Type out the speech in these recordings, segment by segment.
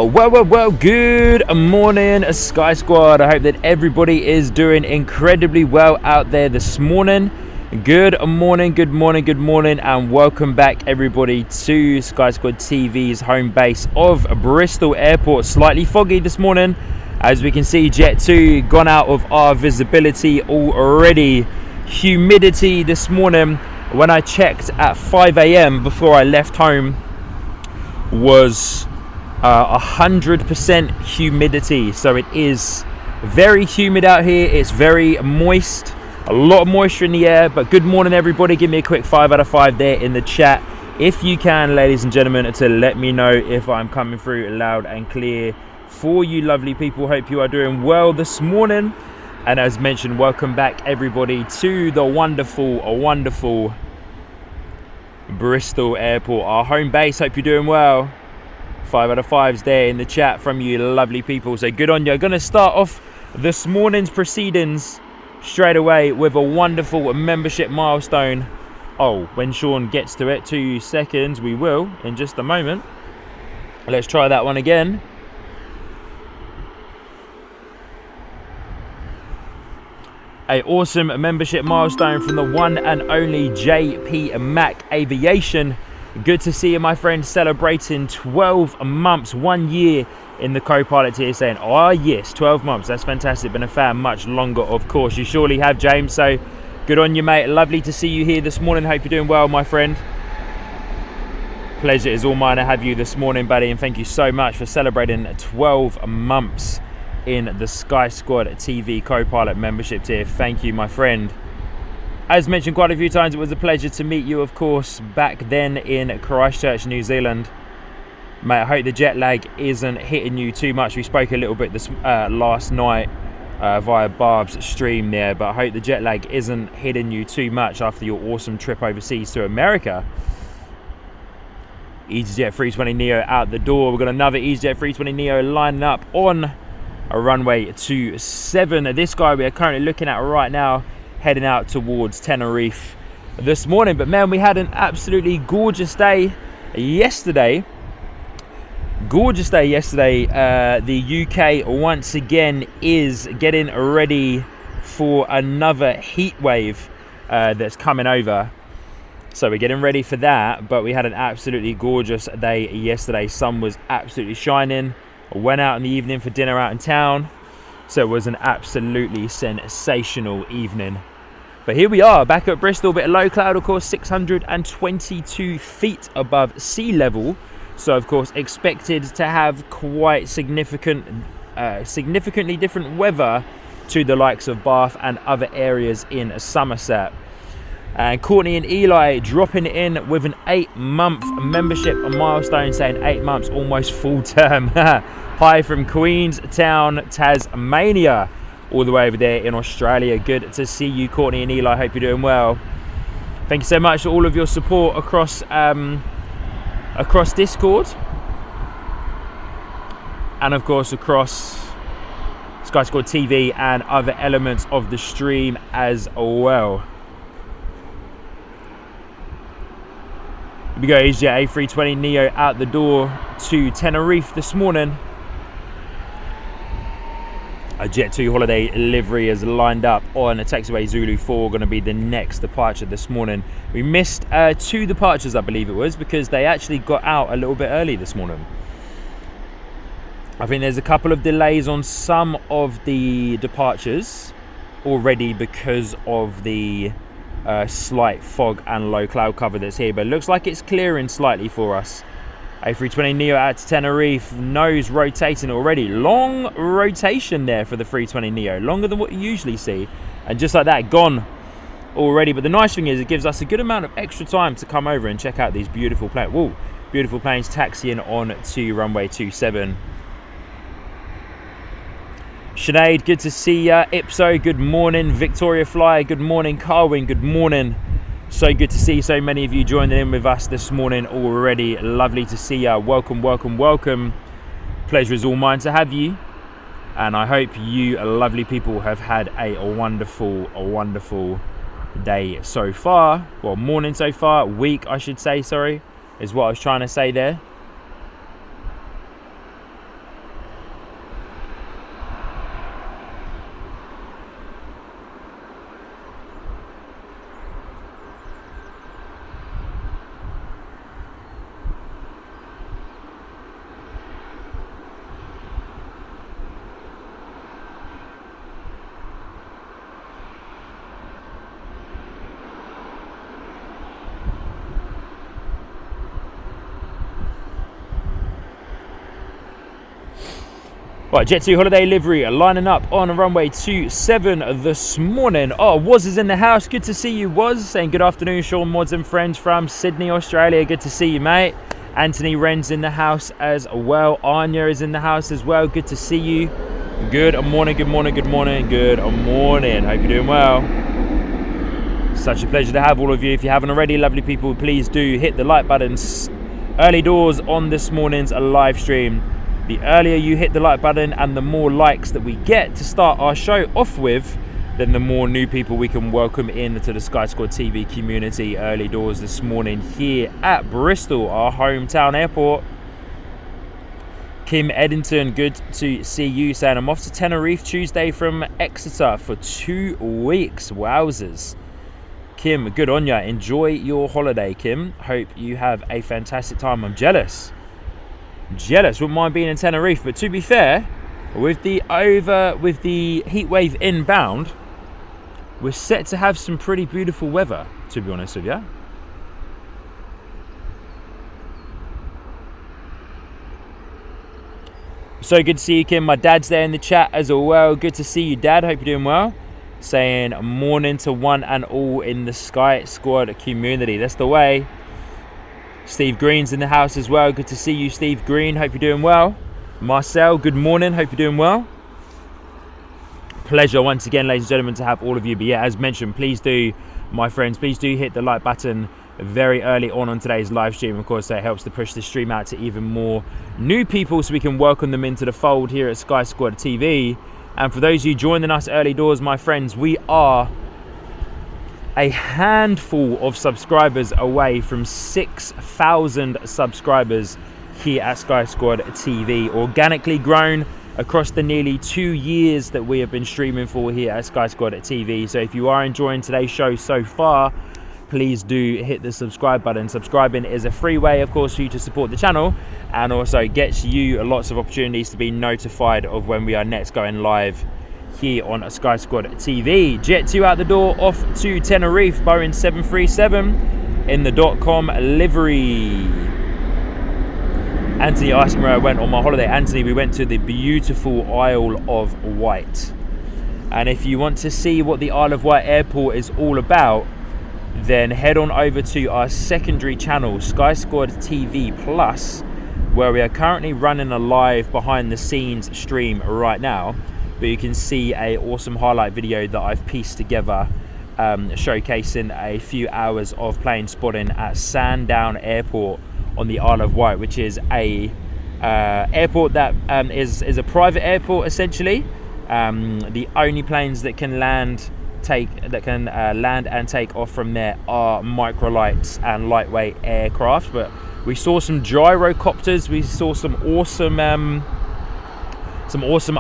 Well, good morning, Sky Squad. I hope that everybody is doing incredibly well out there this morning. Good morning, and welcome back, everybody, to Sky Squad TV's home base of Bristol Airport. Slightly foggy this morning. As we can see, Jet2 gone out of our visibility already. Humidity this morning, when I checked at 5 a.m. before I left home, was 100% humidity. So it is very humid out here. It's very moist, a lot of moisture in the air. But good morning, everybody. Give me a quick 5 out of 5 there in the chat if you can, ladies and gentlemen, to let me know if I'm coming through loud and clear for you lovely people. Hope you are doing well this morning. And as mentioned, welcome back, everybody, to the wonderful Bristol Airport, our home base. Hope you're doing well. 5 out of 5s there in the chat from you lovely people, so good on you. I'm going to start off this morning's proceedings straight away with a wonderful membership milestone. Oh, when Sean gets to it, 2 seconds, we will in just a moment. Let's try that one again. A awesome membership milestone from the one and only JP Mac Aviation. Good to see you, my friend, celebrating 12 months, 1 year in the co-pilot tier, saying, oh yes, 12 months, that's fantastic. Been a fan much longer, of course. You surely have, James, so good on you, mate. Lovely to see you here this morning. Hope you're doing well, my friend. Pleasure is all mine to have you this morning, buddy, and thank you so much for celebrating 12 months in the Sky Squad TV co-pilot membership tier. Thank you, my friend. As mentioned quite a few times, it was a pleasure to meet you, of course, back then in Christchurch, New Zealand. Mate, I hope the jet lag isn't hitting you too much. We spoke a little bit this last night via Barb's stream there, but I hope the jet lag isn't hitting you too much after your awesome trip overseas to America. EasyJet A320 Neo out the door. We've got another EasyJet A320 Neo lining up on a runway 27. This guy we are currently looking at right now, heading out towards Tenerife this morning. But man, we had an absolutely gorgeous day yesterday. The UK once again is getting ready for another heat wave that's coming over. So we're getting ready for that, but we had an absolutely gorgeous day yesterday. Sun was absolutely shining. I went out in the evening for dinner out in town. So it was an absolutely sensational evening. But here we are, back at Bristol, bit of low cloud, of course, 622 feet above sea level. So, of course, expected to have quite significantly different weather to the likes of Bath and other areas in Somerset. And Courtney and Eli dropping in with an 8-month membership, a milestone, saying 8 months, almost full term. Hi from Queenstown, Tasmania, all the way over there in Australia. Good to see you, Courtney and Eli. Hope you're doing well. Thank you so much for all of your support across Discord, and of course across Sky Squad TV and other elements of the stream as well. Here we go, EasyJet A320 Neo out the door to Tenerife this morning. A Jet2 Holiday livery is lined up on a taxiway Zulu 4, going to be the next departure this morning. We missed 2 departures, I believe it was, because they actually got out a little bit early this morning. I think there's a couple of delays on some of the departures already because of the slight fog and low cloud cover that's here, but it looks like it's clearing slightly for us. A320 Neo out to Tenerife, nose rotating already. Long rotation there for the 320 Neo, longer than what you usually see. And just like that, gone already. But the nice thing is it gives us a good amount of extra time to come over and check out these beautiful planes. Whoa, beautiful planes taxiing on to runway 27. Sinead, good to see ya. Ipso, good morning. Victoria Flyer, good morning. Carwin, good morning. So good to see so many of you joining in with us this morning already. Lovely to see you. Welcome. Pleasure is all mine to have you. And I hope you lovely people have had a wonderful day so far. Well, morning so far. Week, I should say, sorry, is what I was trying to say there. Right, Jet2 Holiday livery lining up on runway 27 this morning. Oh, Woz is in the house. Good to see you, Woz. Saying good afternoon, Sean, mods and friends from Sydney, Australia. Good to see you, mate. Anthony Wren's in the house as well. Anya is in the house as well. Good to see you. Good morning, good morning, good morning, good morning. Hope you're doing well. Such a pleasure to have all of you. If you haven't already, lovely people, please do hit the like buttons. Early doors on this morning's live stream. The earlier you hit the like button and the more likes that we get to start our show off with, then the more new people we can welcome into the Sky Squad TV community. Early doors this morning here at Bristol, our hometown airport. Kim Eddington, good to see you, saying I'm off to Tenerife Tuesday from Exeter for 2 weeks. Wowzers. Kim, good on ya. Enjoy your holiday, Kim. Hope you have a fantastic time. I'm jealous. Wouldn't mind being in Tenerife, but to be fair, with the heat wave inbound, we're set to have some pretty beautiful weather, to be honest with you. So good to see you, Kim. My dad's there in the chat as well. Good to see you, Dad. Hope you're doing well. Saying morning to one and all in the Sky Squad community. That's the way. Steve Green's in the house as well. Good to see you, Steve Green. Hope you're doing well. Marcel, good morning. Hope you're doing well. Pleasure once again, ladies and gentlemen, to have all of you. But yeah, as mentioned, please do, my friends, please do hit the like button very early on today's live stream. Of course, that helps to push the stream out to even more new people so we can welcome them into the fold here at Sky Squad TV. And for those of you joining us early doors, my friends, we are a handful of subscribers away from 6,000 subscribers here at Sky Squad TV, organically grown across the nearly 2 years that we have been streaming for here at Sky Squad TV. So if you are enjoying today's show so far, please do hit the subscribe button. Subscribing is a free way, of course, for you to support the channel, and also gets you lots of opportunities to be notified of when we are next going live here on Sky Squad TV. Jet2 out the door, off to Tenerife, Boeing 737 in the .com livery. Anthony asking where I went on my holiday. Anthony, we went to the beautiful Isle of Wight. And if you want to see what the Isle of Wight airport is all about, then head on over to our secondary channel, Sky Squad TV Plus, where we are currently running a live behind the scenes stream right now. But you can see a awesome highlight video that I've pieced together, showcasing a few hours of plane spotting at Sandown Airport on the Isle of Wight, which is a airport that is a private airport essentially. The only planes that can land and take off from there are microlights and lightweight aircraft. But we saw some gyrocopters, we saw some awesome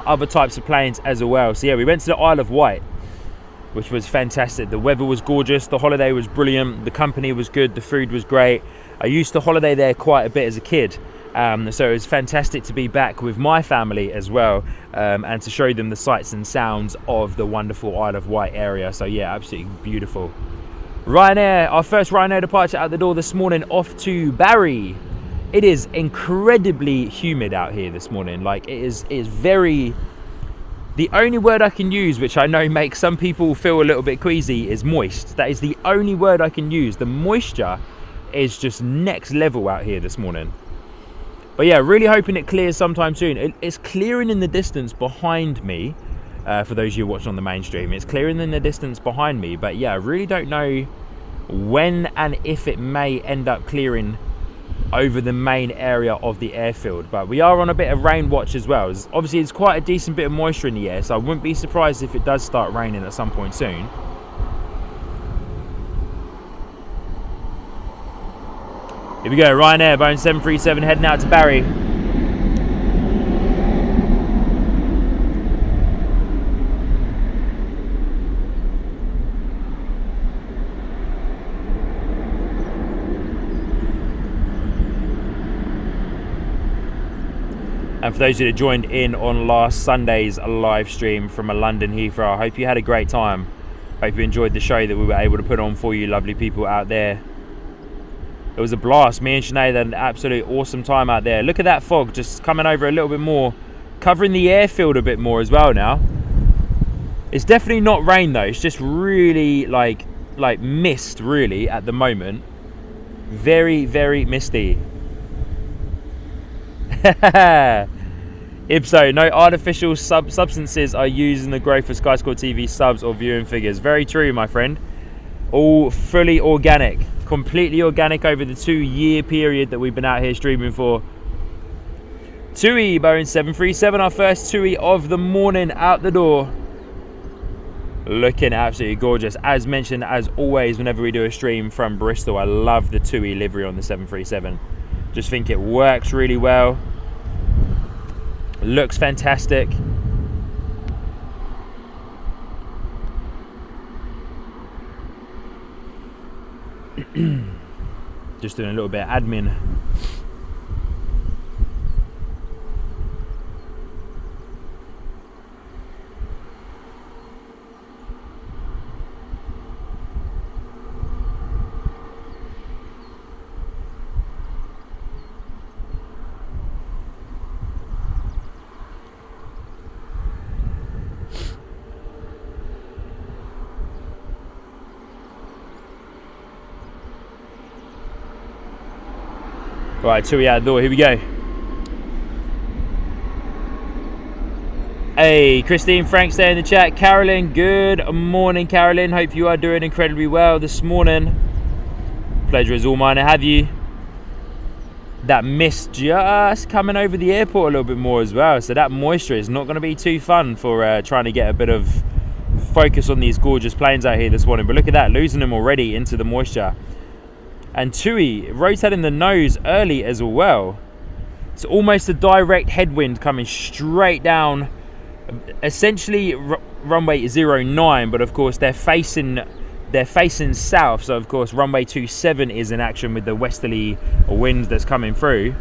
other types of planes as well. So yeah, we went to the Isle of Wight, which was fantastic. The weather was gorgeous, the holiday was brilliant, the company was good, the food was great. I used to holiday there quite a bit as a kid, so it was fantastic to be back with my family as well, and to show them the sights and sounds of the wonderful Isle of Wight area. So yeah, absolutely beautiful. Ryanair, our first Ryanair departure out the door this morning, off to Bari. It is incredibly humid out here this morning. Like, it is very... The only word I can use, which I know makes some people feel a little bit queasy, is moist. That is the only word I can use. The moisture is just next level out here this morning. But yeah, really hoping it clears sometime soon. It's clearing in the distance behind me. For those of you watching on the mainstream, it's clearing in the distance behind me. But yeah, I really don't know when and if it may end up clearing over the main area of the airfield. But we are on a bit of rain watch as well. Obviously, it's quite a decent bit of moisture in the air, so I wouldn't be surprised if it does start raining at some point soon. Here we go, Ryanair, Boeing 737 heading out to Bari. And for those of you that joined in on last Sunday's live stream from a London Heathrow, I hope you had a great time. Hope you enjoyed the show that we were able to put on for you lovely people out there. It was a blast. Me and Sinead had an absolute awesome time out there. Look at that fog just coming over a little bit more covering the airfield a bit more as well now. It's definitely not rain though, it's just really like mist really at the moment. Very, very misty. Ipso, no artificial substances are used in the growth of Sky Squad TV subs or viewing figures. Very true, my friend. All fully organic, completely organic over the 2-year period that we've been out here streaming for. TUI Boeing 737, our first TUI of the morning out the door. Looking absolutely gorgeous. As mentioned, as always, whenever we do a stream from Bristol, I love the TUI livery on the 737. Just think it works really well. Looks fantastic. Just doing a little bit of admin. Right, TUI out the door, here we go. Hey, Christine Frank, stay in the chat. Carolyn, good morning, Carolyn. Hope you are doing incredibly well this morning. Pleasure is all mine to have you. That mist just coming over the airport a little bit more as well, so that moisture is not going to be too fun for trying to get a bit of focus on these gorgeous planes out here this morning. But look at that, losing them already into the moisture. And TUI rotating the nose early as well. It's almost a direct headwind coming straight down, essentially runway 09, but of course they're facing south, so of course runway 27 is in action with the westerly wind that's coming through.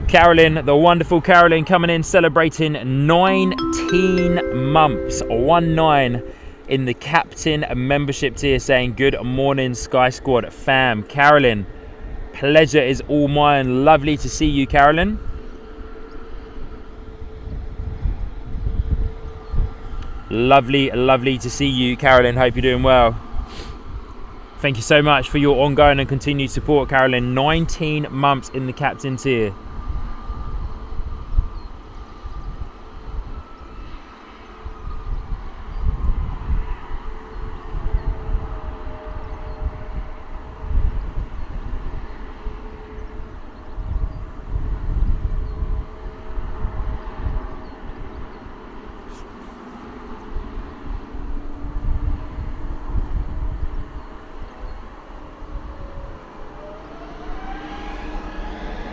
Carolyn, the wonderful Carolyn, coming in celebrating 19 months, 19 in the captain membership tier, saying good morning Sky Squad fam. Carolyn, pleasure is all mine. Lovely to see you, Carolyn. Lovely, lovely to see you, Carolyn. Hope you're doing well. Thank you so much for your ongoing and continued support, Carolyn. 19 months in the captain tier.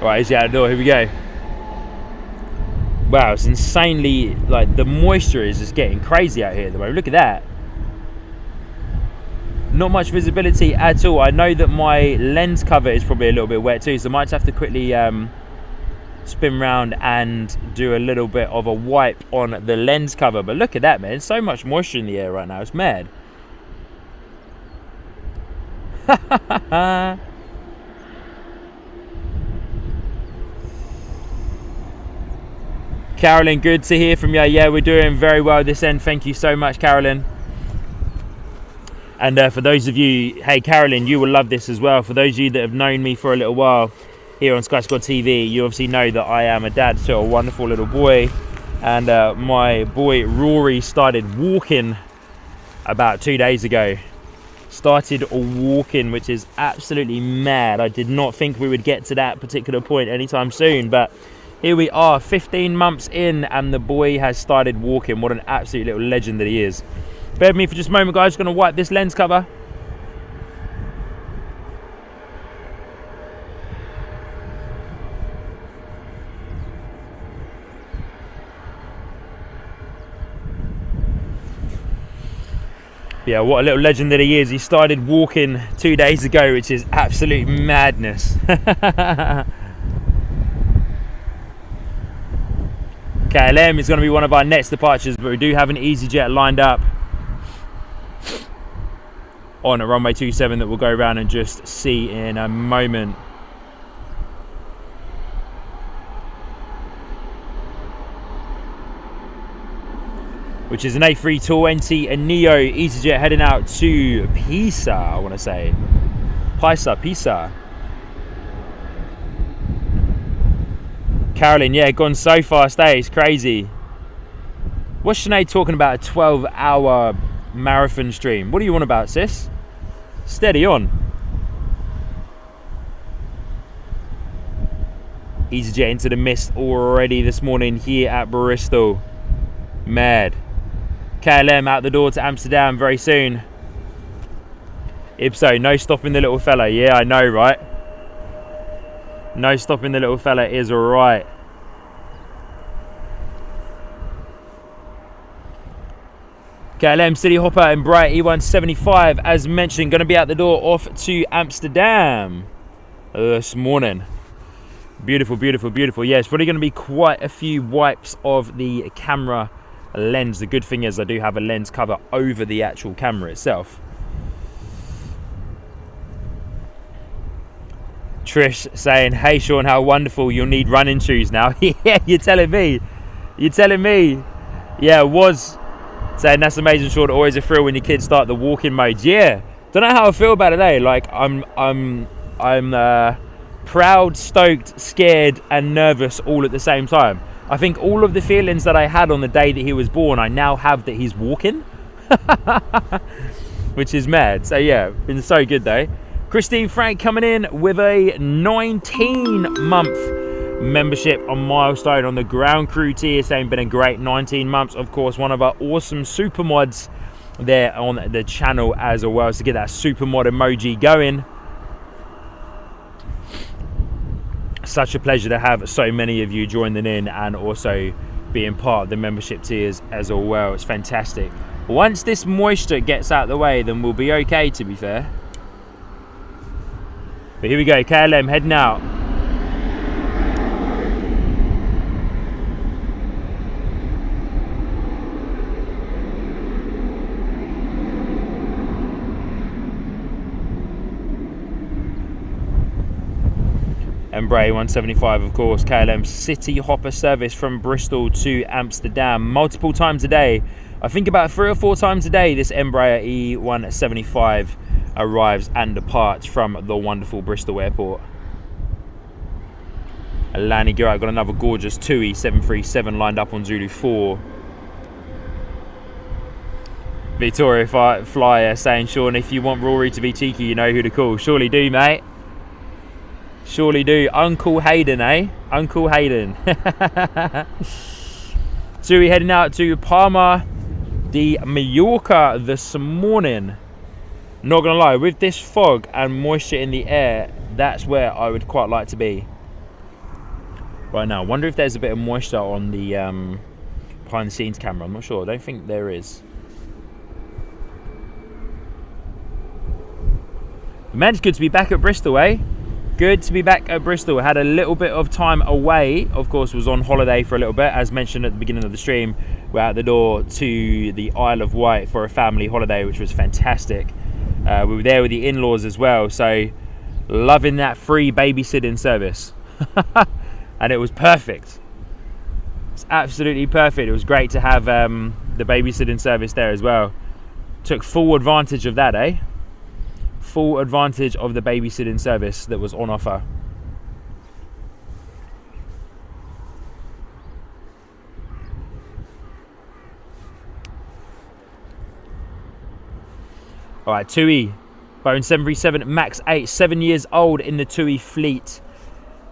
Right, is he out the door? Here we go. Wow, it's insanely, like, the moisture is just getting crazy out here at the moment. Look at that. Not much visibility at all. I know that my lens cover is probably a little bit wet too, so I might have to quickly spin round and do a little bit of a wipe on the lens cover. But look at that, man. So much moisture in the air right now. It's mad. Carolyn, good to hear from you. Yeah, we're doing very well this end. Thank you so much, Carolyn. And for those of you, hey, Carolyn, you will love this as well. For those of you that have known me for a little while here on Sky Squad TV, you obviously know that I am a dad to a wonderful little boy. And my boy Rory started walking about 2 days ago. Started walking, which is absolutely mad. I did not think we would get to that particular point anytime soon, but here we are, 15 months in, and the boy has started walking. What an absolute little legend that he is. Bear with me for just a moment, guys. Just going to wipe this lens cover. Yeah, what a little legend that he is. He started walking 2 days ago, which is absolute madness. KLM is going to be one of our next departures, but we do have an EasyJet lined up on a runway 27 that we'll go around and just see in a moment. Which is an A320 Neo EasyJet heading out to Pisa, I want to say. Pisa. Carolyn, yeah, gone so fast, eh? It's crazy. What's Sinead talking about? A 12-hour marathon stream. What do you want about, sis? Steady on. EasyJet into the mist already this morning here at Bristol. Mad. KLM out the door to Amsterdam very soon. Ipso, no stopping the little fella. Yeah, I know, right? No stopping the little fella is right. KLM City Hopper and Bright E175, as mentioned, going to be out the door off to Amsterdam this morning. Beautiful, beautiful, beautiful. Yeah, it's probably going to be quite a few wipes of the camera lens. The good thing is I do have a lens cover over the actual camera itself. Trish saying, hey Sean, how wonderful, you'll need running shoes now. Yeah, you're telling me. Yeah, it was saying that's amazing, Sean. Always a thrill when your kids start the walking mode. Yeah, don't know how I feel about it, eh? Like I'm proud, stoked, scared and nervous all at the same time. I think all of the feelings that I had on the day that he was born, I now have that he's walking. Which is mad. So yeah, been so good though. Christine Frank coming in with a 19-month membership on Milestone on the ground crew tier, saying been a great 19 months. Of course, one of our awesome super mods there on the channel as well. So get that super mod emoji going. Such a pleasure to have so many of you joining in and also being part of the membership tiers as well. It's fantastic. Once this moisture gets out of the way, then we'll be okay, to be fair. But here we go, KLM heading out. Embraer 175, of course, KLM City Hopper service from Bristol to Amsterdam multiple times a day. I think about 3 or 4 times a day this Embraer E175 arrives and departs from the wonderful Bristol airport. Alani Gira got another gorgeous TUI 737 lined up on Zulu 4. Victoria Flyer saying, Sean, if you want Rory to be cheeky, you know who to call. Surely do, mate. Surely do. Uncle Hayden, eh? Uncle Hayden. TUI heading out to Palma de Mallorca this morning. Not gonna lie, with this fog and moisture in the air, that's where I would quite like to be right now. I wonder if there's a bit of moisture on the behind the scenes camera. I'm not sure. I don't think there is. Man, it's good to be back at Bristol, eh? Good to be back at Bristol. I had a little bit of time away. Of course, was on holiday for a little bit. As mentioned at the beginning of the stream, we're out the door to the Isle of Wight for a family holiday, which was fantastic. We were there with the in-laws as well, so loving that free babysitting service. And it was perfect. It's absolutely perfect. It was great to have the babysitting service there as well. Took full advantage of that, eh? Full advantage of the babysitting service that was on offer. All right, TUI, Boeing 737 MAX 8, 7 years old in the TUI fleet,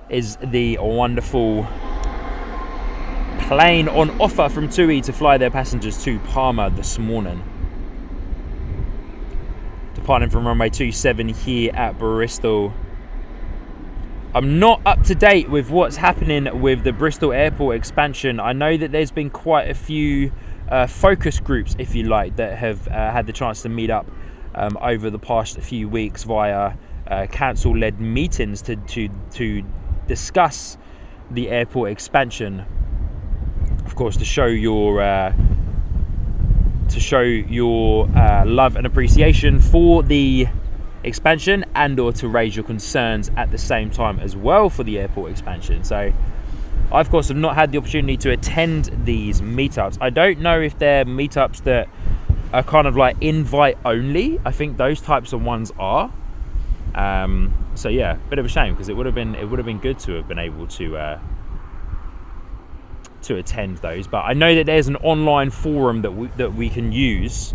is the wonderful plane on offer from TUI to fly their passengers to Palma this morning. Departing from runway 27 here at Bristol. I'm not up to date with what's happening with the Bristol airport expansion. I know that there's been quite a few focus groups, if you like, that have had the chance to meet up over the past few weeks via council-led meetings to discuss the airport expansion. Of course, to show your love and appreciation for the expansion, and or to raise your concerns at the same time as well for the airport expansion. So I, of course, have not had the opportunity to attend these meetups. I don't know if they're meetups that are kind of like invite only. I think those types of ones are. So yeah, bit of a shame, because it would have been good to have been able to attend those. But I know that there's an online forum that we can use.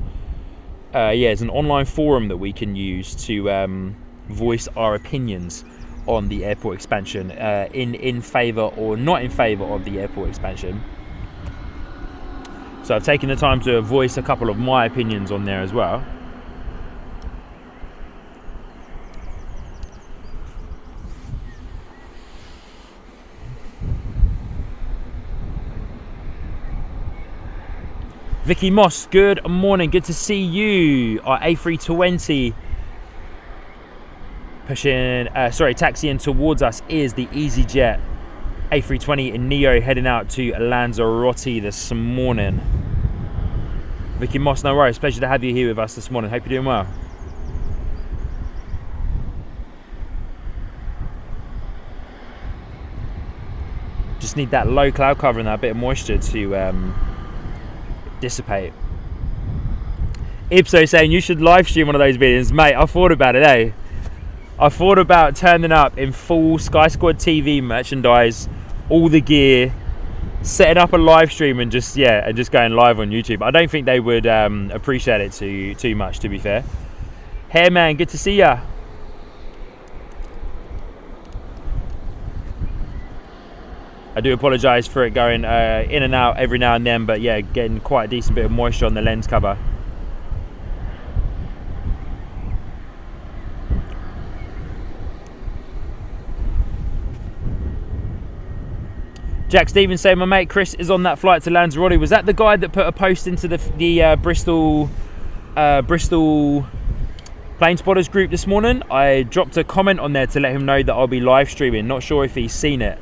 It's an online forum that we can use to voice our opinions on the airport expansion, in favour or not in favour of the airport expansion. So I've taken the time to voice a couple of my opinions on there as well. Vicky Moss, good morning, good to see you. Our A320 taxiing towards us is the EasyJet A320 Neo heading out to Lanzarote this morning. Vicky Moss, no worries, pleasure to have you here with us this morning. Hope you're doing well. Just need that low cloud cover and that bit of moisture to dissipate. Ipso saying you should live stream one of those videos. Mate, I thought about it, eh? I thought about turning up in full Sky Squad TV merchandise, all the gear, setting up a live stream and just going live on YouTube. I don't think they would appreciate it too much, to be fair. Hey man, good to see ya. I do apologise for it going in and out every now and then, but yeah, getting quite a decent bit of moisture on the lens cover. Jack Stevens saying my mate Chris is on that flight to Lanzarote. Was that the guy that put a post into the Bristol Plane Spotters group this morning? I dropped a comment on there to let him know that I'll be live streaming. Not sure if he's seen it.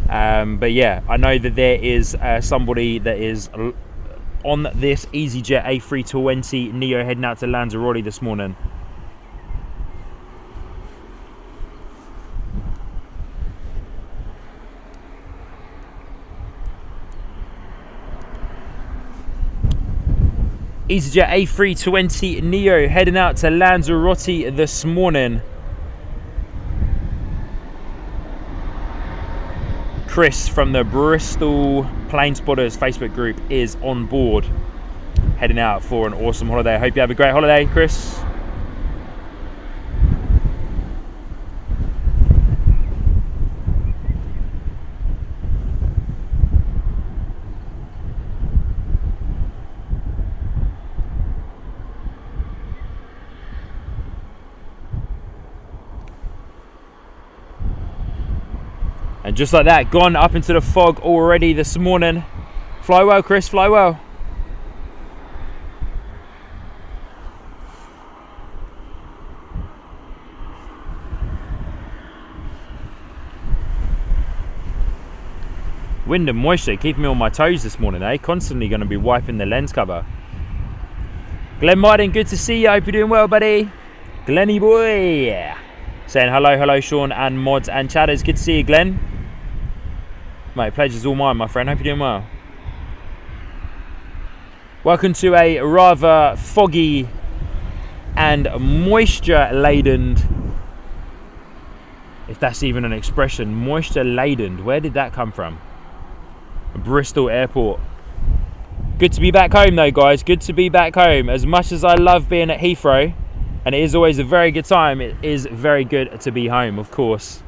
But yeah, I know that there is somebody that is on this EasyJet A320 Neo heading out to Lanzarote this morning. EasyJet A320 Neo heading out to Lanzarote this morning. Chris from the Bristol Plane Spotters Facebook group is on board, heading out for an awesome holiday. I hope you have a great holiday, Chris. And just like that, gone up into the fog already this morning. Fly well, Chris, fly well. Wind and moisture keeping me on my toes this morning, eh? Constantly going to be wiping the lens cover. Glenn Martin, good to see you. Hope you're doing well, buddy. Glenny boy. Saying hello, Sean and mods and chatters. Good to see you, Glenn. Mate, pleasure's all mine, my friend. Hope you're doing well. Welcome to a rather foggy and moisture-laden, if that's even an expression, moisture-laden. Where did that come from? Bristol Airport. Good to be back home though, guys. Good to be back home. As much as I love being at Heathrow, and it is always a very good time, it is very good to be home, of course.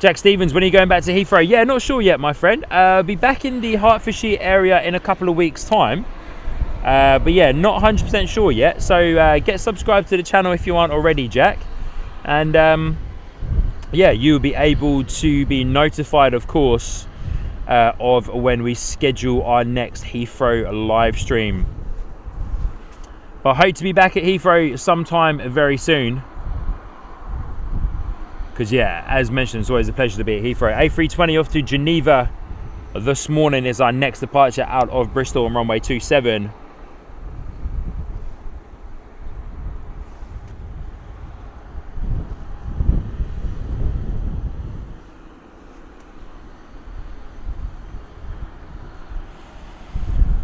Jack Stevens, when are you going back to Heathrow? Yeah, not sure yet, my friend. I'll be back in the Hertfordshire area in a couple of weeks' time. But yeah, not 100% sure yet. So get subscribed to the channel if you aren't already, Jack. And yeah, you'll be able to be notified, of course, of when we schedule our next Heathrow live stream. I hope to be back at Heathrow sometime very soon. Because, yeah, as mentioned, it's always a pleasure to be at Heathrow. A320 off to Geneva this morning is our next departure out of Bristol on runway 27.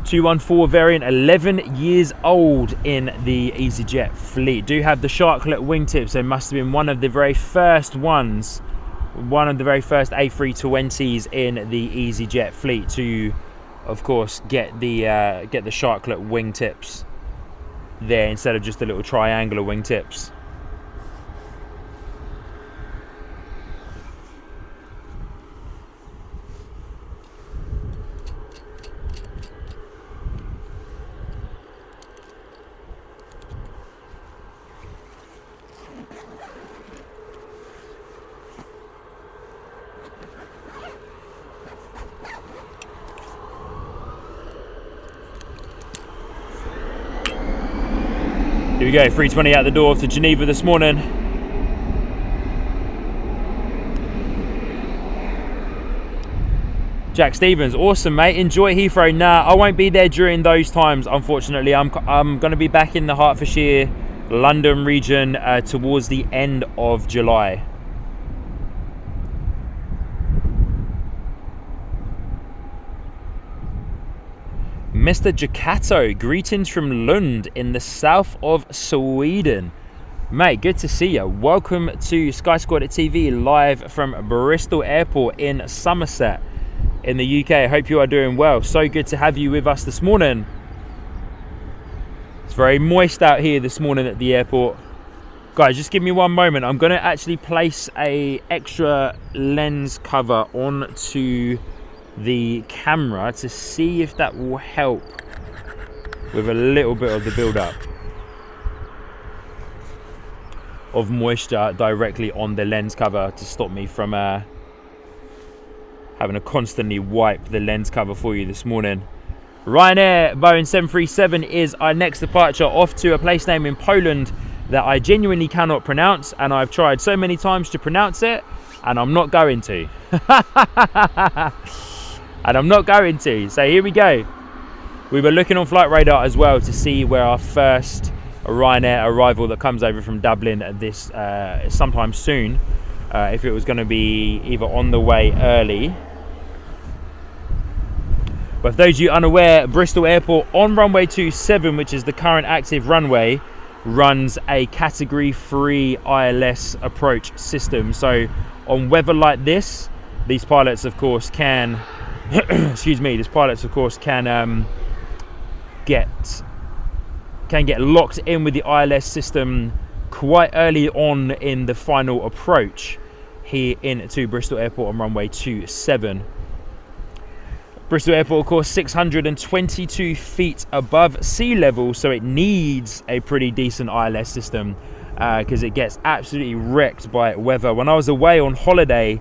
(214) variant, 11 years old in the EasyJet fleet. Do have the sharklet wingtips. They must have been one of the very first ones, one of the very first A320s in the EasyJet fleet to, of course, get the sharklet wingtips there instead of just the little triangular wingtips. Here we go, 320 out the door to Geneva this morning. Jack Stevens, awesome mate, enjoy Heathrow. Nah, I won't be there during those times, unfortunately. I'm going to be back in the Hertfordshire, London region towards the end of July. Mr. Jacato, greetings from Lund in the south of Sweden. Mate, good to see you. Welcome to Sky Squad TV live from Bristol Airport in Somerset in the UK. I hope you are doing well. So good to have you with us this morning. It's very moist out here this morning at the airport. Guys, just give me one moment. I'm going to actually place a extra lens cover onto the camera to see if that will help with a little bit of the build-up of moisture directly on the lens cover to stop me from having to constantly wipe the lens cover for you this morning. Ryanair Boeing 737 is our next departure off to a place name in Poland that I genuinely cannot pronounce, and I've tried so many times to pronounce it, and I'm not going to. And I'm not going to. So here we go. We were looking on Flight Radar as well to see where our first Ryanair arrival that comes over from Dublin this sometime soon, if it was going to be either on the way early. But for those of you unaware, Bristol Airport on runway 27, which is the current active runway, runs a category 3 ILS approach system. So on weather like this, these pilots of course can excuse me, these pilots of course can get locked in with the ILS system quite early on in the final approach here into Bristol Airport on runway 27. Bristol Airport, of course, 622 feet above sea level, so it needs a pretty decent ILS system because it gets absolutely wrecked by weather. When I was away on holiday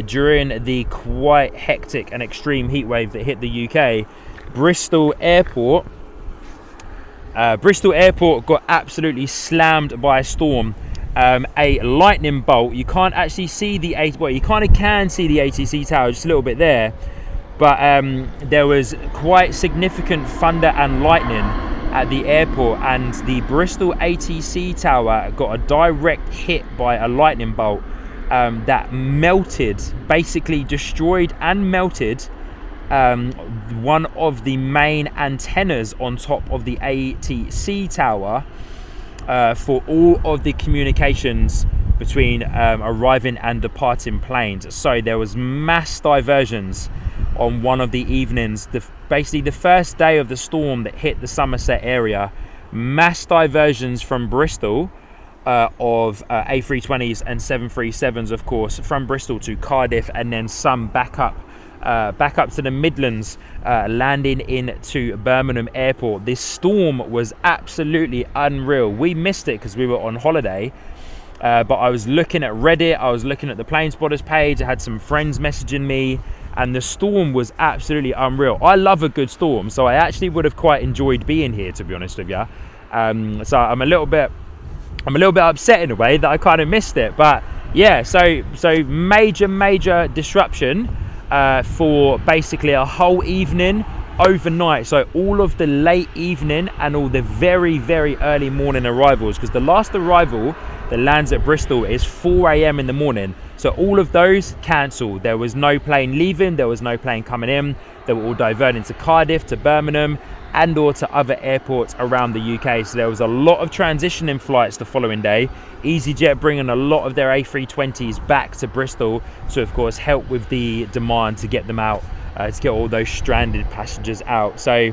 during the quite hectic and extreme heat wave that hit the UK, Bristol Airport got absolutely slammed by a storm. A lightning bolt. You can't actually see the you kind of can see the ATC tower just a little bit there, but there was quite significant thunder and lightning at the airport, and the Bristol ATC tower got a direct hit by a lightning bolt that melted, basically destroyed and melted one of the main antennas on top of the ATC tower for all of the communications between arriving and departing planes. So there was mass diversions on one of the evenings, basically the first day of the storm that hit the Somerset area. Mass diversions from Bristol of A320s and 737s, of course, from Bristol to Cardiff, and then some back up to the Midlands, landing into Birmingham Airport. This storm was absolutely unreal. We missed it because we were on holiday, but I was looking at Reddit, I was looking at the Plane Spotters page, I had some friends messaging me, and the storm was absolutely unreal. I love a good storm, so I actually would have quite enjoyed being here, to be honest with you. So I'm a little bit upset in a way that I kind of missed it. But yeah, so major disruption for basically a whole evening overnight. So all of the late evening and all the very early morning arrivals, because the last arrival that lands at Bristol is 4 a.m. in the morning. So all of those cancelled. There was no plane leaving, there was no plane coming in. They were all diverting to Cardiff, to Birmingham, and or to other airports around the UK. So there was a lot of transitioning flights the following day. EasyJet bringing a lot of their A320s back to Bristol to, of course, help with the demand to get them out, to get all those stranded passengers out. So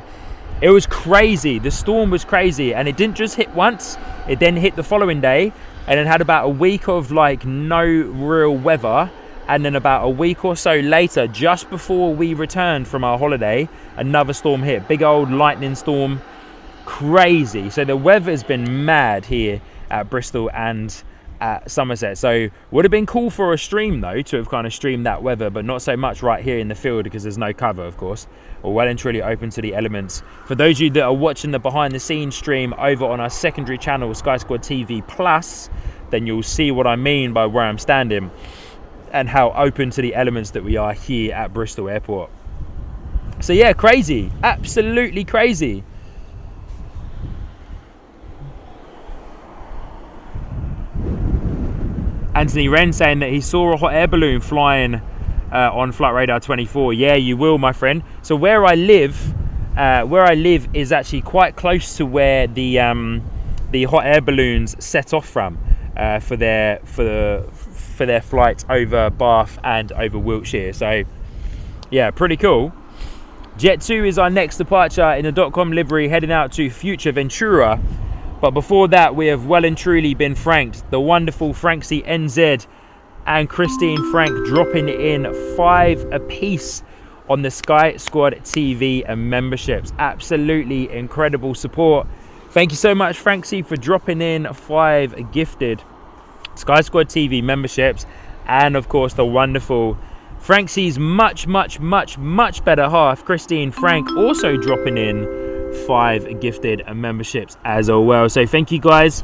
it was crazy. The storm was crazy, and it didn't just hit once. It then hit the following day, and then had about a week of like no real weather. And then about a week or so later, just before we returned from our holiday, another storm hit. Big old lightning storm. Crazy. So the weather's been mad here at Bristol and at Somerset. So would have been cool for a stream though, to have kind of streamed that weather, but not so much right here in the field because there's no cover, of course. We're well and truly open to the elements. For those of you that are watching the behind the scenes stream over on our secondary channel, Sky Squad TV Plus, then you'll see what I mean by where I'm standing and how open to the elements that we are here at Bristol Airport. So yeah, crazy, absolutely crazy. Anthony Wren saying that he saw a hot air balloon flying on Flight Radar 24. Yeah, you will, my friend. So where I live is actually quite close to where the hot air balloons set off from for their flights over Bath and over Wiltshire. So yeah, pretty cool. Jet2 is our next departure in the .com livery, heading out to future Ventura. But before that, we have well and truly been franked. The wonderful Franksy NZ and Christine Frank dropping in 5 apiece on the Sky Squad TV and memberships. Absolutely incredible support. Thank you so much, Franksy, for dropping in 5 gifted Sky Squad TV memberships. And of course, the wonderful Franksy's much better half, Christine Frank, also dropping in 5 gifted memberships as well. So thank you guys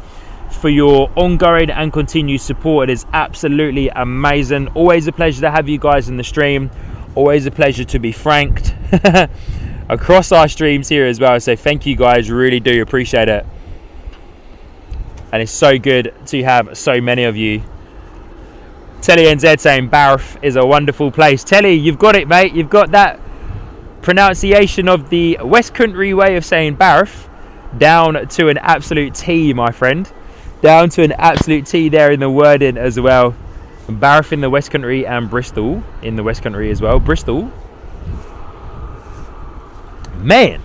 for your ongoing and continued support. It is absolutely amazing. Always a pleasure to have you guys in the stream. Always a pleasure to be franked across our streams here as well. So thank you guys, really do appreciate it. And it's so good to have so many of you. Telly NZ saying Barf is a wonderful place. Telly, you've got it, mate. You've got that pronunciation of the West Country way of saying Barf down to an absolute T, my friend. Down to an absolute T there in the wording as well. Barf in the West Country and Bristol in the West Country as well. Bristol. Man,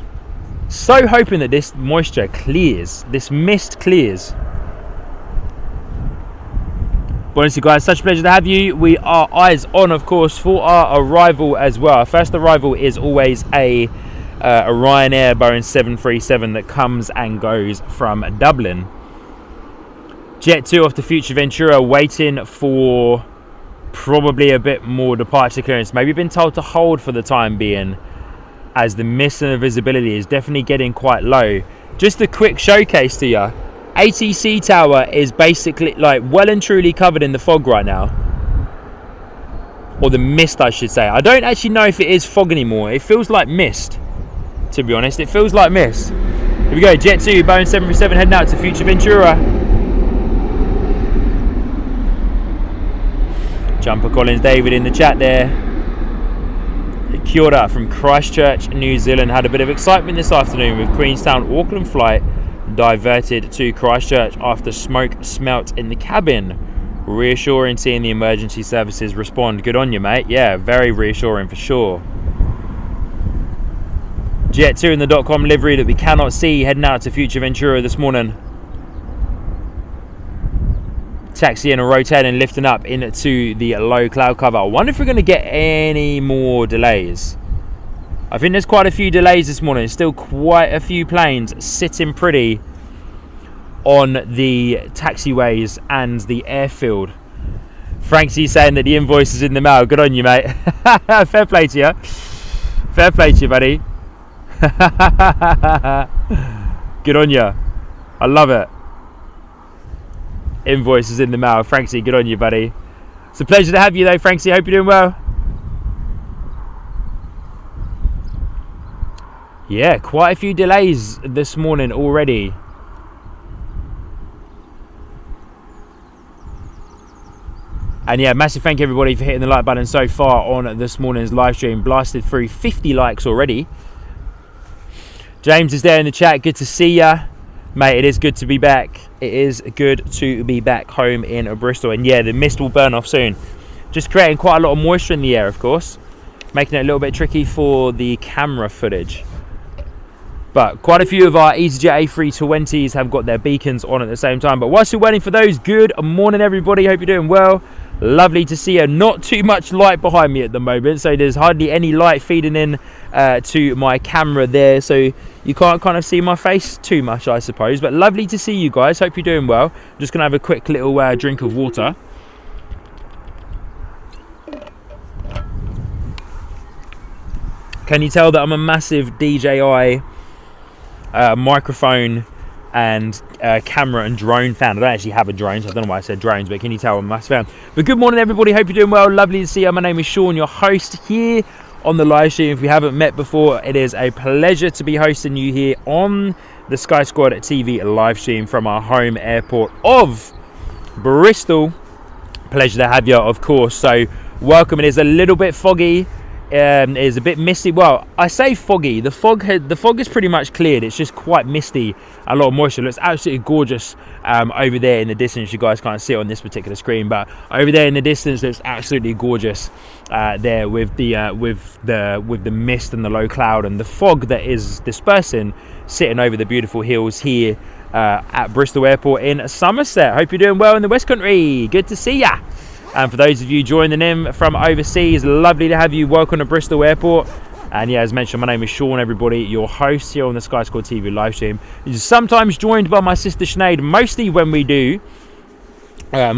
so hoping that this moisture clears, this mist clears. But honestly guys, such a pleasure to have you. We are eyes on, of course, for our arrival as well. Our first arrival is always a Ryanair Boeing 737 that comes and goes from Dublin. Jet2 off to future Ventura, waiting for probably a bit more departure clearance. Maybe been told to hold for the time being, as the mist and the visibility is definitely getting quite low. Just a quick showcase to you. ATC Tower is basically like well and truly covered in the fog right now. Or the mist, I should say. I don't actually know if it is fog anymore. It feels like mist, to be honest. It feels like mist. Here we go, Jet2, Boeing 737 heading out to future Ventura. Jumper Collins David in the chat there. Kia ora from Christchurch, New Zealand. Had a bit of excitement this afternoon with Queenstown Auckland flight diverted to Christchurch after smoke smelt in the cabin. Reassuring seeing the emergency services respond. Good on you, mate. Yeah, very reassuring for sure. Jet2 in the .com livery that we cannot see heading out to future Ventura this morning. Taxiing and rotating, lifting up into the low cloud cover. I wonder if we're going to get any more delays. I think there's quite a few delays this morning. Still quite a few planes sitting pretty on the taxiways and the airfield. Franksy's saying that the invoice is in the mail. Good on you, mate. Fair play to you. Fair play to you, buddy. Good on you. I love it. Invoice is in the mail. Franksy, good on you, buddy. It's a pleasure to have you, though, Franksy. Hope you're doing well. Yeah, quite a few delays this morning already. And yeah, massive thank you everybody for hitting the like button so far on this morning's live stream. Blasted through 50 likes already. James is there in the chat. Good to see ya. Mate, it is good to be back. It is good to be back home in Bristol. And yeah, the mist will burn off soon. Just creating quite a lot of moisture in the air, of course. Making it a little bit tricky for the camera footage. But quite a few of our EasyJet A320s have got their beacons on at the same time. But whilst you're waiting for those, good morning everybody. Hope you're doing well. Lovely to see you. Not too much light behind me at the moment, so there's hardly any light feeding in to my camera there, so you can't kind of see my face too much, I suppose. But lovely to see you guys. Hope you're doing well. I'm just going to have a quick little drink of water. Can you tell that I'm a massive DJI microphone and camera and drone fan? I don't actually have a drone, so I don't know why I said drones, but can you tell I'm a massive fan? But good morning everybody, hope you're doing well. Lovely to see you. My name is Sean, your host here on the live stream. If we haven't met before, it is a pleasure to be hosting you here on the Sky Squad TV live stream from our home airport of Bristol. Pleasure to have you, of course. So welcome. It is a little bit foggy. It is a bit misty. Well, I say foggy. The fog is pretty much cleared. It's just quite misty. A lot of moisture. It looks absolutely gorgeous over there in the distance. You guys can't see it on this particular screen, but over there in the distance, looks absolutely gorgeous. There with the mist and the low cloud and the fog that is dispersing, sitting over the beautiful hills here at Bristol Airport in Somerset. Hope you're doing well in the West Country. Good to see ya. And for those of you joining in from overseas, lovely to have you. Welcome to Bristol Airport. And yeah, as mentioned, my name is Sean, everybody, your host here on the Sky Squad TV live stream. Sometimes joined by my sister Sinead, mostly when we do our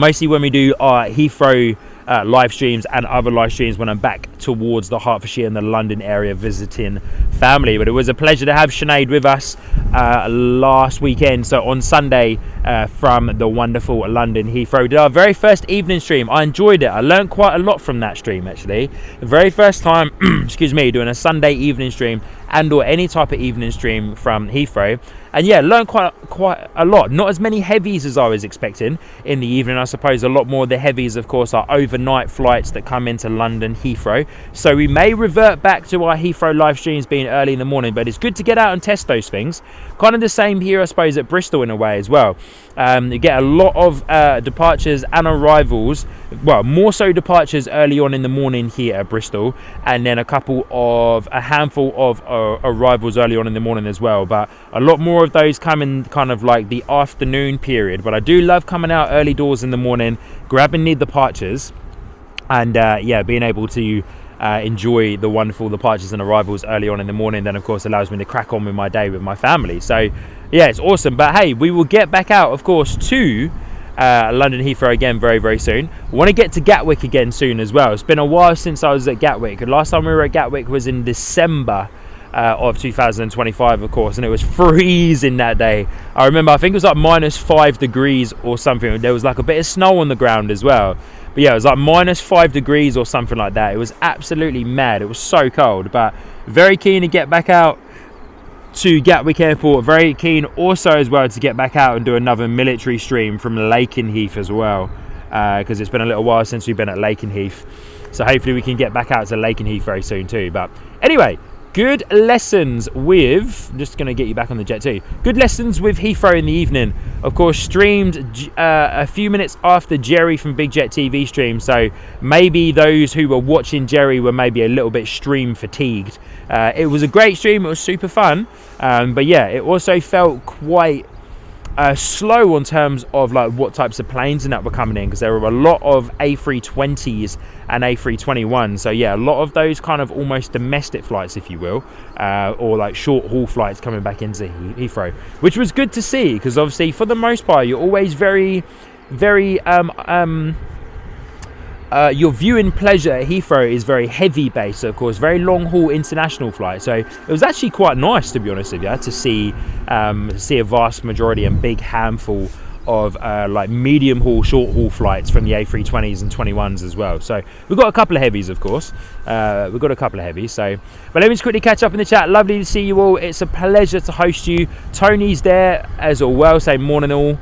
Heathrow live streams and other live streams when I'm back towards the Hertfordshire and the London area visiting family. But it was a pleasure to have Sinead with us last weekend, so on Sunday, from the wonderful London Heathrow. Did our very first evening stream. I enjoyed it. I learned quite a lot from that stream, actually. The very first time excuse me, doing a Sunday evening stream and or any type of evening stream from Heathrow. And yeah, learned quite a lot. Not as many heavies as I was expecting in the evening. I suppose a lot more of the heavies, of course, are overnight flights that come into London Heathrow. So we may revert back to our Heathrow live streams being early in the morning, but it's good to get out and test those things. Kind of the same here, I suppose, at Bristol in a way as well. You get a lot of departures and arrivals. Well, more so departures early on in the morning here at Bristol, and then a handful of arrivals early on in the morning as well. But a lot more of those come in kind of like the afternoon period. But I do love coming out early doors in the morning, grabbing the departures, and yeah, being able to enjoy the wonderful departures and arrivals early on in the morning. Then of course allows me to crack on with my day with my family. So yeah, it's awesome. But hey, we will get back out, of course, to London Heathrow again very, very soon. We want to get to Gatwick again soon as well. It's been a while since I was at Gatwick. The last time we were at Gatwick was in December of 2025, of course, and it was freezing that day. I remember, I think it was like -5 degrees or something. There was like a bit of snow on the ground as well. But yeah, it was like -5 degrees or something like that. It was absolutely mad. It was so cold. But very keen to get back out to Gatwick Airport. Very keen also as well to get back out and do another military stream from Lakenheath as well, because it's been a little while since we've been at Lakenheath. So hopefully we can get back out to Lakenheath very soon too. But anyway, good lessons with, I'm just going to get you back on the Jet2. Good lessons with Heathrow in the evening. Of course, streamed a few minutes after Jerry from Big Jet TV stream. So maybe those who were watching Jerry were maybe a little bit stream fatigued. It was a great stream. It was super fun. But yeah, it also felt quite slow on terms of like what types of planes and that were coming in, because there were a lot of A320s and A321s. So yeah, a lot of those kind of almost domestic flights, if you will, or like short haul flights coming back into Heathrow, which was good to see, because obviously for the most part you're always very your viewing pleasure at Heathrow is very heavy based, of course, very long haul international flight. So it was actually quite nice, to be honest with you, to see a vast majority and big handful of like medium haul, short haul flights from the A320s and 21s as well. So we've got a couple of heavies, of course. We've got a couple of heavies. So, but let me just quickly catch up in the chat. Lovely to see you all. It's a pleasure to host you. Tony's there as well. Say morning all.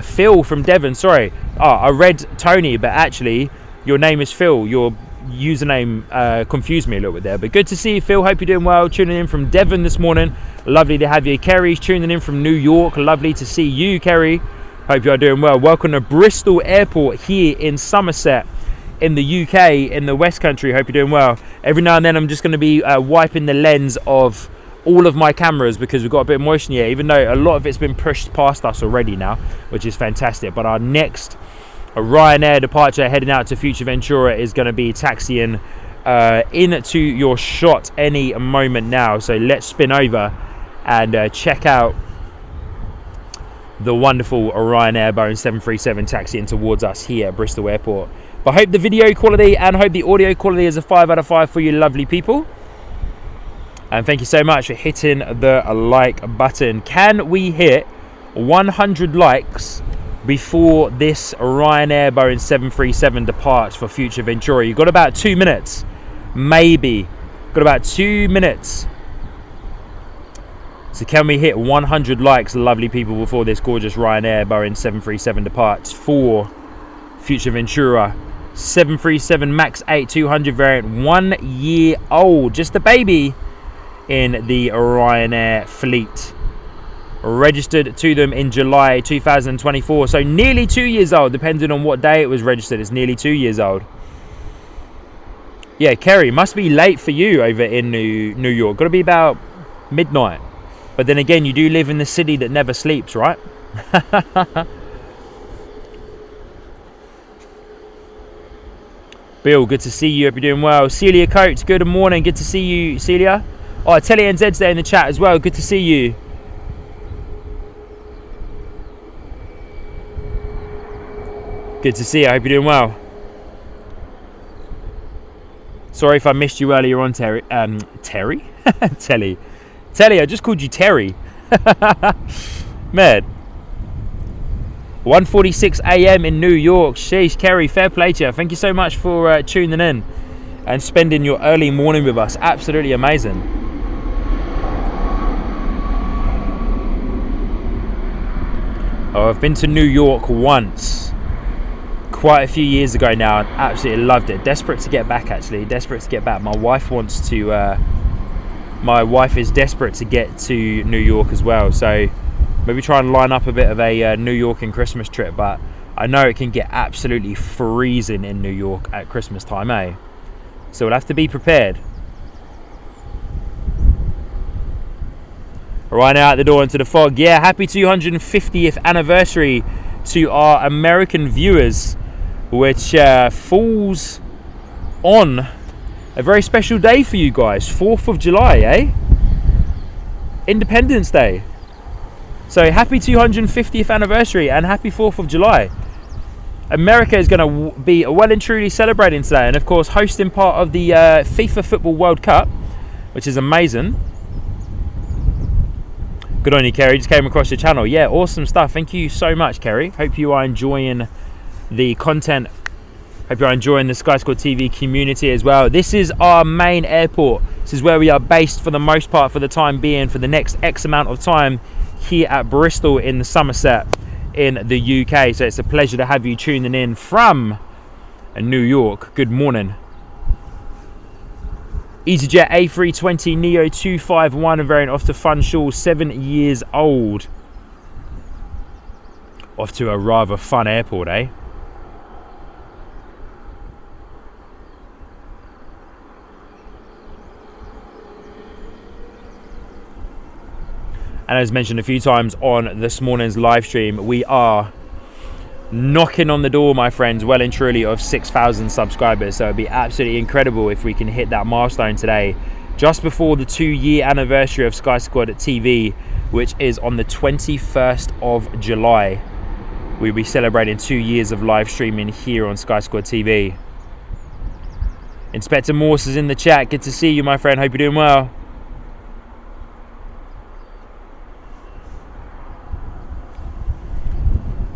Phil from Devon, sorry. I read Tony, but actually your name is Phil. Your username confused me a little bit there, but good to see you, Phil. Hope you're doing well. Tuning in from Devon this morning, lovely to have you. Kerry's tuning in from New York, lovely to see you, Kerry. Hope you are doing well. Welcome to Bristol Airport here in Somerset in the UK, in the West Country. Hope you're doing well. Every now and then I'm just going to be wiping the lens of all of my cameras, because we've got a bit of moisture here, even though a lot of it's been pushed past us already now, which is fantastic. But our next Ryanair departure heading out to Fuerteventura is going to be taxiing into your shot any moment now. So let's spin over and check out the wonderful Ryanair Boeing 737 taxiing towards us here at Bristol Airport. But I hope the video quality and hope the audio quality is a 5 out of 5 for you lovely people. And thank you so much for hitting the like button. Can we hit 100 likes before this Ryanair Boeing 737 departs for Fuerteventura? You've got about 2 minutes, maybe. Got about 2 minutes. So can we hit 100 likes, lovely people, before this gorgeous Ryanair Boeing 737 departs for Fuerteventura? 737 MAX 8 200 variant, 1 year old, just a baby in the Ryanair fleet. Registered to them in July 2024, so nearly 2 years old, depending on what day it was registered. It's nearly 2 years old. Yeah, Kerry, must be late for you over in New York. Got to be about midnight. But then again, you do live in the city that never sleeps, right? Bill, good to see you. Hope you're doing well. Celia Coates, good morning. Good to see you, Celia. Oh, Telly and Zed's there in the chat as well. Good to see you. Good to see you. I hope you're doing well. Sorry if I missed you earlier on, Terry. Terry? Telly. Telly, I just called you Terry. Man. 1:46 a.m. in New York. Sheesh, Kerry, fair play to you. Thank you so much for tuning in and spending your early morning with us. Absolutely amazing. Oh, I've been to New York once. Quite a few years ago now, and absolutely loved it. Desperate to get back, actually. Desperate to get back. My wife wants to... my wife is desperate to get to New York as well. So maybe try and line up a bit of a New York and Christmas trip. But I know it can get absolutely freezing in New York at Christmas time, eh? So we'll have to be prepared. Right now out the door into the fog. Yeah, happy 250th anniversary to our American viewers, which falls on a very special day for you guys. 4th of July, eh? Independence Day. So happy 250th anniversary and happy 4th of July. America is going to be well and truly celebrating today, and of course hosting part of the FIFA Football World Cup, which is amazing. Good on you, Kerry. Just came across your channel. Yeah, awesome stuff. Thank you so much, Kerry. Hope you are enjoying the content. Hope you are enjoying the Sky Squad TV community as well. This is our main airport. This is where we are based for the most part, for the time being, for the next X amount of time, here at Bristol in the Somerset in the UK. So it's a pleasure to have you tuning in from New York. Good morning. EasyJet A320 Neo 251 variant off to Funchal, 7 years old. Off to a rather fun airport, eh? And as mentioned a few times on this morning's live stream, we are knocking on the door, my friends, well and truly, of 6,000 subscribers. So it'd be absolutely incredible if we can hit that milestone today, just before the 2-year anniversary of Sky Squad TV, which is on the 21st of July. We'll be celebrating 2 years of live streaming here on Sky Squad TV. Inspector Morse is in the chat. Good to see you, my friend. Hope you're doing well.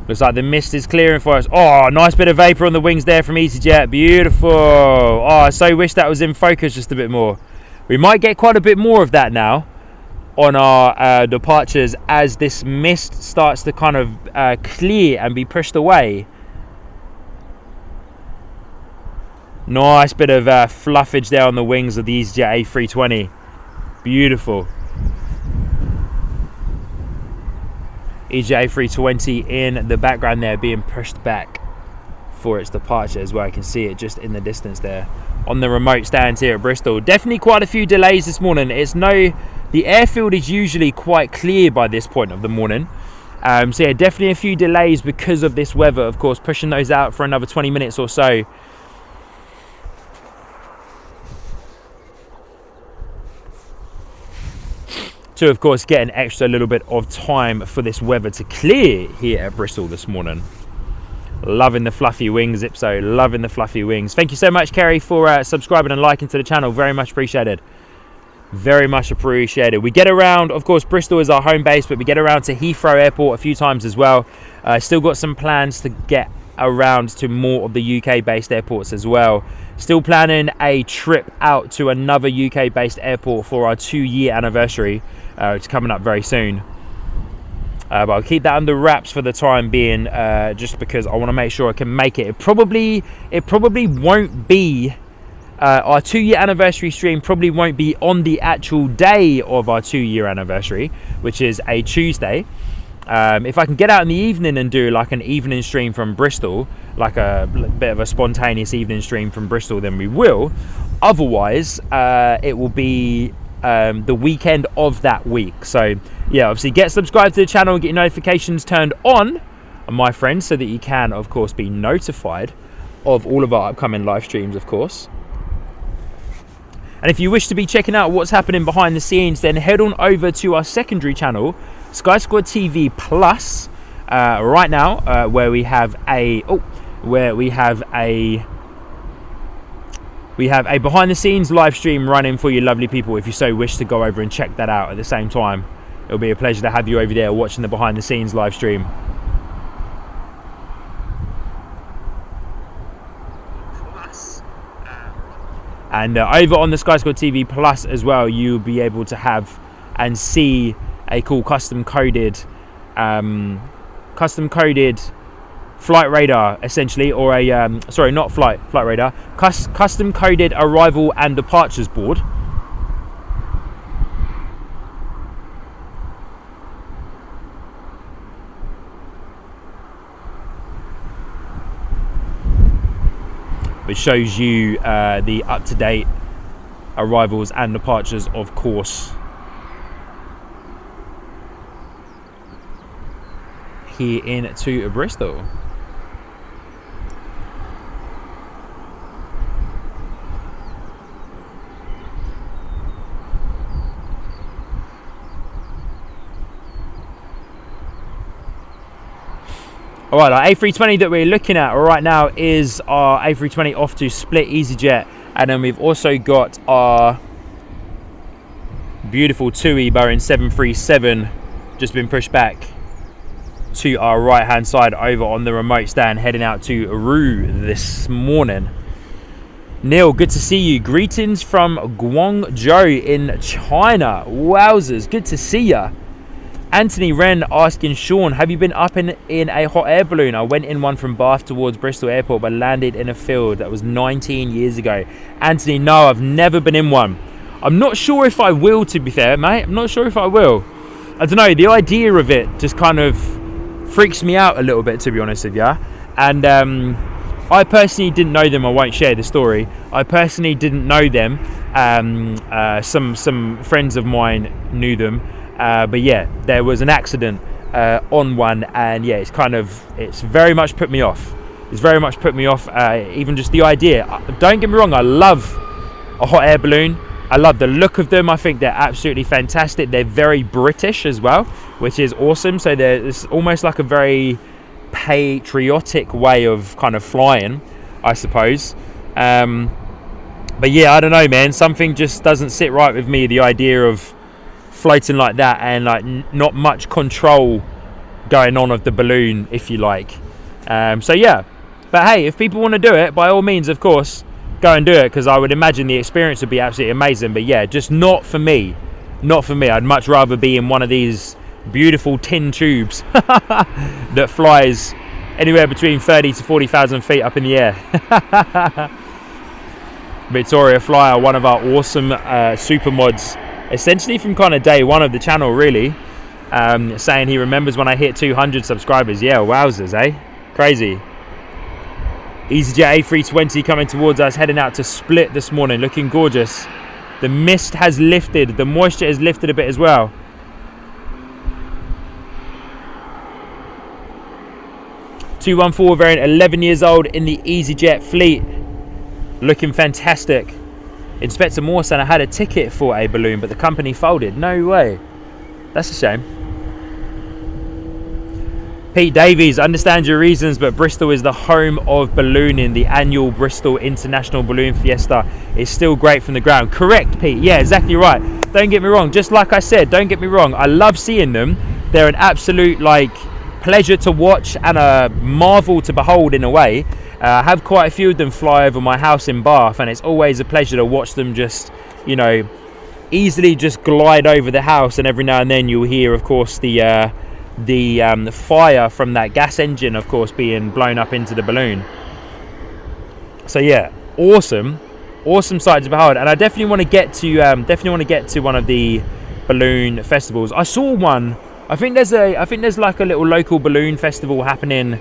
Looks like the mist is clearing for us. Oh, nice bit of vapor on the wings there from EasyJet. Beautiful. Oh, I so wish that was in focus just a bit more. We might get quite a bit more of that now on our departures as this mist starts to kind of clear and be pushed away. Nice bit of fluffage there on the wings of the EasyJet A320. Beautiful. EasyJet A320 in the background there, being pushed back for its departure as well. I can see it just in the distance there on the remote stands here at Bristol. Definitely quite a few delays this morning. The airfield is usually quite clear by this point of the morning. So yeah, definitely a few delays because of this weather, of course, pushing those out for another 20 minutes or so. To, of course, get an extra little bit of time for this weather to clear here at Bristol this morning. Loving the fluffy wings, Ipso. Loving the fluffy wings. Thank you so much, Kerry, for subscribing and liking to the channel. Very much appreciated. Very much appreciated. We get around, of course, Bristol is our home base, but we get around to Heathrow Airport a few times as well. Still got some plans to get around to more of the UK-based airports as well. Still planning a trip out to another UK-based airport for our 2-year anniversary. It's coming up very soon. But I'll keep that under wraps for the time being, just because I want to make sure I can make it. It probably won't be our 2-year anniversary stream. Probably won't be on the actual day of our 2-year anniversary, which is a Tuesday. If I can get out in the evening and do like an evening stream from Bristol, like a bit of a spontaneous evening stream from Bristol, then we will. Otherwise, it will be the weekend of that week. So yeah, obviously get subscribed to the channel and get your notifications turned on, my friends, so that you can, of course, be notified of all of our upcoming live streams, of course. And if you wish to be checking out what's happening behind the scenes, then head on over to our secondary channel, Sky Squad TV Plus, right now, where we have a behind the scenes live stream running for you lovely people. If you so wish to go over and check that out at the same time, it'll be a pleasure to have you over there watching the behind the scenes live stream. And over on the Sky Squad TV Plus as well, you'll be able to have and see a cool custom coded flight radar, essentially, or a sorry, not flight radar, custom coded arrival and departures board. Which shows you the up-to-date arrivals and departures, of course, here into Bristol. All right, our A320 that we're looking at right now is our A320 off to split EasyJet, and then we've also got our beautiful TUI Boeing 737 just been pushed back to our right hand side over on the remote stand, heading out to Rue this morning. Neil, good to see you. Greetings from Guangzhou in China. Wowzers, good to see ya. Anthony Wren asking Sean, have you been up in a hot air balloon? I went in one from Bath towards Bristol Airport, but landed in a field that was 19 years ago. Anthony, no, I've never been in one. I'm not sure if I will, to be fair, mate. I'm not sure if I will. I don't know, the idea of it just kind of freaks me out a little bit, to be honest with you. And I personally didn't know them. I won't share the story. I personally didn't know them. Some friends of mine knew them. But yeah, there was an accident on one, and yeah, it's very much put me off. It's very much put me off, even just the idea. Don't get me wrong, I love a hot air balloon. I love the look of them. I think they're absolutely fantastic. They're very British as well, which is awesome. So it's almost like a very patriotic way of kind of flying, I suppose. But yeah, I don't know, man. Something just doesn't sit right with me, the idea of floating like that and like not much control going on of the balloon, if you like. So yeah, but hey, if people want to do it, by all means, of course, go and do it, because I would imagine the experience would be absolutely amazing. But yeah, just not for me. Not for me. I'd much rather be in one of these beautiful tin tubes that flies anywhere between 30 to 40,000 feet up in the air. Victoria Flyer, one of our awesome super mods, essentially from kind of day one of the channel, really, saying he remembers when I hit 200 subscribers. Yeah, wowzers, eh? Crazy. EasyJet A320 coming towards us, heading out to Split this morning, looking gorgeous. The mist has lifted, the moisture has lifted a bit as well. (214) variant, 11 years old in the EasyJet fleet, looking fantastic. Inspector Mawson, I had a ticket for a balloon, but the company folded. No way. That's a shame. Pete Davies, understand your reasons, but Bristol is the home of ballooning. The annual Bristol International Balloon Fiesta is still great from the ground. Correct, Pete. Yeah, exactly right. Don't get me wrong. Just like I said, don't get me wrong. I love seeing them. They're an absolute pleasure to watch and a marvel to behold in a way. I have quite a few of them fly over my house in Bath, and it's always a pleasure to watch them just, you know, easily just glide over the house. And every now and then you'll hear, of course, the fire from that gas engine, of course, being blown up into the balloon. So yeah, awesome sight to behold. And I definitely want to get to one of the balloon festivals. I saw one. I think there's like a little local balloon festival happening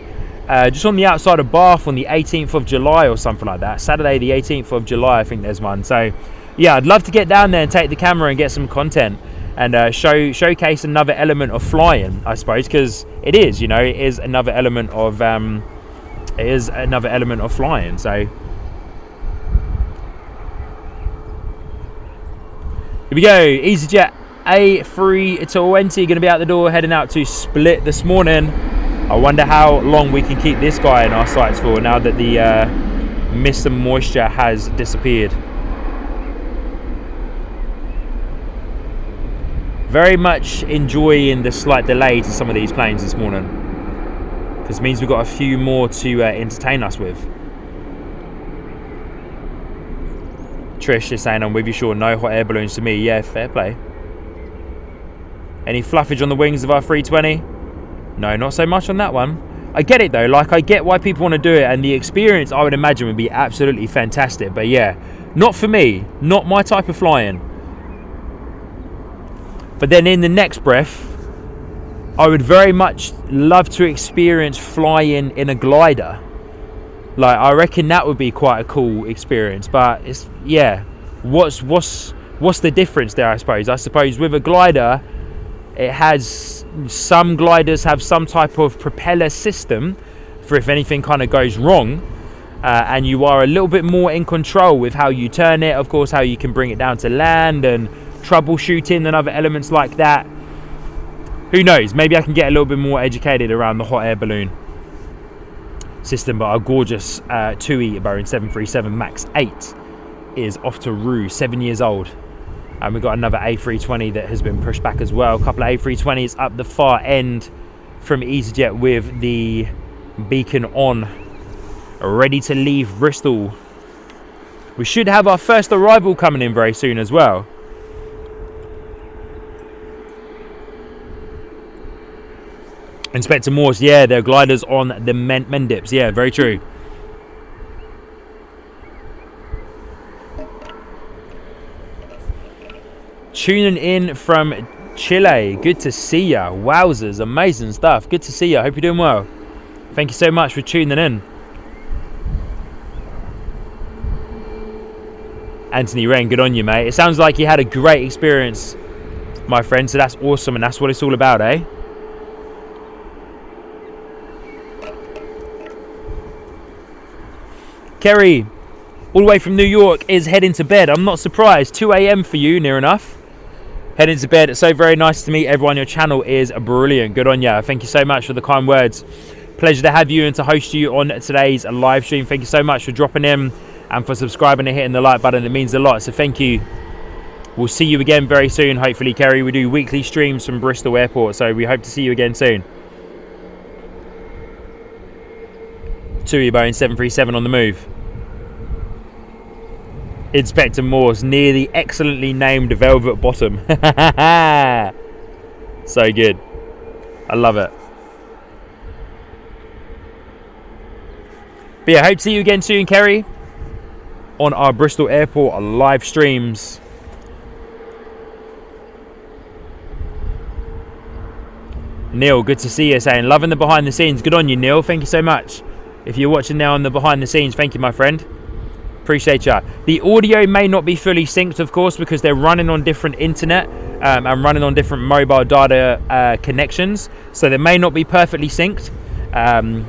just on the outside of Bath on the 18th of July or something like that. Saturday the 18th of July, I think there's one. So yeah, I'd love to get down there and take the camera and get some content and showcase another element of flying, I suppose, because it is another element of flying. So here we go. EasyJet A320 going to be out the door, heading out to Split this morning. I wonder how long we can keep this guy in our sights for now that the mist and moisture has disappeared. Very much enjoying the slight delay to some of these planes this morning, because it means we've got a few more to entertain us with. Trish is saying, I'm with you, Sean, no hot air balloons to me. Yeah, fair play. Any fluffage on the wings of our 320? No, not so much on that one. I get it though, I get why people want to do it, and the experience I would imagine would be absolutely fantastic. But yeah, not for me, not my type of flying. But then in the next breath, I would very much love to experience flying in a glider. I reckon that would be quite a cool experience. But it's, yeah, what's the difference there, I suppose? I suppose with a glider, it has, some gliders have some type of propeller system for if anything kind of goes wrong, and you are a little bit more in control with how you turn it, of course, how you can bring it down to land and troubleshooting and other elements like that. Who knows, maybe I can get a little bit more educated around the hot air balloon system. But our gorgeous 2E Boeing 737 MAX 8 is off to Rue, 7 years old. And we've got another A320 that has been pushed back as well. A couple of A320s up the far end from EasyJet with the beacon on, ready to leave Bristol. We should have our first arrival coming in very soon as well. Inspector Morse, yeah, they're gliders on the Mendips. Yeah, very true. Tuning in from Chile. Good to see ya. Wowzers, amazing stuff. Good to see ya. Hope you're doing well. Thank you so much for tuning in. Anthony Wren, good on you, mate. It sounds like you had a great experience my friend. So that's awesome, and that's what it's all about, eh? Kerry, all the way from New York, is heading to bed. I'm not surprised. 2 a.m. for you, near enough. Heading to bed. It's so very nice to meet everyone. Your channel is brilliant. Good on you. Thank you so much for the kind words. Pleasure to have you and to host you on today's live stream. Thank you so much for dropping in and for subscribing and hitting the like button. It means a lot. So thank you. We'll see you again very soon, hopefully, Kerry. We do weekly streams from Bristol Airport, so we hope to see you again soon. 2 Boeing 737 on the move. Inspector Morse near the excellently named Velvet Bottom. So good. I love it. But yeah, hope to see you again soon, Kerry, on our Bristol Airport live streams. Neil, good to see you, saying loving the behind the scenes. Good on you, Neil. Thank you so much. If you're watching now on the behind the scenes, thank you, my friend. Appreciate you. The audio may not be fully synced, of course, because they're running on different internet and running on different mobile data connections. So they may not be perfectly synced.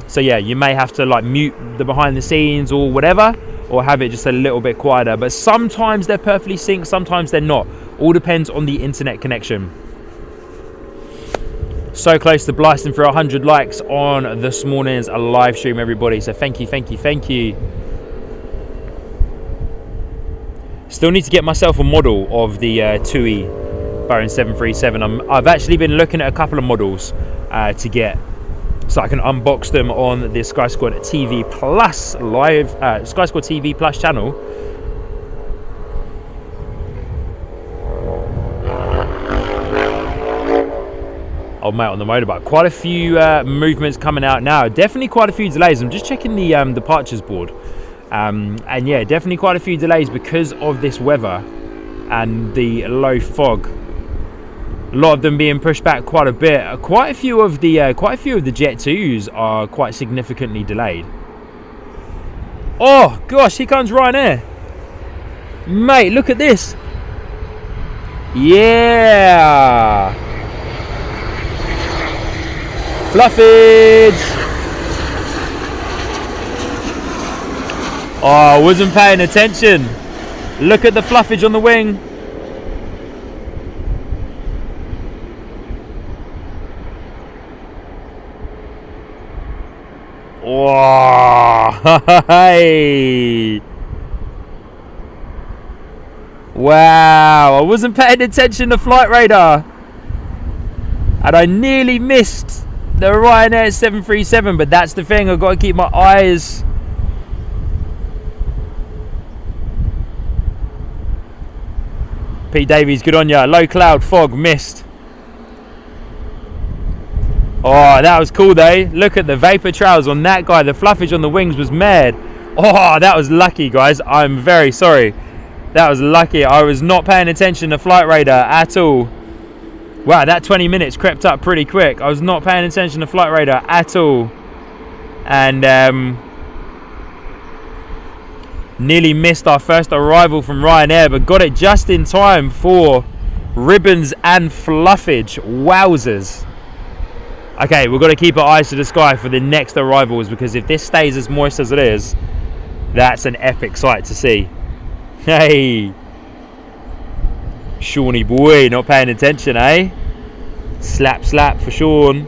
So yeah, you may have to like mute the behind the scenes or whatever, or have it just a little bit quieter. But sometimes they're perfectly synced, sometimes they're not. All depends on the internet connection. So close to blasting for 100 likes on this morning's live stream, everybody. So thank you, thank you, thank you. Still need to get myself a model of the TUI Boeing 737. I've actually been looking at a couple of models to get, so I can unbox them on the Sky Squad TV Plus live, Sky Squad TV Plus channel. Oh mate, on the motorbike, quite a few movements coming out now. Definitely quite a few delays. I'm just checking the departures board, and yeah, definitely quite a few delays because of this weather and the low fog. A lot of them being pushed back quite a bit. Quite a few of the Jet2s are quite significantly delayed. Oh gosh, here comes Ryanair, mate. Look at this. Yeah. Fluffage! Oh, I wasn't paying attention. Look at the fluffage on the wing. Oh, hey. Wow, I wasn't paying attention to flight radar. And I nearly missed the Ryanair 737, but that's the thing, I've got to keep my eyes. Pete Davies, good on ya. Low cloud, fog, mist. Oh, that was cool though. Look at the vapor trails on that guy. The fluffage on the wings was mad. Oh, that was lucky, guys. I'm very sorry. That was lucky. I was not paying attention to flight radar at all. Wow, that 20 minutes crept up pretty quick. I was not paying attention to flight radar at all. And nearly missed our first arrival from Ryanair, but got it just in time for ribbons and fluffage. Wowzers. Okay, we've got to keep our eyes to the sky for the next arrivals, because if this stays as moist as it is, that's an epic sight to see. Hey. Shawnee boy, not paying attention, eh? Slap, slap for Sean.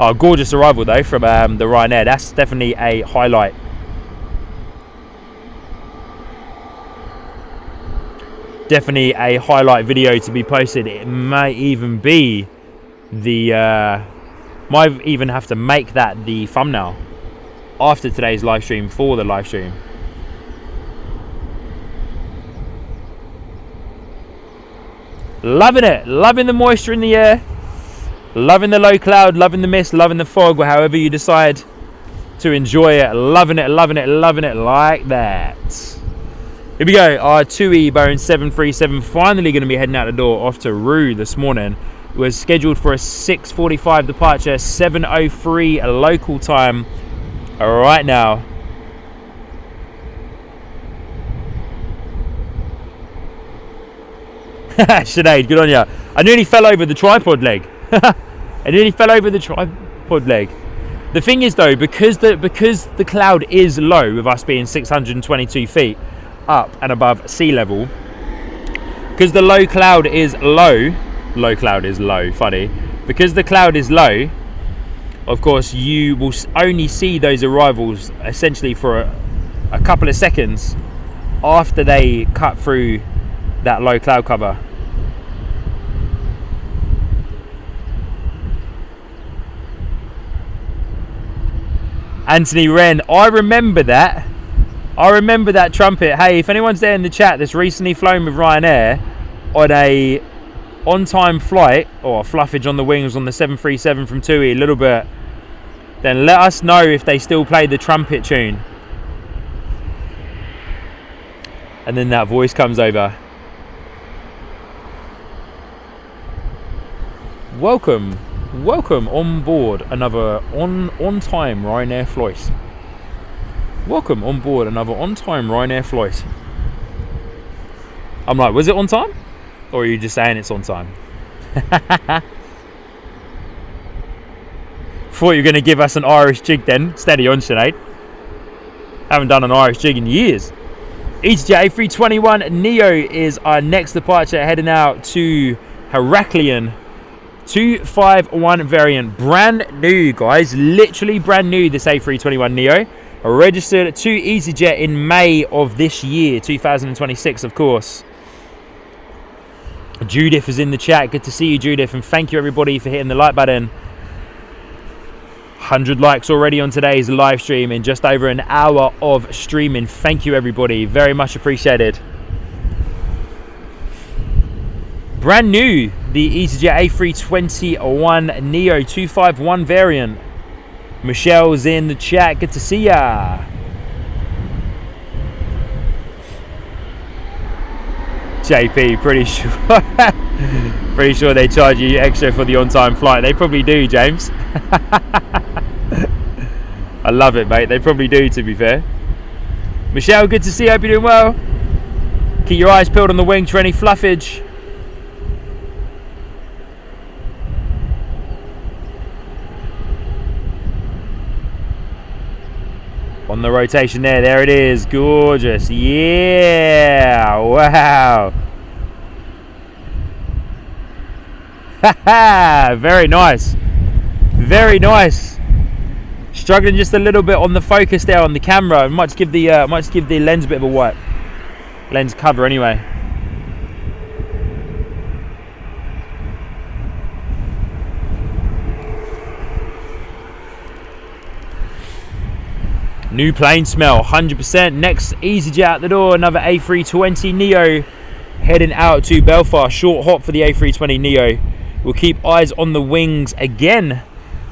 Oh, gorgeous arrival though from the Ryanair. That's definitely a highlight. Definitely a highlight video to be posted. It may even be the might even have to make that the thumbnail after today's live stream for the live stream. Loving it, loving the moisture in the air, loving the low cloud, loving the mist, loving the fog, or however you decide to enjoy it. Loving it, loving it, loving it like that. Here we go, our TUI Boeing 737 finally going to be heading out the door off to Rue this morning. It was scheduled for a 6:45 departure, 7:03 local time right now. Sinead, good on you. I nearly fell over the tripod leg. I nearly fell over the tripod leg. The thing is though, because the cloud is low, with us being 622 feet up and above sea level, because the low cloud is low, funny, because the cloud is low, of course you will only see those arrivals essentially for a couple of seconds after they cut through that low cloud cover. Anthony Wren, I remember that trumpet. Hey, if anyone's there in the chat that's recently flown with Ryanair on a on-time flight or fluffage on the wings on the 737 from TUI a little bit, then let us know if they still play the trumpet tune. And then that voice comes over. Welcome on board another on-time Ryanair flight. Welcome on board another on-time Ryanair flight. I'm like, was it on time? Or are you just saying it's on time? Thought you were going to give us an Irish jig then. Steady on, Sinead. Haven't done an Irish jig in years. EasyJet A321 Neo is our next departure, heading out to Heraklion. 251 variant, brand new, guys, literally brand new. This A321 Neo registered to EasyJet in May of this year, 2026, of course. Judith is in the chat. Good to see you, Judith, and thank you everybody for hitting the like button. 100 likes already on today's live stream in just over an hour of streaming. Thank you everybody, very much appreciated. Brand new, the EasyJet A321 Neo 251 variant. Michelle's in the chat. Good to see ya. JP, pretty sure they charge you extra for the on-time flight. They probably do, James. I love it, mate. They probably do, to be fair. Michelle, good to see you. Hope you're doing well. Keep your eyes peeled on the wing for any fluffage. On the rotation there it is, gorgeous, yeah, wow. Haha, very nice, very nice. Struggling just a little bit on the focus there on the camera. I might give the lens a bit of a wipe. Lens cover anyway. New plane smell, 100%. Next EasyJet out the door, another A320 Neo heading out to Belfast. Short hop for the A320 Neo. We'll keep eyes on the wings again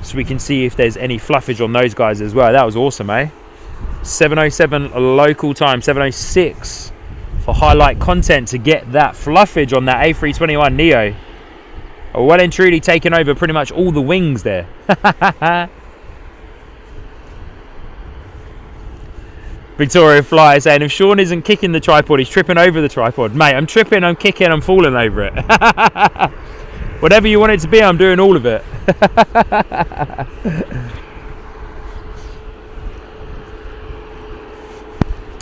so we can see if there's any fluffage on those guys as well. That was awesome, eh? 7:07 local time, 7:06 for highlight content to get that fluffage on that A321 Neo. Well and truly taking over pretty much all the wings there. Victoria Fly saying, if Sean isn't kicking the tripod, he's tripping over the tripod. Mate, I'm tripping, I'm kicking, I'm falling over it. Whatever you want it to be, I'm doing all of it.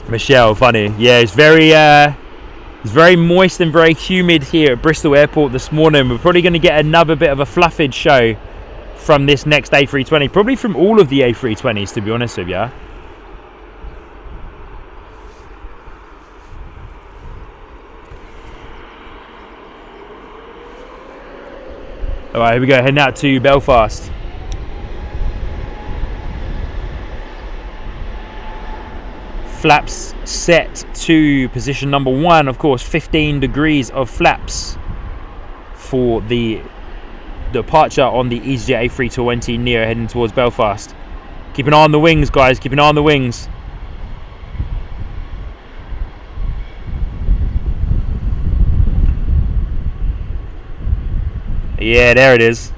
Michelle, funny. Yeah, it's very moist and very humid here at Bristol Airport this morning. We're probably going to get another bit of a fluffage show from this next A320. Probably from all of the A320s, to be honest with you. All right, here we go, heading out to Belfast. Flaps set to position number 1, of course, 15 degrees of flaps for the departure on the EasyJet A320 Neo heading towards Belfast. Keep an eye on the wings, guys, keep an eye on the wings. Yeah, there it is.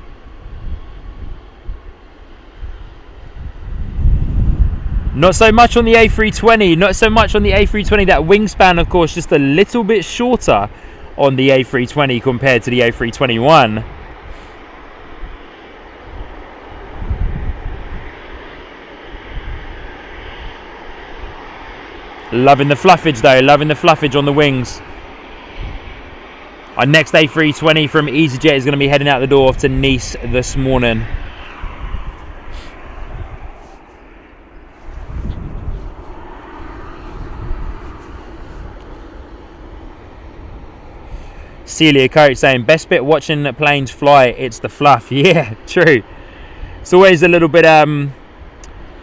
Not so much on the A320, not so much on the A320. That wingspan, of course, just a little bit shorter on the A320 compared to the A321. Loving the fluffage though, loving the fluffage on the wings. Our next A320 from EasyJet is going to be heading out the door to Nice this morning. Celia Coach saying, best bit watching the planes fly, it's the fluff. Yeah, true. It's always a little bit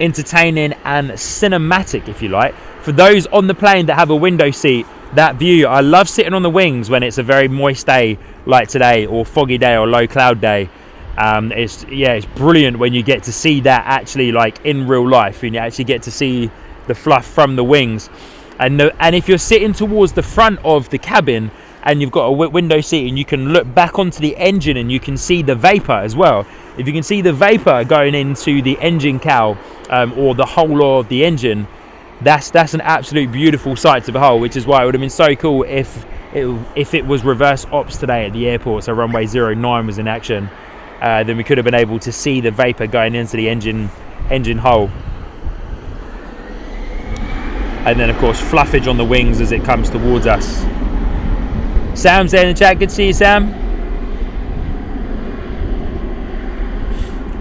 entertaining and cinematic, if you like. For those on the plane that have a window seat, that view, I love sitting on the wings when it's a very moist day like today, or foggy day, or low cloud day. It's brilliant when you get to see that actually like in real life, and you actually get to see the fluff from the wings. And if you're sitting towards the front of the cabin and you've got a window seat, and you can look back onto the engine and you can see the vapor as well. If you can see the vapor going into the engine cowl or the whole of the engine, that's an absolute beautiful sight to behold, which is why it would have been so cool if it was reverse ops today at the airport, so runway 09 was in action. Then we could have been able to see the vapor going into the engine hull. And then of course fluffage on the wings as it comes towards us. Sam's there in the chat, good to see you, Sam.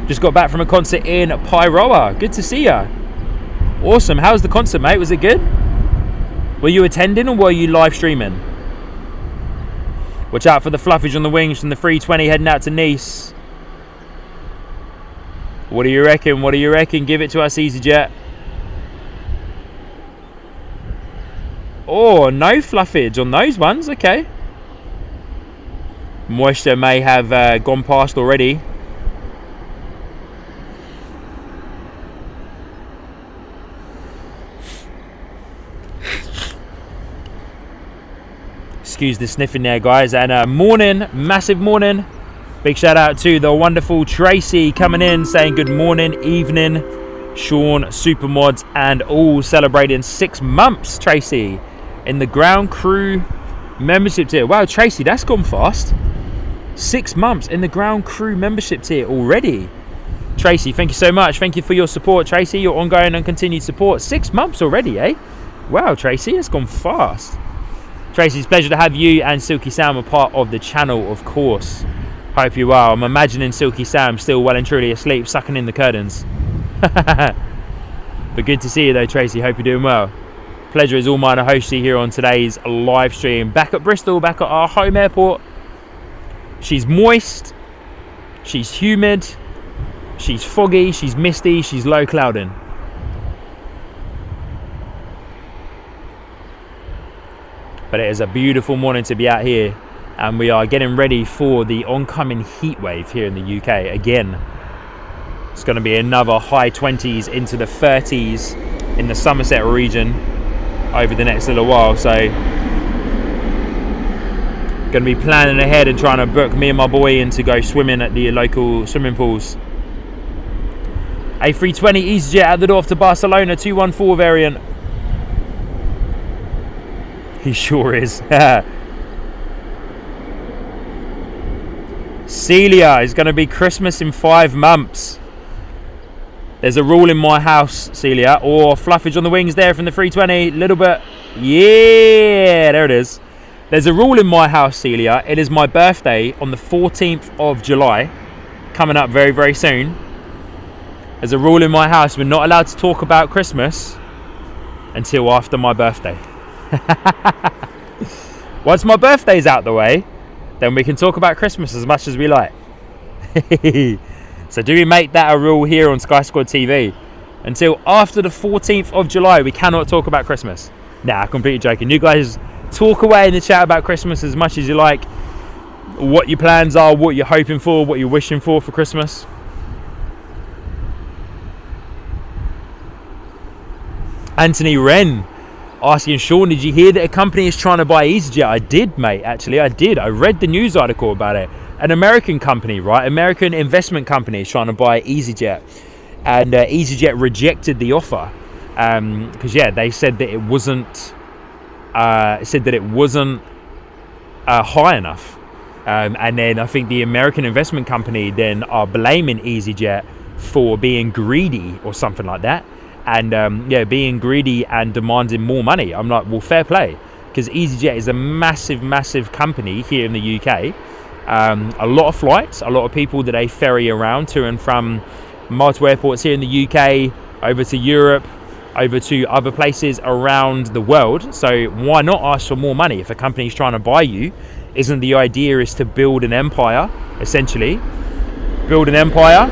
Just got back from a concert in Pyroa, good to see you. Awesome, how's the concert, mate? Was it good? Were you attending or were you live streaming? Watch out for the fluffage on the wings from the 320 heading out to Nice. What do you reckon? What do you reckon? Give it to us, EasyJet. Oh, no fluffage on those ones, okay. Moisture may have gone past already. Excuse the sniffing there, guys. And morning, massive morning. Big shout out to the wonderful Tracy coming in saying good morning, evening. Sean, Supermods, and all celebrating 6 months, Tracy, in the ground crew membership tier. Wow, Tracy, that's gone fast. 6 months in the ground crew membership tier already. Tracy, thank you so much. Thank you for your support, Tracy, your ongoing and continued support. 6 months already, eh? Wow, Tracy, it's gone fast. Tracy, it's a pleasure to have you and Silky Sam a part of the channel, of course. Hope you are. I'm imagining Silky Sam still well and truly asleep, sucking in the curtains. But good to see you though, Tracy. Hope you're doing well. Pleasure is all mine to host you here on today's live stream. Back at Bristol, back at our home airport. She's moist, she's humid, she's foggy, she's misty, she's low clouding. But it is a beautiful morning to be out here, and we are getting ready for the oncoming heat wave here in the UK again. It's going to be another high 20s into the 30s in the Somerset region over the next little while, so going to be planning ahead and trying to book me and my boy in to go swimming at the local swimming pools. A320 EasyJet at the door to Barcelona, 214 variant. He sure is. Celia, is going to be Christmas in 5 months. There's a rule in my house, Celia. Or fluffage on the wings there from the 320. Little bit. Yeah, there it is. There's a rule in my house, Celia. It is my birthday on the 14th of July. Coming up very, very soon. There's a rule in my house. We're not allowed to talk about Christmas until after my birthday. Once my birthday's out the way, then we can talk about Christmas as much as we like. So do we make that a rule here on Sky Squad TV? Until after the 14th of July, we cannot talk about Christmas. Nah, completely joking. You guys talk away in the chat about Christmas as much as you like. What your plans are, what you're hoping for, what you're wishing for Christmas. Anthony Wren asking, Sean, did you hear that a company is trying to buy EasyJet? I did, mate, actually. I did. I read the news article about it. An American company, right? American investment company is trying to buy EasyJet. And EasyJet rejected the offer. Because, yeah, they said that it wasn't... high enough. And then I think the American investment company then are blaming EasyJet for being greedy or something like that. And being greedy and demanding more money. I'm like, well, fair play, because EasyJet is a massive company here in the UK. A lot of flights, a lot of people that they ferry around to and from multiple airports here in the UK, over to Europe, over to other places around the world. So why not ask for more money? If a company's trying to buy you, isn't the idea is to build an empire, essentially? Build an empire,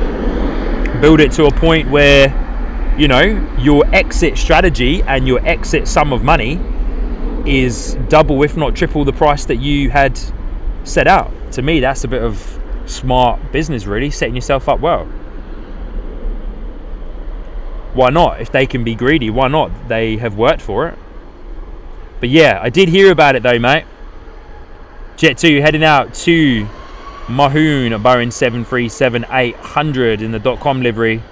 build it to a point where, you know, your exit strategy and your exit sum of money is double, if not triple, the price that you had set out. To me, that's a bit of smart business, really, setting yourself up well. Why not? If they can be greedy, why not? They have worked for it. But yeah, I did hear about it though, mate. Jet2 heading out to Mahoon, Boeing 737-800 in the .com livery.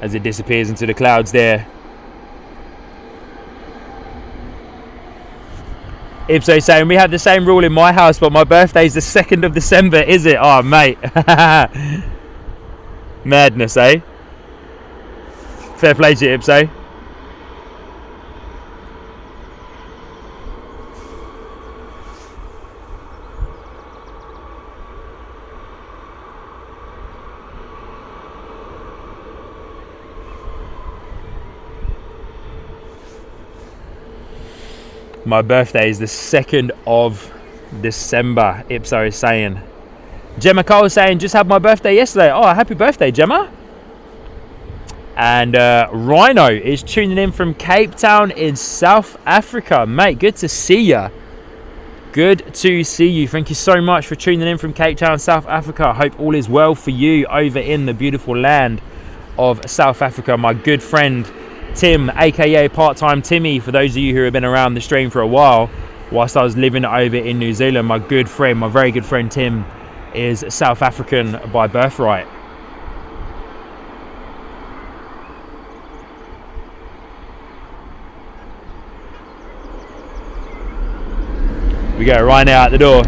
As it disappears into the clouds there. Ipso saying, we have the same rule in my house, but my birthday's the 2nd of December, is it? Oh, mate. Madness, eh? Fair play to you, Ipso. My birthday is the 2nd of December, Ipso is saying. Gemma Cole saying, just had my birthday yesterday. Oh, happy birthday, Gemma. And Rhino is tuning in from Cape Town in South Africa. Mate, good to see you. Good to see you. Thank you so much for tuning in from Cape Town, South Africa. I hope all is well for you over in the beautiful land of South Africa. My good friend Tim, aka Part-Time Timmy, for those of you who have been around the stream for a while, whilst I was living over in New Zealand, my good friend, my very good friend Tim, is South African by birthright. We go right now out the door.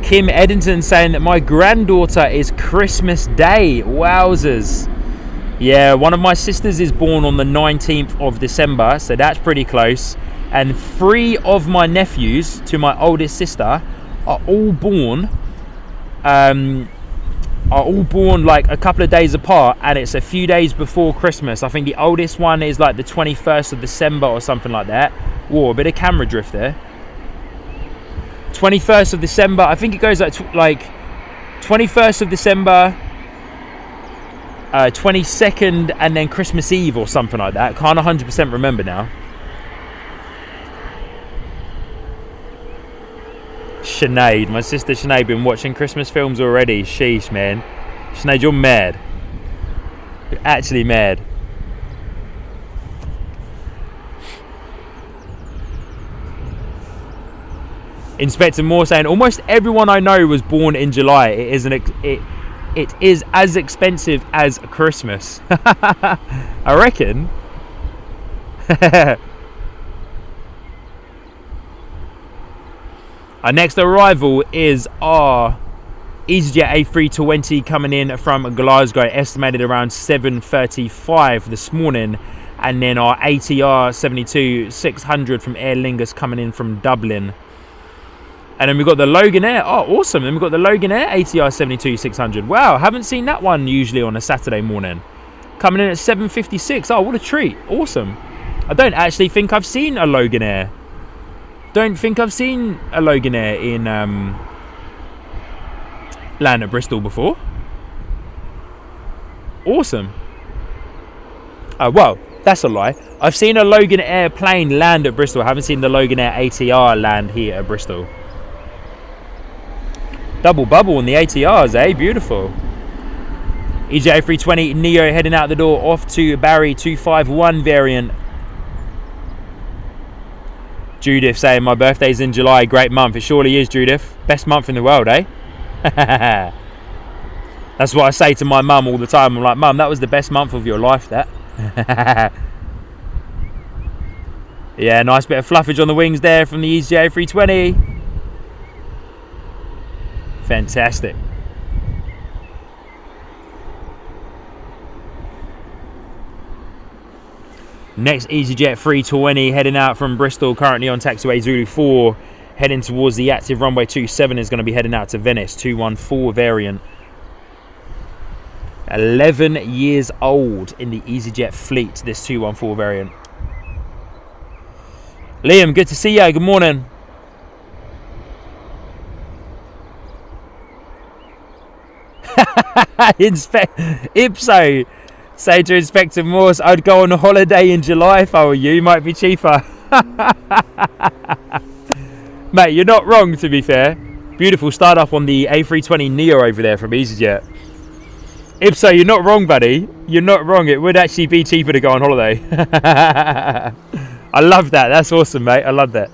Kim Eddington saying that my granddaughter is Christmas Day. Wowzers. Yeah, one of my sisters is born on the 19th of December, so that's pretty close. And 3 of my nephews, to my oldest sister, are all born like a couple of days apart, and it's a few days before Christmas. I think the oldest one is like the 21st of December or something like that. Whoa, a bit of camera drift there. 21st of December, I think it goes like 21st of December, 22nd, and then Christmas Eve or something like that. Can't 100% remember now. Sinead, my sister Sinead, been watching Christmas films already. Sheesh, man. Sinead, you're mad. You're actually mad. Inspector Moore saying, almost everyone I know was born in July. It is as expensive as Christmas. I reckon. Our next arrival is our EasyJet A320 coming in from Glasgow, estimated around 7:35 this morning. And then our ATR 72-600 from Aer Lingus coming in from Dublin. And then we've got the Loganair. Oh, awesome. Then we've got the Loganair ATR 72-600. Wow, haven't seen that one usually on a Saturday morning. Coming in at 7:56. Oh, what a treat. Awesome. I don't actually think I've seen a Loganair. Don't think I've seen a Loganair in land at Bristol before. Awesome. Well, that's a lie. I've seen a Loganair plane land at Bristol. I haven't seen the Loganair ATR land here at Bristol. Double bubble on the ATRs, eh? Beautiful. EasyJet A320 Neo heading out the door off to Bari 251 variant. Judith saying my birthday's in July. Great month. It surely is, Judith. Best month in the world, eh? That's what I say to my mum all the time. I'm like, Mum, that was the best month of your life, that. Yeah, nice bit of fluffage on the wings there from the EasyJet A320. Fantastic. Next EasyJet 320 heading out from Bristol, currently on taxiway Zulu 4, heading towards the active runway 27, is going to be heading out to Venice, 214 variant. 11 years old in the EasyJet fleet, this 214 variant. Liam, good to see you. Good morning. Ipso, say to Inspector Morse, I'd go on a holiday in July if I were you. Might be cheaper. Mate, you're not wrong, to be fair. Beautiful start up on the A320 Neo over there from EasyJet. Ipso, you're not wrong, buddy. You're not wrong. It would actually be cheaper to go on holiday. I love that. That's awesome, mate. I love that.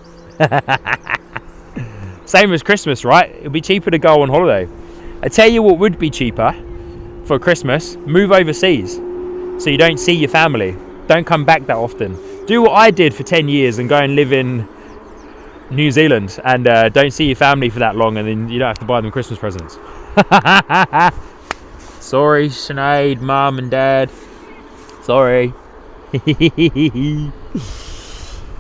Same as Christmas, right? It'd be cheaper to go on holiday. I tell you what would be cheaper for Christmas. Move overseas so you don't see your family. Don't come back that often. Do what I did for 10 years and go and live in New Zealand and don't see your family for that long, and then you don't have to buy them Christmas presents. Sorry, Sinead, Mum and Dad. Sorry.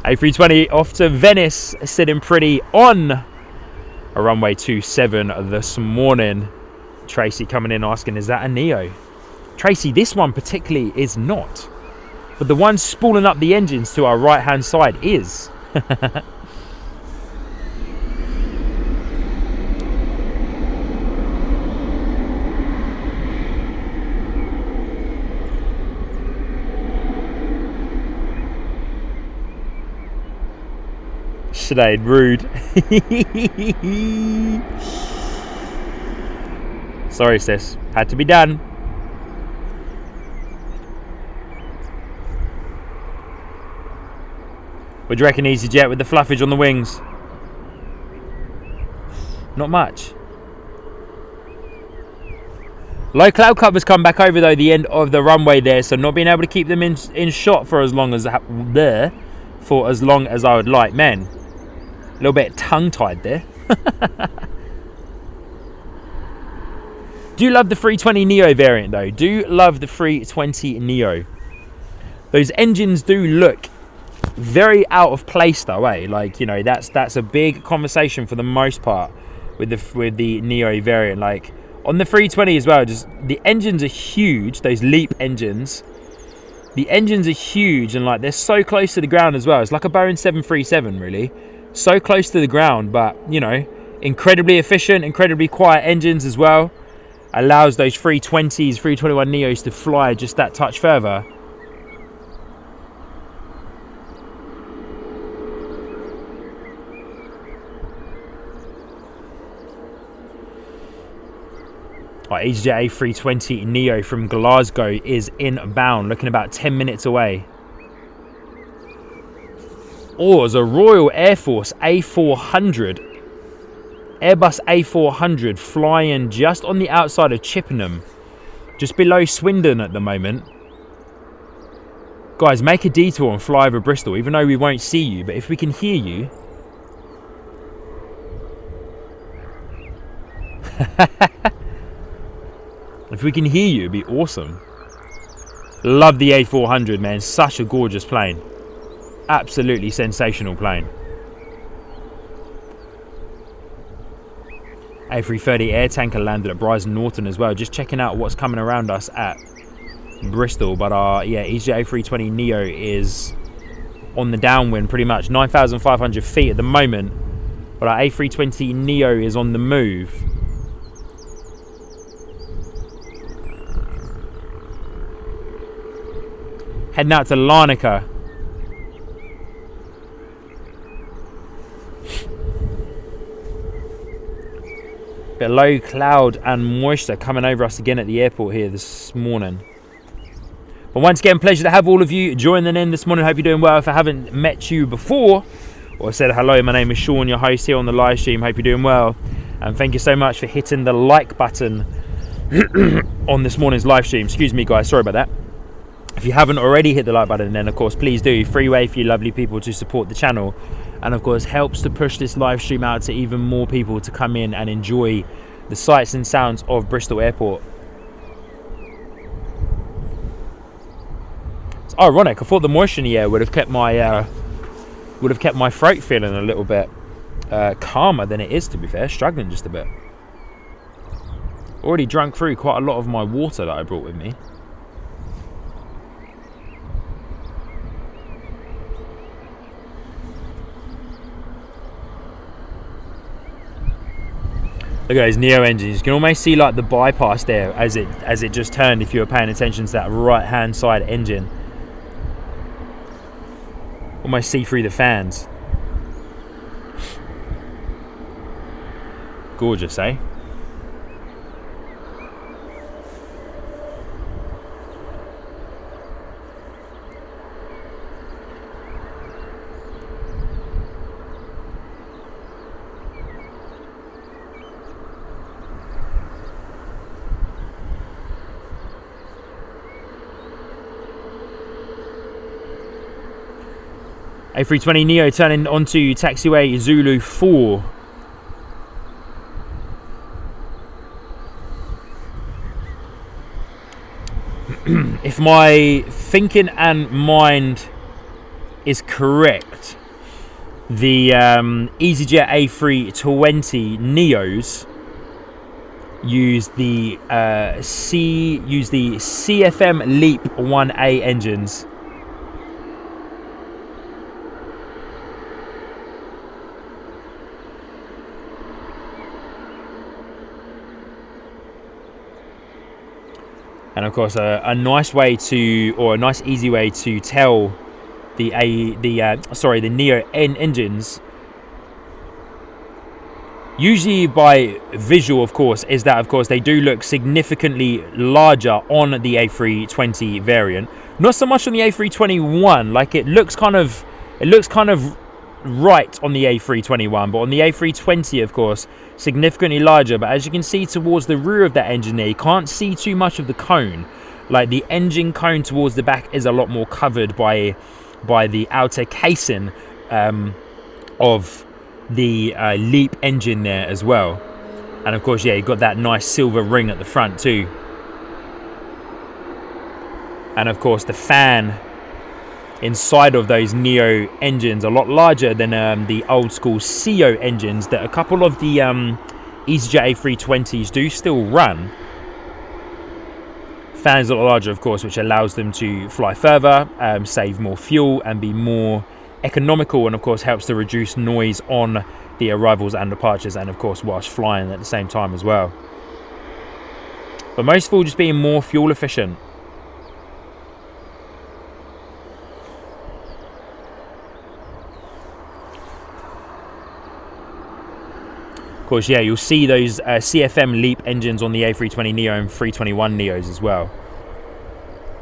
A320 off to Venice, sitting pretty on a runway 27 this morning. Tracy coming in asking, is that a Neo? Tracy, this one particularly is not. But the one spooling up the engines to our right hand side is. Sinead, rude. Sorry, sis. Had to be done. What do you reckon, EasyJet, with the fluffage on the wings? Not much. Low cloud cover's come back over, though, the end of the runway there, so not being able to keep them in shot for as long as I would like. Man, a little bit tongue-tied there. Do love the 320 Neo variant, though. Do love the 320 Neo. Those engines do look very out of place, though, eh? Like, you know, that's a big conversation for the most part with the Neo variant. Like on the 320 as well, just the engines are huge. Those LEAP engines. The engines are huge, and like they're so close to the ground as well. It's like a Boeing 737, really. So close to the ground, but you know, incredibly efficient, incredibly quiet engines as well. Allows those 320s, 321 Neos to fly just that touch further. Right, EasyJet A320 Neo from Glasgow is inbound, looking about 10 minutes away. Or as a Royal Air Force A400, Airbus A400 flying just on the outside of Chippenham, just below Swindon at the moment. Guys, make a detour and fly over Bristol, even though we won't see you, but if we can hear you. If we can hear you, it'd be awesome. Love the A400, man. Such a gorgeous plane. Absolutely sensational plane. A330 air tanker landed at Bryson Norton as well. Just checking out what's coming around us at Bristol. But yeah, EasyJet A320 Neo is on the downwind pretty much. 9,500 feet at the moment. But our A320 Neo is on the move. Heading out to Larnaca. Bit of low cloud and moisture coming over us again at the airport here this morning. But once again, pleasure to have all of you joining in this morning. Hope you're doing well. If I haven't met you before, or said hello. My name is Sean, your host here on the live stream. Hope you're doing well, and thank you so much for hitting the like button on this morning's live stream. Excuse me guys, sorry about that. If you haven't already hit the like button, then of course please do. Free way for you lovely people to support the channel, and of course helps to push this live stream out to even more people to come in and enjoy the sights and sounds of Bristol Airport. It's ironic, I thought the moisture in the air would have kept my throat feeling a little bit calmer than it is, to be fair. Struggling just a bit. Already drunk through quite a lot of my water that I brought with me. Look at those Neo engines. You can almost see like the bypass there as it just turned, if you were paying attention to that right hand side engine. Almost see through the fans. Gorgeous, eh? A320 Neo turning onto taxiway Zulu 4. If my thinking and mind is correct, the EasyJet A320 Neos use the CFM Leap 1A engines. And of course, a nice way to, or a nice easy way to tell the Neo engines, usually by visual, of course, is that of course they do look significantly larger on the A320 variant. Not so much on the A321. Like it looks kind of right on the A321, but on the A320, of course, significantly larger. But as you can see towards the rear of that engine there, you can't see too much of the cone. Like the engine cone towards the back is a lot more covered by the outer casing of the Leap engine there as well. And of course, yeah, you've got that nice silver ring at the front too. And of course, the fan inside of those Neo engines a lot larger than the old school CO engines that a couple of the EasyJet A320s do still run. Fans a lot larger, of course, which allows them to fly further, save more fuel and be more economical, and of course helps to reduce noise on the arrivals and departures, and of course whilst flying at the same time as well. But most of all, just being more fuel efficient. Of course, yeah, you'll see those CFM Leap engines on the A320 Neo and 321 Neos as well.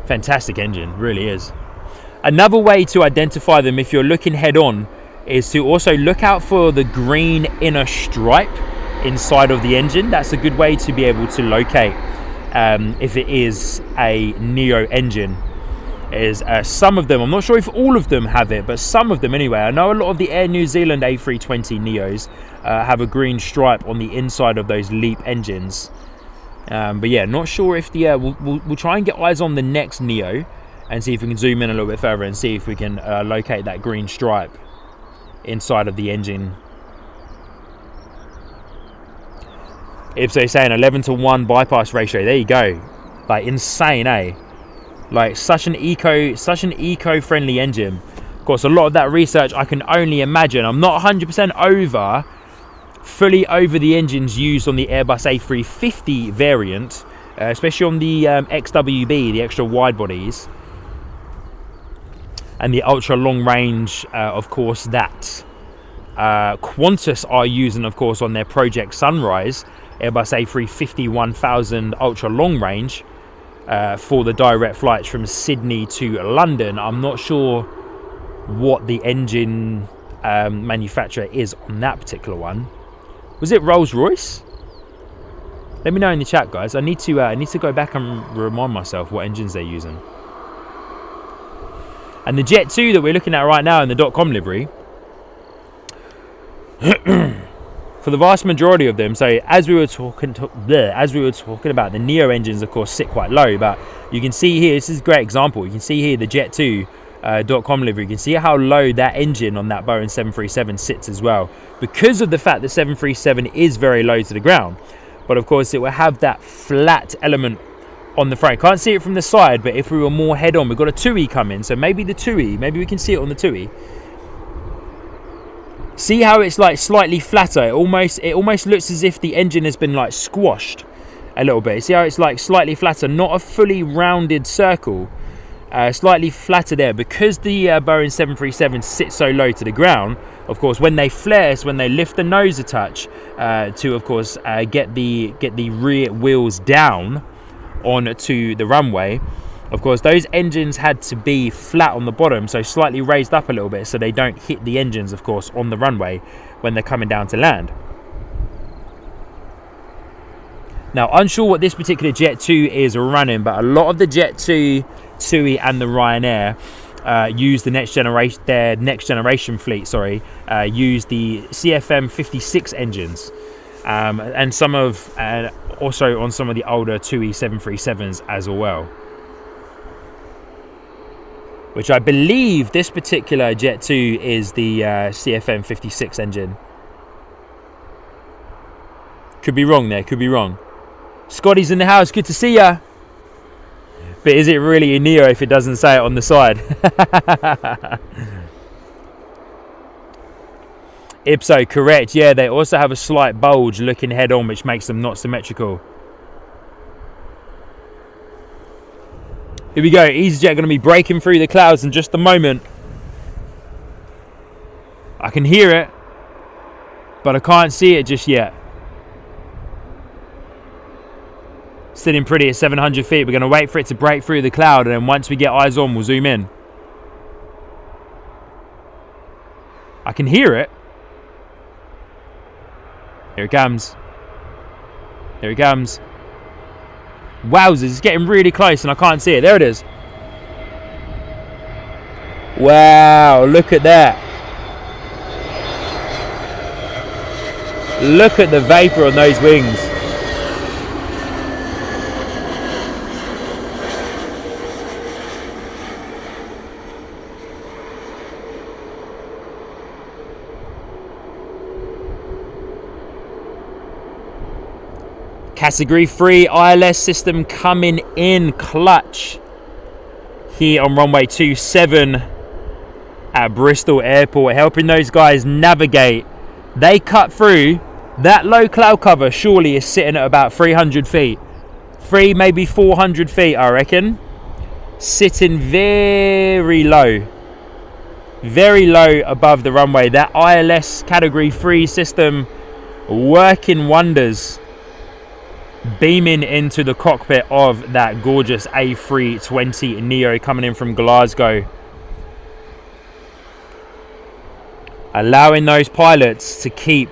Fantastic engine, really is. Another way to identify them if you're looking head on is to also look out for the green inner stripe inside of the engine. That's a good way to be able to locate if it is a Neo engine. Is some of them, I'm not sure if all of them have it, but some of them anyway. I know a lot of the Air New Zealand A320 Neos have a green stripe on the inside of those Leap engines. But yeah, not sure if the we'll try and get eyes on the next Neo and see if we can zoom in a little bit further and see if we can locate that green stripe inside of the engine. If they're saying 11:1 bypass ratio, there you go. Like insane, eh? Like such an eco-friendly engine. Of course, a lot of that research I can only imagine. I'm not 100% fully over the engines used on the Airbus A350 variant, especially on the XWB, the extra wide bodies, and the ultra long range, of course, that Qantas are using, of course, on their Project Sunrise Airbus A350 1000 ultra long range. For the direct flights from Sydney to London. I'm not sure what the engine manufacturer is on that particular one. Was it Rolls-Royce? Let me know in the chat, guys. I need to go back and remind myself what engines they're using. And the Jet2 that we're looking at right now in the .com livery, for the vast majority of them, so as we were talking about, the Neo engines, of course, sit quite low. But you can see here, this is a great example. You can see here the Jet2 .com livery. You can see how low that engine on that Boeing 737 sits as well, because of the fact that 737 is very low to the ground. But of course, it will have that flat element on the front. Can't see it from the side, but if we were more head on, we've got a TUI coming, so maybe the TUI, maybe we can see it on the TUI. See how it's like slightly flatter. It almost looks as if the engine has been like squashed a little bit. See how it's like slightly flatter, not a fully rounded circle, slightly flatter there, because the Boeing 737 sits so low to the ground. Of course, when they flare, when they lift the nose a touch to, of course, get the rear wheels down onto the runway, of course, those engines had to be flat on the bottom, so slightly raised up a little bit, so they don't hit the engines, of course, on the runway when they're coming down to land. Now, unsure what this particular Jet2 is running, but a lot of the Jet2, TUI, and the Ryanair use the next generation fleet. Use the CFM 56 engines, and some of also on some of the older TUI 737s as well. Which I believe this particular Jet2 is the CFM 56 engine. Could be wrong there. Could be wrong. Scotty's in the house. Good to see ya. But is it really a Neo if it doesn't say it on the side? Ipso, correct. Yeah, they also have a slight bulge looking head on, which makes them not symmetrical. Here we go. EasyJet going to be breaking through the clouds in just a moment. I can hear it, but I can't see it just yet. Sitting pretty at 700 feet. We're going to wait for it to break through the cloud, and then once we get eyes on, we'll zoom in. I can hear it. Here it comes. Here it comes. Wowzers, it's getting really close and I can't see it. There it is. Wow, look at that. Look at the vapor on those wings. Category 3 ILS system coming in clutch here on runway 27 at Bristol Airport, helping those guys navigate. They cut through. That low cloud cover surely is sitting at about 300 feet. Maybe 400 feet, I reckon. Sitting very low above the runway. That ILS category 3 system working wonders, beaming into the cockpit of that gorgeous A320 Neo coming in from Glasgow, allowing those pilots to keep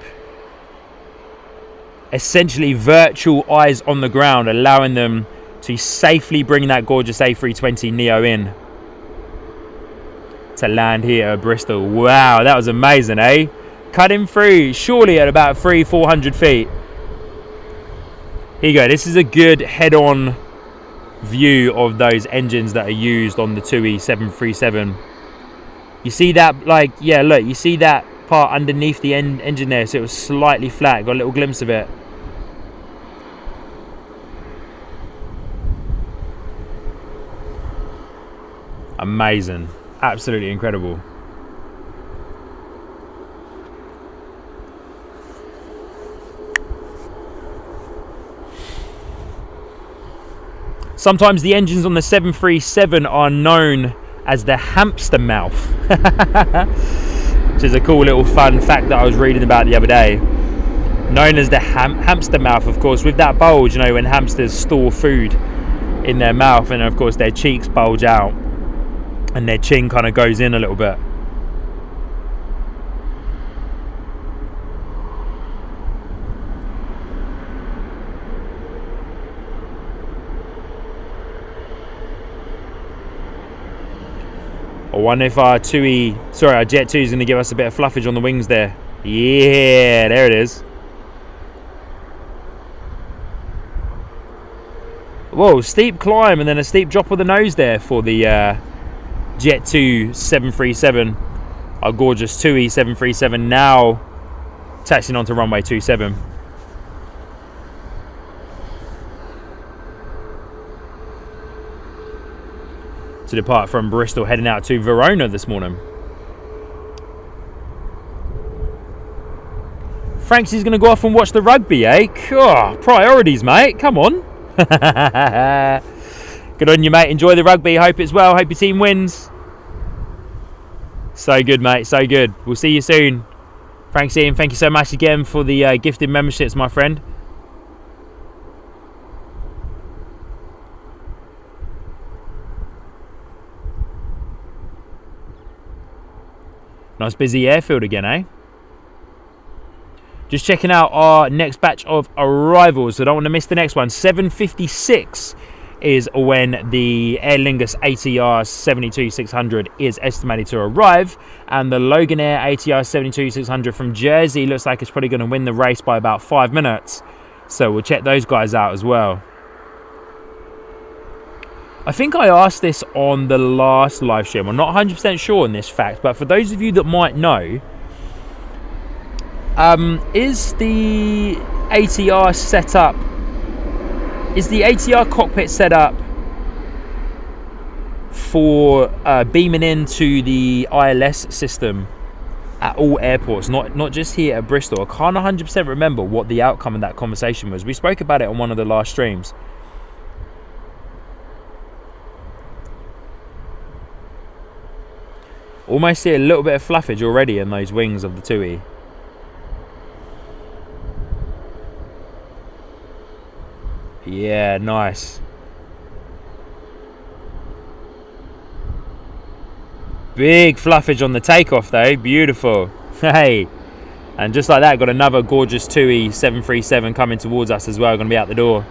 essentially virtual eyes on the ground, allowing them to safely bring that gorgeous A320 Neo in to land here at Bristol. Wow, that was amazing, eh? Cutting through surely at about 300-400 feet. Here you go. This is a good head-on view of those engines that are used on the TUI 737. You see that, like, yeah, look, you see that part underneath the engine there, so it was slightly flat. Got a little glimpse of it. Amazing. Absolutely incredible. Sometimes the engines on the 737 are known as the hamster mouth, which is a cool little fun fact that I was reading about the other day. Known as the hamster mouth, of course, with that bulge, you know, when hamsters store food in their mouth, and of course their cheeks bulge out and their chin kind of goes in a little bit. I wonder if our our Jet 2 is going to give us a bit of fluffage on the wings there. Yeah, there it is. Whoa, steep climb and then a steep drop of the nose there for the Jet2 737. Our gorgeous TUI 737 now taxiing onto runway 27. To depart from Bristol, heading out to Verona this morning. Frank's going to go off and watch the rugby, eh? Oh, priorities, mate. Come on. Good on you, mate. Enjoy the rugby. Hope it's well. Hope your team wins. So good, mate. So good. We'll see you soon. Frank's Ian, thank you so much again for the gifted memberships, my friend. Nice busy airfield again, eh? Just checking out our next batch of arrivals, so don't want to miss the next one. 7:56 is when the Aer Lingus ATR 72-600 is estimated to arrive, and the Loganair ATR 72-600 from Jersey looks like it's probably going to win the race by about 5 minutes. So we'll check those guys out as well. I think I asked this on the last live stream. I'm not 100% sure on this fact, but for those of you that might know, is the ATR set up? Is the ATR cockpit set up for beaming into the ILS system at all airports, not just here at Bristol? I can't 100% remember what the outcome of that conversation was. We spoke about it on one of the last streams. Almost see a little bit of fluffage already in those wings of the TUI. Yeah, nice. Big fluffage on the takeoff though, beautiful. Hey, and just like that, got another gorgeous TUI 737 coming towards us as well, going to be out the door.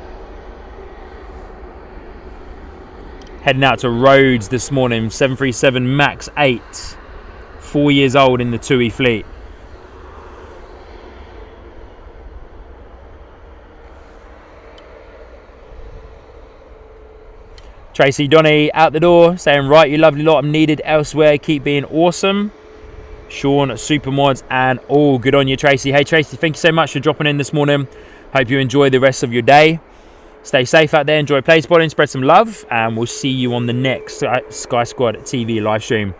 Heading out to Rhodes this morning, 737 MAX 8, 4 years old in the TUI fleet. Tracy Donny out the door, saying, right, you lovely lot, I'm needed elsewhere, keep being awesome. Sean, Supermods, and all good on you, Tracy. Hey, Tracy, thank you so much for dropping in this morning. Hope you enjoy the rest of your day. Stay safe out there, enjoy play spotting, spread some love, and we'll see you on the next Sky Squad TV live stream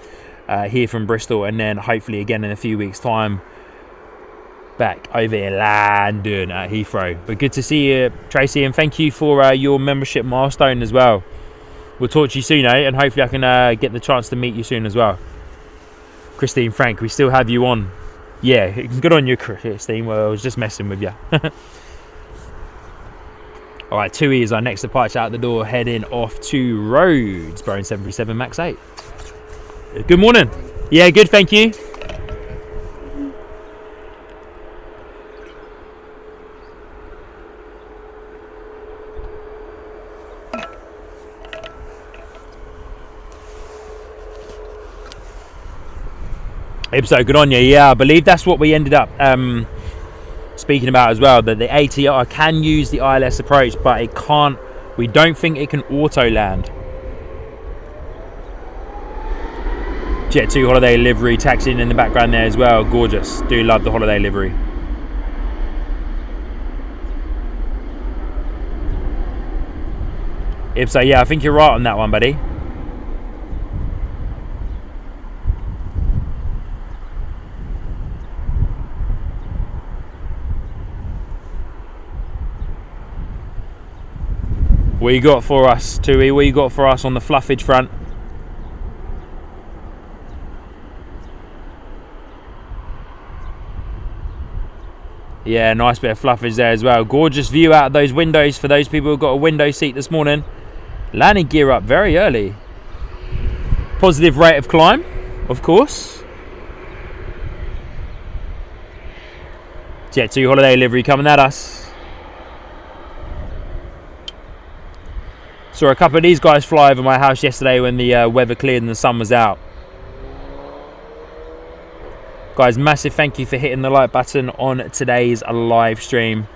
here from Bristol, and then hopefully again in a few weeks' time back over in London at Heathrow. But good to see you, Tracy, and thank you for your membership milestone as well. We'll talk to you soon, eh? And hopefully I can get the chance to meet you soon as well. Christine, Frank, we still have you on. Yeah, good on you, Christine. Well, I was just messing with you. All right, TUI is our next departure out the door, heading off to Rhodes, Boeing 737 MAX 8. Good morning. Yeah, good, thank you. So good on you. Yeah, I believe that's what we ended up speaking about as well, that the ATR can use the ILS approach, but it can't. We don't think it can auto land. Jet2 Holiday livery taxiing in the background there as well. Gorgeous. Do love the Holiday livery. So yeah, I think you're right on that one, buddy. What you got for us, TUI? What you got for us on the fluffage front? Yeah, nice bit of fluffage there as well. Gorgeous view out of those windows for those people who got a window seat this morning. Landing gear up very early. Positive rate of climb, of course. Jet2 Holiday livery coming at us. Saw a couple of these guys fly over my house yesterday when the weather cleared and the sun was out. Guys, massive thank you for hitting the like button on today's live stream.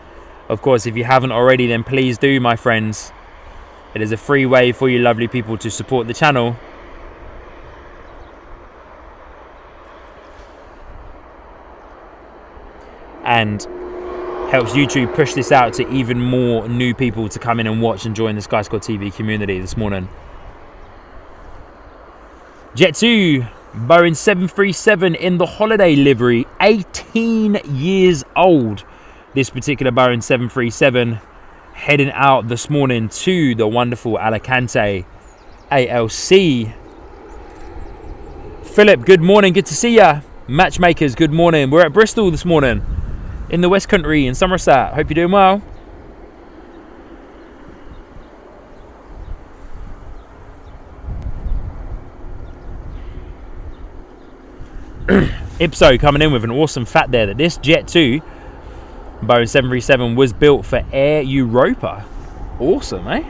Of course, if you haven't already, then please do, my friends. It is a free way for you lovely people to support the channel. And helps YouTube push this out to even more new people to come in and watch and join the Sky Squad TV community this morning. Jet2 Boeing 737 in the holiday livery, 18 years old. This particular Boeing 737 heading out this morning to the wonderful Alicante ALC. Philip, good morning, good to see ya. Matchmakers, good morning. We're at Bristol this morning in the West Country in Somerset. Hope you're doing well. Ipso coming in with an awesome fact there that this Jet2 Boeing 737 was built for Air Europa. Awesome, eh?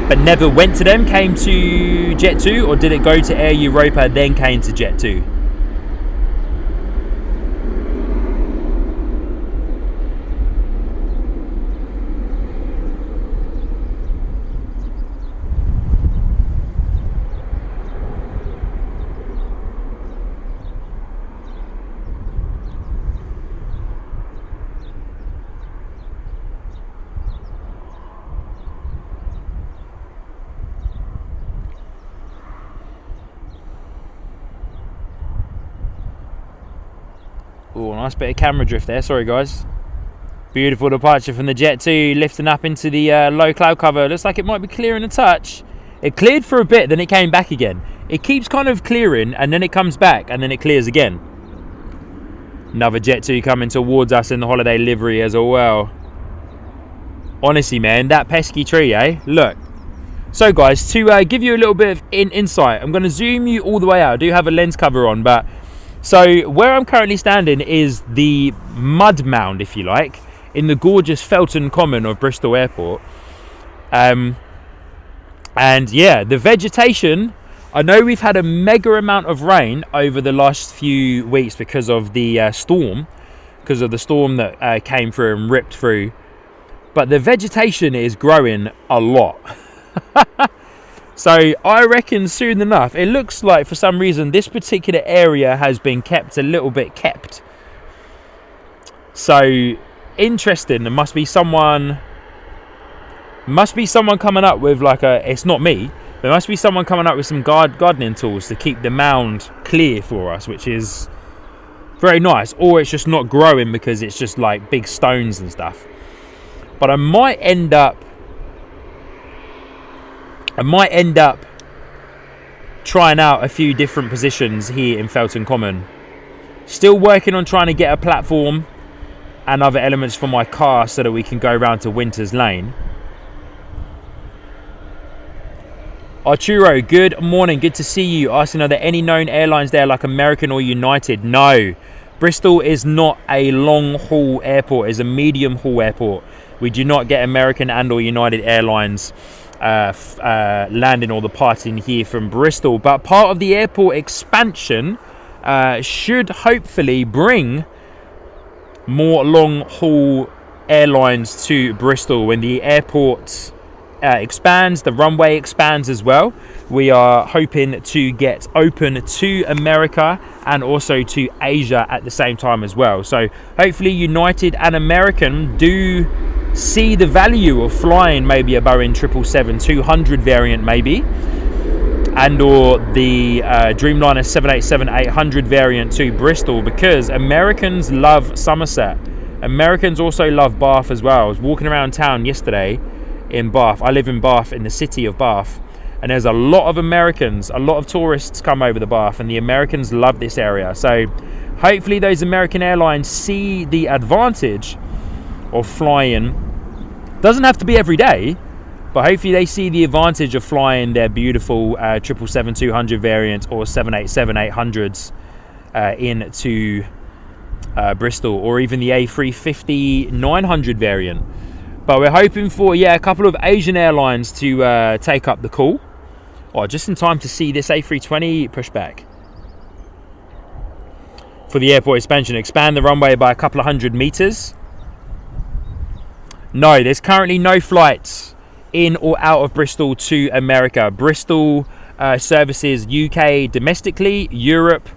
But never went to them, came to Jet2, or did it go to Air Europa then came to Jet2? Oh, nice bit of camera drift there. Sorry, guys. Beautiful departure from the Jet2, lifting up into the low cloud cover. Looks like it might be clearing a touch. It cleared for a bit, then it came back again. It keeps kind of clearing, and then it comes back, and then it clears again. Another Jet2 coming towards us in the holiday livery as well. Honestly, man, that pesky tree, eh? Look. So, guys, to give you a little bit of insight, I'm going to zoom you all the way out. I do have a lens cover on, but... So where I'm currently standing is the mud mound, if you like, in the gorgeous Felton Common of Bristol Airport. And yeah, the vegetation, I know we've had a mega amount of rain over the last few weeks because of the storm that came through and ripped through. But the vegetation is growing a lot. So I reckon soon enough, it looks like for some reason this particular area has been kept a little bit kept. So interesting. There must be someone coming up with like it's not me. There must be someone coming up with some gardening tools to keep the mound clear for us, which is very nice. Or it's just not growing because it's just like big stones and stuff. But I might end up trying out a few different positions here in Felton Common. Still working on trying to get a platform and other elements for my car so that we can go round to Winters Lane. Arturo, good morning, good to see you. Asking, are there any known airlines there like American or United? No. Bristol is not a long haul airport, it's a medium haul airport. We do not get American and or United Airlines landing or departing here from Bristol, but part of the airport expansion should hopefully bring more long haul airlines to Bristol. When the airport expands, the runway expands as well. We are hoping to get open to America and also to Asia at the same time as well. So hopefully United and American do see the value of flying maybe a Boeing 777-200 variant maybe, and or the Dreamliner 787-800 variant to Bristol, because Americans love Somerset. Americans also love Bath as well. I was walking around town yesterday in Bath. I live in Bath, in the city of Bath, and there's a lot of Americans, a lot of tourists come over the Bath, and the Americans love this area. So hopefully those American airlines see the advantage of flying. Doesn't have to be every day, but hopefully they see the advantage of flying their beautiful 777-200 variant or 787-800s into Bristol, or even the A350-900 variant. But we're hoping for a couple of Asian airlines to take up the call, or just in time to see this A320 push back. for the airport expansion. Expand the runway by a couple of 100 meters. No, there's currently no flights in or out of Bristol to America. Bristol services UK domestically, Europe,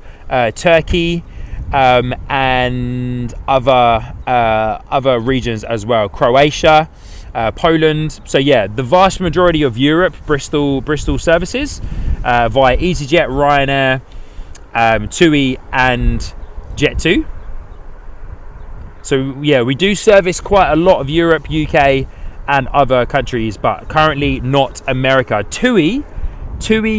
Turkey, and other regions as well. Croatia, Poland. So yeah, the vast majority of Europe, Bristol services via EasyJet, Ryanair, TUI, and Jet2. So yeah, we do service quite a lot of Europe, UK, and other countries, but currently not America. TUI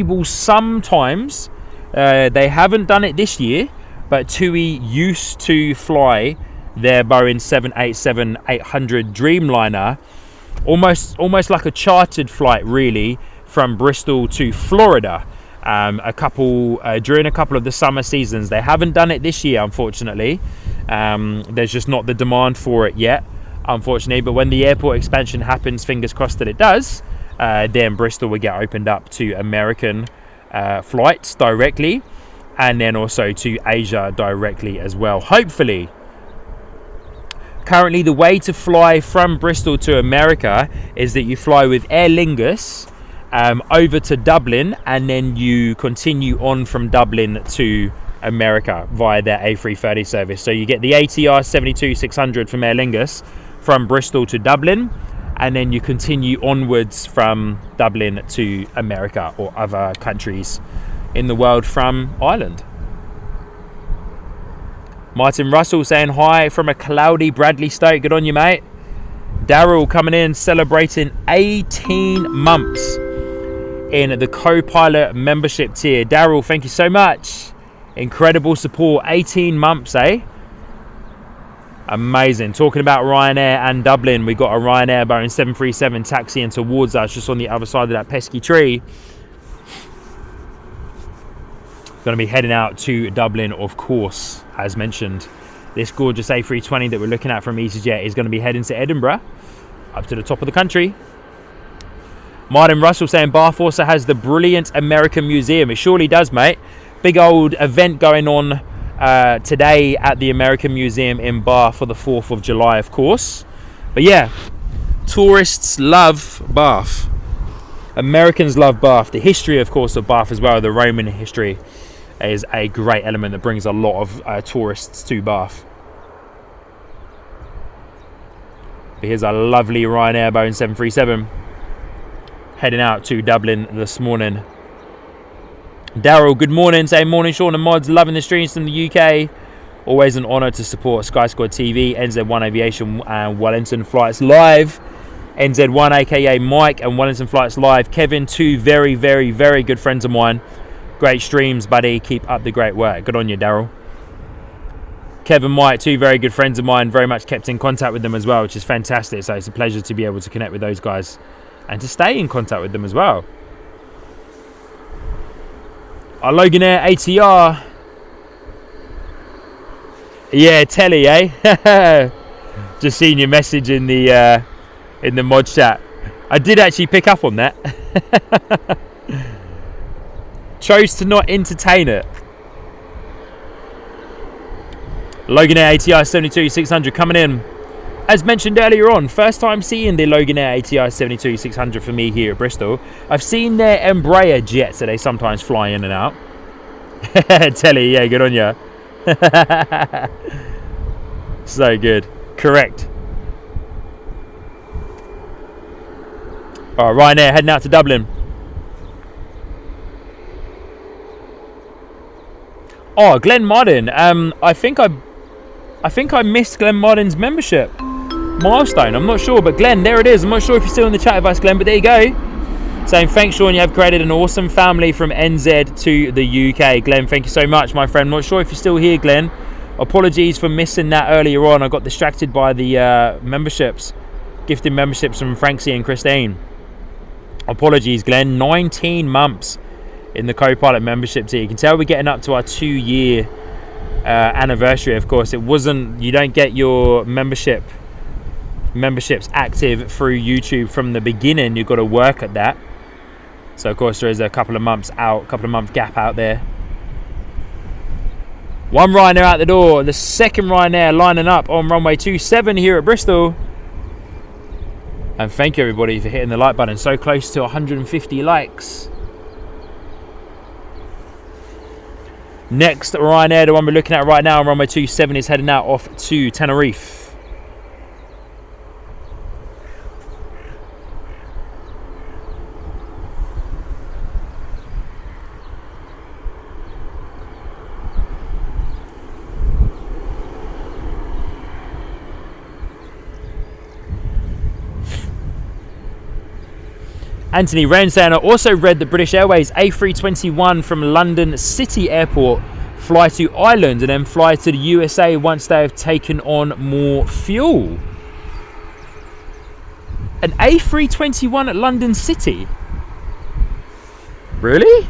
will sometimes, they haven't done it this year, but TUI used to fly their Boeing 787-800 Dreamliner, almost like a chartered flight really, from Bristol to Florida. During a couple of the summer seasons. They haven't done it this year, unfortunately. There's just not the demand for it yet, unfortunately. But when the airport expansion happens, fingers crossed that it does, then Bristol will get opened up to American flights directly, and then also to Asia directly as well, hopefully. Currently, the way to fly from Bristol to America is that you fly with Aer Lingus over to Dublin, and then you continue on from Dublin to America via their A330 service. So you get the ATR 72-600 from Aer Lingus from Bristol to Dublin, and then you continue onwards from Dublin to America or other countries in the world from Ireland. Martin Russell saying hi from a cloudy Bradley Stoke. Good on you, mate. Daryl coming in, celebrating 18 months in the co-pilot membership tier. Daryl, thank you so much. Incredible support. 18 months, eh? Amazing. Talking about Ryanair and Dublin, we got a Ryanair Boeing 737 taxiing towards us just on the other side of that pesky tree. Going to be heading out to Dublin, of course, as mentioned. This gorgeous A320 that we're looking at from EasyJet is going to be heading to Edinburgh, up to the top of the country. Martin Russell saying Bath also has the brilliant American Museum. It surely does, mate. Big old event going on today at the American Museum in Bath for the 4th of July, of course. But yeah, tourists love Bath. Americans love Bath. The history, of course, of Bath as well, the Roman history, is a great element that brings a lot of tourists to Bath. But here's a lovely Ryanair Boeing 737 heading out to Dublin this morning. Daryl, good morning. Say morning, Sean and Mods. Loving the streams from the UK. Always an honour to support Sky Squad TV, NZ1 Aviation and Wellington Flights Live. NZ1 aka Mike and Wellington Flights Live. Kevin, two very, very, very good friends of mine. Great streams, buddy. Keep up the great work. Good on you, Daryl. Kevin, Mike, two very good friends of mine. Very much kept in contact with them as well, which is fantastic. So it's a pleasure to be able to connect with those guys and to stay in contact with them as well. Our Loganair ATR. Yeah, telly, eh? Just seen your message in the mod chat. I did actually pick up on that. Chose to not entertain it. Loganair ATR 72-600 coming in. As mentioned earlier on, first time seeing the Loganair ATR 72-600 for me here at Bristol. I've seen their Embraer jets that they sometimes fly in and out. Telly, yeah, good on ya. So good. Correct. Alright, Ryanair heading out to Dublin. Oh, Glenn Martin. I think I missed Glenn Martin's membership milestone. I'm not sure, but Glenn, there it is. I'm not sure if you're still in the chat with us, Glenn, but there you go. Saying thanks, Sean. You have created an awesome family from NZ to the UK. Glenn, thank you so much, my friend. I'm not sure if you're still here, Glenn. Apologies for missing that earlier on. I got distracted by the memberships, gifted memberships from Francie and Christine. Apologies, Glenn. 19 months in the co-pilot membership tier. You can tell we're getting up to our 2-year anniversary. Of course, it wasn't. You don't get your memberships active through YouTube from the beginning. You've got to work at that. So of course there is a couple of months gap out there. One Ryanair out the door. The second Ryanair lining up on runway 27 here at Bristol. And thank you everybody for hitting the like button. So close to 150 likes. Next Ryanair, the one we're looking at right now on runway 27, is heading out off to Tenerife. Anthony Wren saying, I also read that British Airways A321 from London City Airport fly to Ireland and then fly to the USA once they have taken on more fuel. An A321 at London City? Really?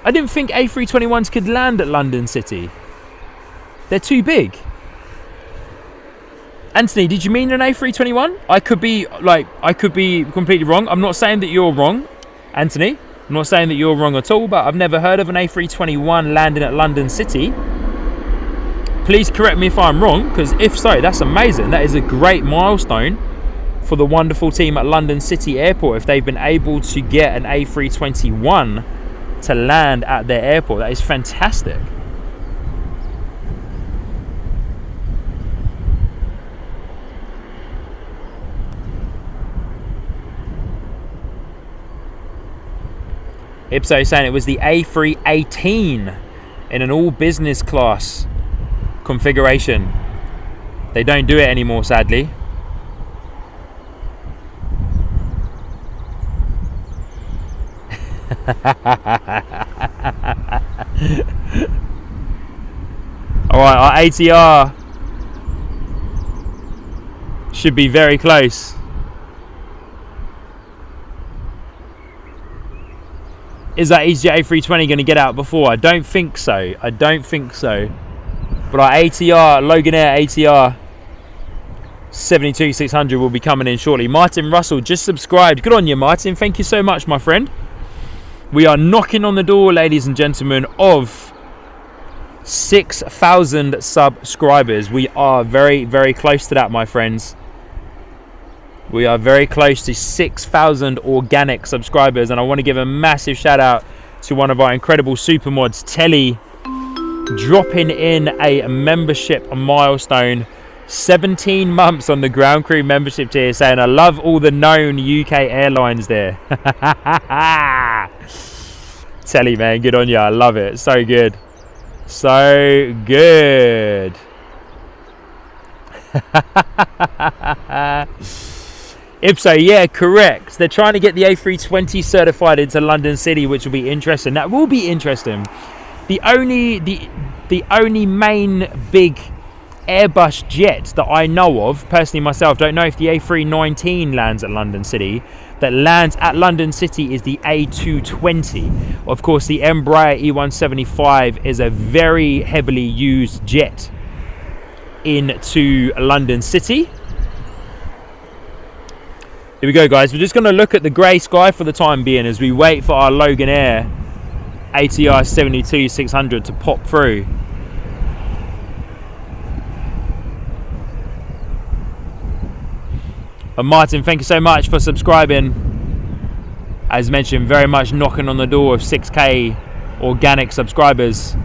I didn't think A321s could land at London City. They're too big. Anthony, did you mean an A321? I could be completely wrong. I'm not saying that you're wrong, Anthony. I'm not saying that you're wrong at all, but I've never heard of an A321 landing at London City. Please correct me if I'm wrong, because if so, that's amazing. That is a great milestone for the wonderful team at London City Airport if they've been able to get an A321 to land at their airport. That is fantastic. Ipso saying it was the A318 in an all business class configuration. They don't do it anymore, sadly. Alright, our ATR should be very close. Is that EasyJet A320 going to get out before? I don't think so. I don't think so. But our ATR, Loganair ATR 72600 will be coming in shortly. Martin Russell just subscribed. Good on you, Martin. Thank you so much, my friend. We are knocking on the door, ladies and gentlemen, of 6,000 subscribers. We are very, very close to that, my friends. We are very close to 6,000 organic subscribers, and I want to give a massive shout out to one of our incredible super mods, Telly, dropping in a membership milestone. 17 months on the ground crew membership tier, saying I love all the known UK airlines there. Telly, man, good on you. I love it. So good. So good. Ipso, yeah, correct. They're trying to get the A320 certified into London City, which will be interesting. That will be interesting. The only main big Airbus jet that I know of, personally myself, don't know if the A319 lands at London City. That lands at London City is the A220. Of course, the Embraer E175 is a very heavily used jet into London City. Here we go, guys. We're just going to look at the grey sky for the time being as we wait for our Loganair ATR 72600 to pop through. And Martin, thank you so much for subscribing. As mentioned, very much knocking on the door of 6K organic subscribers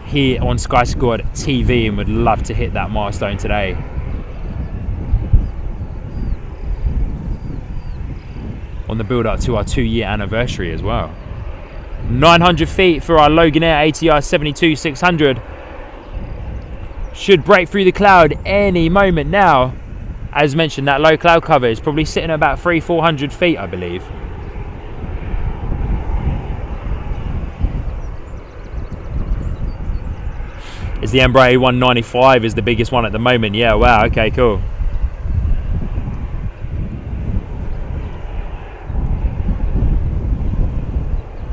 here on Sky Squad TV, and would love to hit that milestone today. On the build up to our 2-year anniversary as well. 900 feet for our Loganair ATR 72600. Should break through the cloud any moment now. As mentioned, that low cloud cover is probably sitting at about 300-400 feet, I believe. Is the Embraer 195 is the biggest one at the moment. Yeah, wow, okay, cool.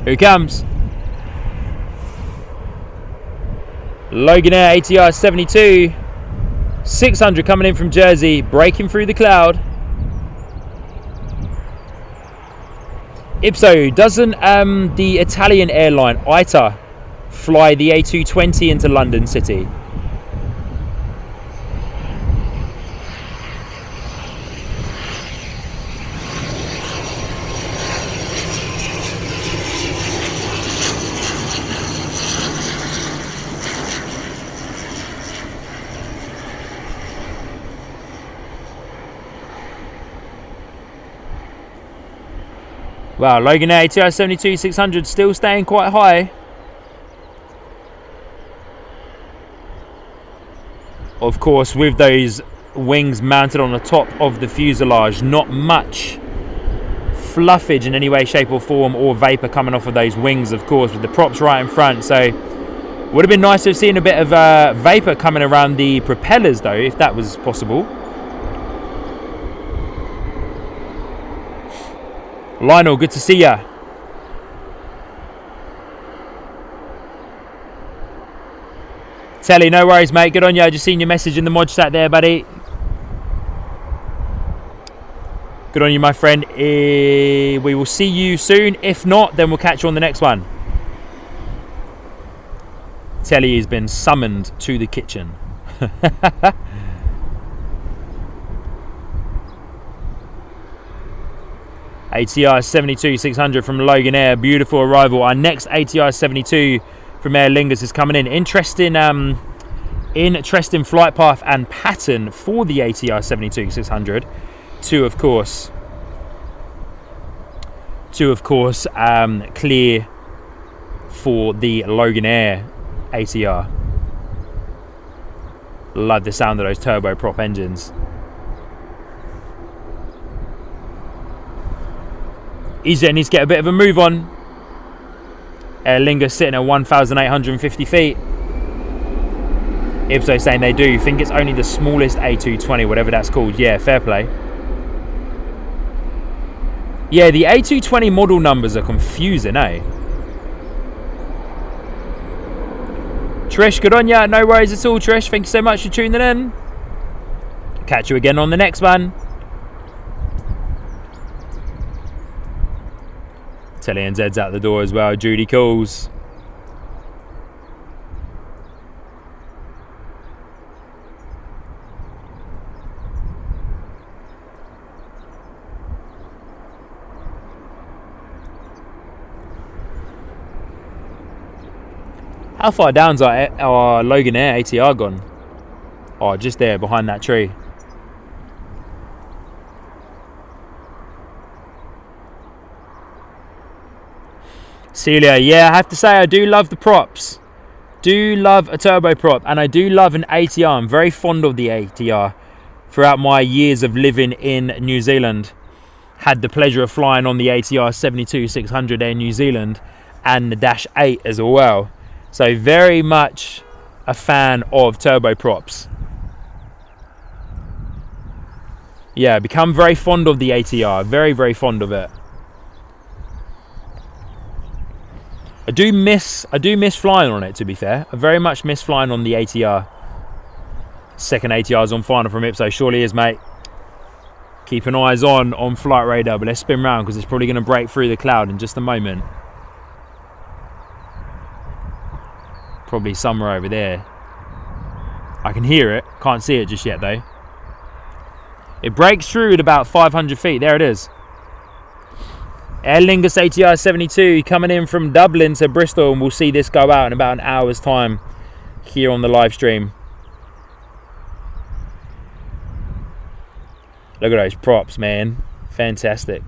Here it comes. Loganair ATR 72600 coming in from Jersey, breaking through the cloud. Ipso, doesn't the Italian airline ITA fly the A320 into London City. Wow, Logan Air ATR 72-600 still staying quite high. Of course, with those wings mounted on the top of the fuselage, not much fluffage in any way, shape or form, or vapor coming off of those wings, of course, with the props right in front. So would have been nice to have seen a bit of vapor coming around the propellers though, if that was possible. Lionel, good to see ya. Telly, no worries, mate. Good on you. I just seen your message in the mod chat there, buddy. Good on you, my friend. We will see you soon. If not, then we'll catch you on the next one. Telly has been summoned to the kitchen. ATR 72-600 from Logan Air, beautiful arrival. Our next ATR 72 from Aer Lingus is coming in. Interesting flight path and pattern for the ATR 72-600 to of course clear for the Logan Air ATR. Love the sound of those turboprop engines. EasyJet needs to get a bit of a move on. Aer Lingus sitting at 1,850 feet. Ipso saying they do. Think it's only the smallest A220, whatever that's called. Yeah, fair play. Yeah, the A220 model numbers are confusing, eh? Trish, good on ya. No worries at all, Trish. Thank you so much for tuning in. Catch you again on the next one. Telly and Zed's out the door as well. Judy calls. How far down's our Logan Air ATR gone? Oh, just there behind that tree. Celia, yeah, I have to say I do love the props. Do love a turboprop, and I do love an ATR. I'm very fond of the ATR. Throughout my years of living in New Zealand, had the pleasure of flying on the ATR 72-600 in New Zealand and the Dash 8 as well. So very much a fan of turboprops. Yeah, become very fond of the ATR. Very, very fond of it. I do miss flying on it, to be fair. I very much miss flying on the ATR. Second ATR's on final from Ipso. Surely is, mate. Keeping eyes on flight radar, but let's spin round because it's probably going to break through the cloud in just a moment. Probably somewhere over there. I can hear it. Can't see it just yet, though. It breaks through at about 500 feet. There it is. Aer Lingus ATR 72 coming in from Dublin to Bristol, and we'll see this go out in about an hour's time here on the live stream. Look at those props, man. Fantastic.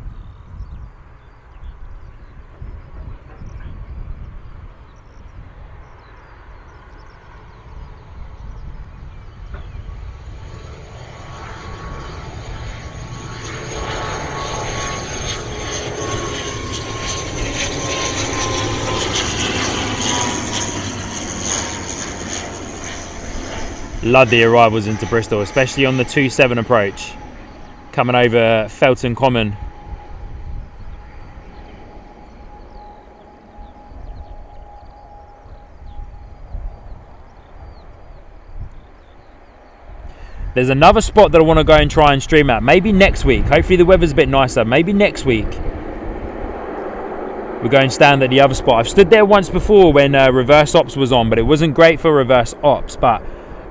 Love the arrivals into Bristol, especially on the 2-7 approach. Coming over Felton Common. There's another spot that I want to go and try and stream at. Maybe next week. Hopefully the weather's a bit nicer. Maybe next week. We're going to stand at the other spot. I've stood there once before when reverse ops was on, but it wasn't great for reverse ops, but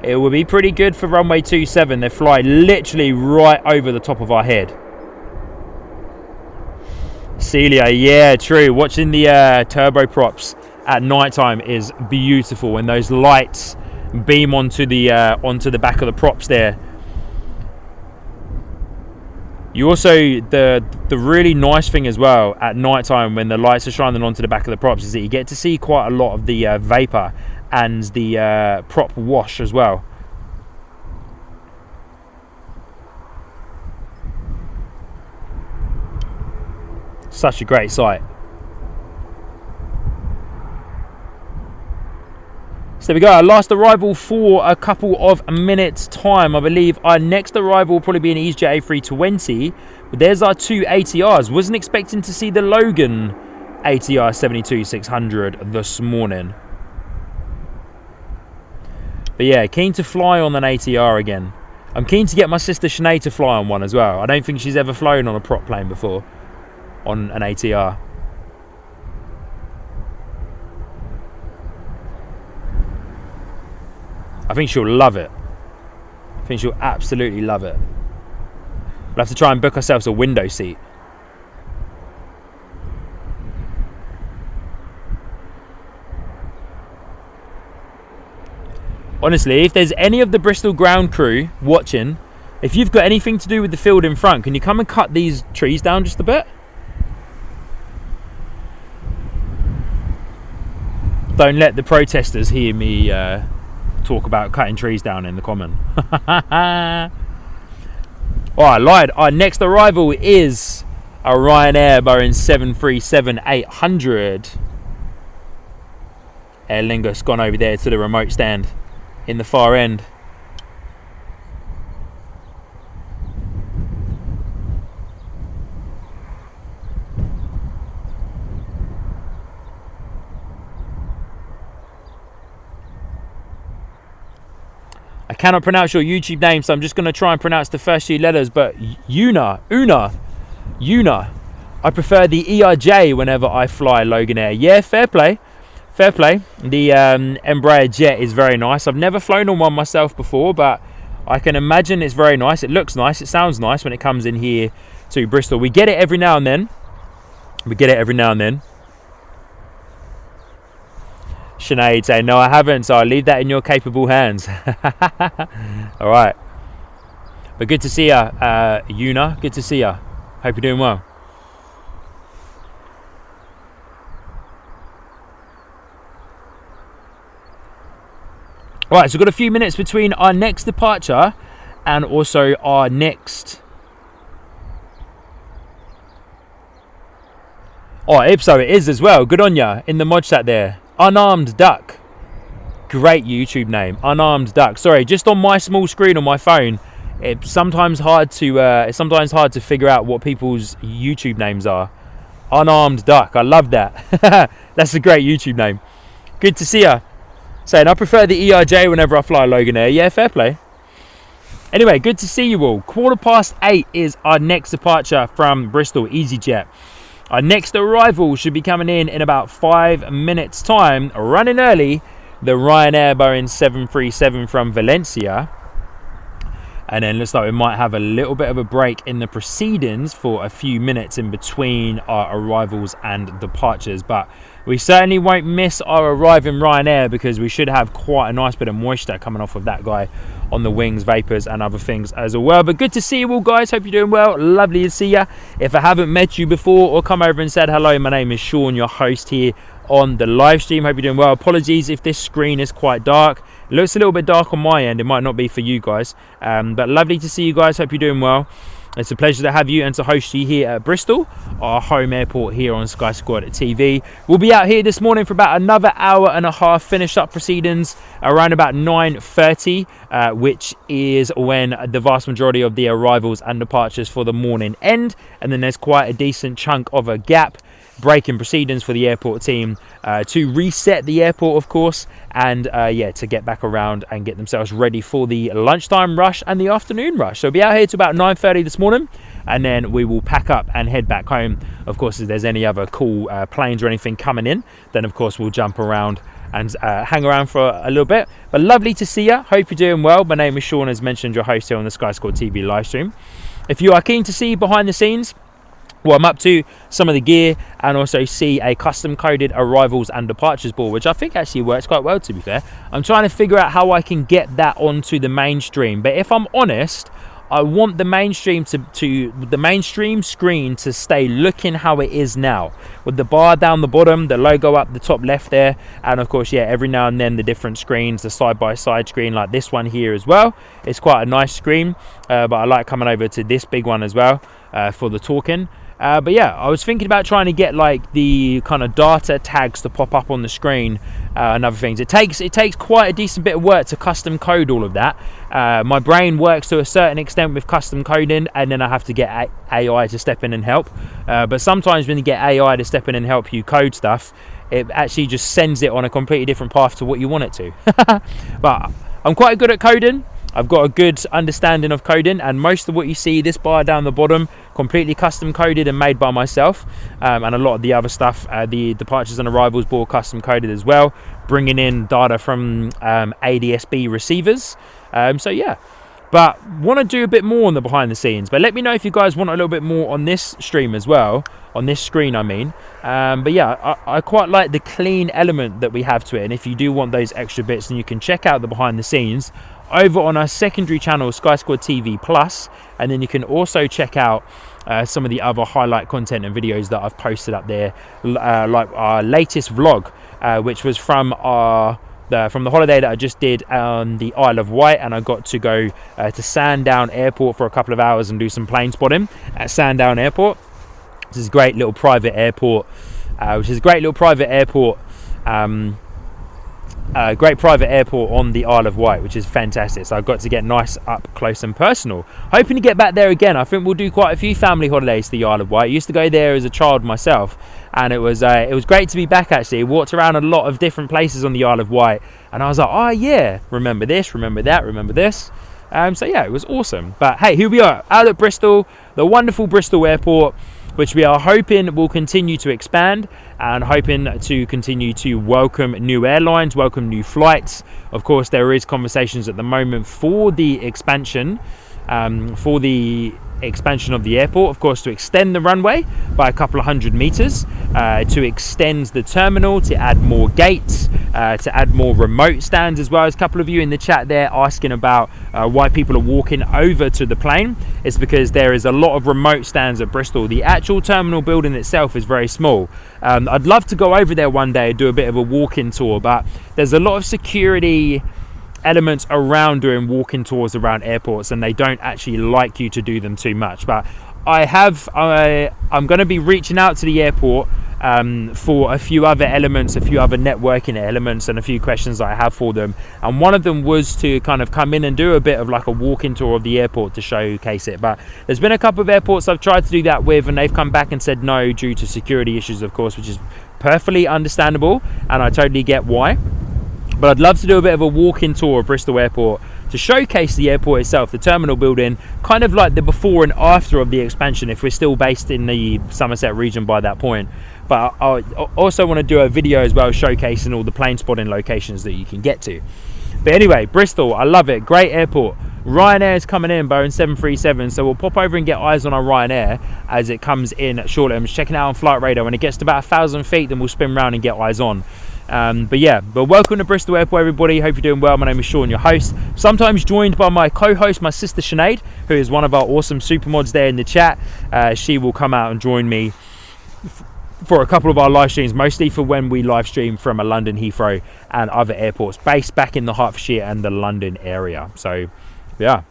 it will be pretty good for runway 27. They fly literally right over the top of our head. Celia, yeah, true. Watching the turboprops at night time is beautiful when those lights beam onto the back of the props there. You also, the really nice thing as well at night time when the lights are shining onto the back of the props is that you get to see quite a lot of the vapor and the prop wash as well. Such a great sight. So there we go, our last arrival for a couple of minutes time. I believe our next arrival will probably be an EasyJet A320. But there's our two ATRs. Wasn't expecting to see the Logan ATR 72-600 this morning. But yeah, keen to fly on an ATR again. I'm keen to get my sister Sinead to fly on one as well. I don't think she's ever flown on a prop plane before on an ATR. I think she'll love it. I think she'll absolutely love it. We'll have to try and book ourselves a window seat. Honestly, if there's any of the Bristol ground crew watching, if you've got anything to do with the field in front, can you come and cut these trees down just a bit? Don't let the protesters hear me talk about cutting trees down in the common. Oh, I lied. Our next arrival is a Ryanair Boeing 737-800. Aer Lingus gone over there to the remote stand in the far end. I cannot pronounce your YouTube name, so I'm just going to try and pronounce the first few letters, but Una. I prefer the ERJ whenever I fly Logan Air. Yeah, fair play. Fair play. The Embraer Jet is very nice. I've never flown on one myself before, but I can imagine it's very nice. It looks nice. It sounds nice when it comes in here to Bristol. We get it every now and then. Sinead saying, no, I haven't, so I'll leave that in your capable hands. All right. But good to see you, Una. Good to see you. Hope you're doing well. All right, so we've got a few minutes between our next departure and also our next... Oh, Ipso it is as well. Good on ya in the mod chat there. Unarmed Duck. Great YouTube name. Unarmed Duck. Sorry, just on my small screen on my phone, it's sometimes hard to figure out what people's YouTube names are. Unarmed Duck. I love that. That's a great YouTube name. Good to see ya. Saying I prefer the ERJ whenever I fly Logan Air. Yeah, fair play. Anyway, good to see you all. 8:15 is our next departure from Bristol EasyJet. Our next arrival should be coming in about 5 minutes time, running early, the Ryanair Boeing 737 from Valencia. And then looks like we might have a little bit of a break in the proceedings for a few minutes in between our arrivals and departures. But we certainly won't miss our arriving Ryanair because we should have quite a nice bit of moisture coming off of that guy on the wings, vapors and other things as well. But good to see you all, guys. Hope you're doing well. Lovely to see you. If I haven't met you before or come over and said hello, my name is Sean, your host here on the live stream. Hope you're doing well. Apologies if this screen is quite dark. It looks a little bit dark on my end. It might not be for you guys, but lovely to see you guys. Hope you're doing well. It's a pleasure to have you and to host you here at Bristol, our home airport here on Sky Squad TV. We'll be out here this morning for about another hour and a half, finish up proceedings around about 9:30, which is when the vast majority of the arrivals and departures for the morning end. And then there's quite a decent chunk of a gap breaking proceedings for the airport team to reset the airport, of course, and yeah, to get back around and get themselves ready for the lunchtime rush and the afternoon rush. So we'll be out here to about 9:30 this morning, and then we will pack up and head back home. Of course, if there's any other cool planes or anything coming in, then of course we'll jump around and hang around for a little bit. But lovely to see you. Hope you're doing well. My name is Sean, as mentioned, your host here on the Sky Squad TV live stream. If you are keen to see behind the scenes what I'm up to, some of the gear, and also see a custom coded arrivals and departures board, which I think actually works quite well, to be fair. I'm trying to figure out how I can get that onto the mainstream, but if I'm honest, I want the mainstream the mainstream screen to stay looking how it is now, with the bar down the bottom, the logo up the top left there, and of course, yeah, every now and then the different screens, the side-by-side screen like this one here as well. It's quite a nice screen, but I like coming over to this big one as well for the talking. But yeah, I was thinking about trying to get like the kind of data tags to pop up on the screen and other things. It takes quite a decent bit of work to custom code all of that. My brain works to a certain extent with custom coding, and then I have to get AI to step in and help. But sometimes when you get AI to step in and help you code stuff, it actually just sends it on a completely different path to what you want it to. But I'm quite good at coding. I've got a good understanding of coding, and most of what you see, this bar down the bottom, completely custom coded and made by myself, and a lot of the other stuff, the departures and arrivals board, custom coded as well, bringing in data from ADSB receivers. So yeah, but want to do a bit more on the behind the scenes. But let me know if you guys want a little bit more on this stream as well, on this screen I mean. But yeah, I quite like the clean element that we have to it, and if you do want those extra bits, then you can check out the behind the scenes over on our secondary channel, Sky Squad TV Plus, and then you can also check out some of the other highlight content and videos that I've posted up there, like our latest vlog, which was from the holiday that I just did on the Isle of Wight, and I got to go to Sandown Airport for a couple of hours and do some plane spotting at Sandown Airport. This is a great little private airport, great private airport on the Isle of Wight, which is fantastic. So I got to get nice up close and personal. Hoping to get back there again. I think we'll do quite a few family holidays to the Isle of Wight. I used to go there as a child myself, and it was great to be back actually. Walked around a lot of different places on the Isle of Wight, and I was like, oh yeah, remember this, remember that, remember this. So yeah, it was awesome. But hey, here we are out at Bristol, the wonderful Bristol airport, which we are hoping will continue to expand, and hoping to continue to welcome new airlines, welcome new flights. Of course, there is conversations at the moment for the expansion, of the airport, of course, to extend the runway by a couple of 100 meters, to extend the terminal, to add more gates, to add more remote stands as well. There's a couple of you in the chat there asking about why people are walking over to the plane. It's because there is a lot of remote stands at Bristol. The actual terminal building itself is very small. I'd love to go over there one day and do a bit of a walk-in tour, but there's a lot of security elements around doing walk-in tours around airports, and they don't actually like you to do them too much. But I'm going to be reaching out to the airport for a few other elements, a few other networking elements, and a few questions that I have for them. And one of them was to kind of come in and do a bit of like a walk-in tour of the airport to showcase it. But there's been a couple of airports I've tried to do that with, and they've come back and said no due to security issues, of course, which is perfectly understandable, and I totally get why. But I'd love to do a bit of a walk-in tour of Bristol Airport to showcase the airport itself, the terminal building, kind of like the before and after of the expansion, if we're still based in the Somerset region by that point. But I also want to do a video as well showcasing all the plane spotting locations that you can get to. But anyway, Bristol, I love it. Great airport. Ryanair is coming in, Boeing 737, so we'll pop over and get eyes on our Ryanair as it comes in shortly. I'm just checking out on flight radar. When it gets to about 1,000 feet, then we'll spin around and get eyes on. But welcome to Bristol Airport, everybody. Hope you're doing well. My name is Sean, your host, sometimes joined by my co-host, my sister Sinead, who is one of our awesome supermods there in the chat. She will come out and join me for a couple of our live streams, mostly for when we live stream from a London Heathrow and other airports based back in the Hertfordshire and the London area. So yeah,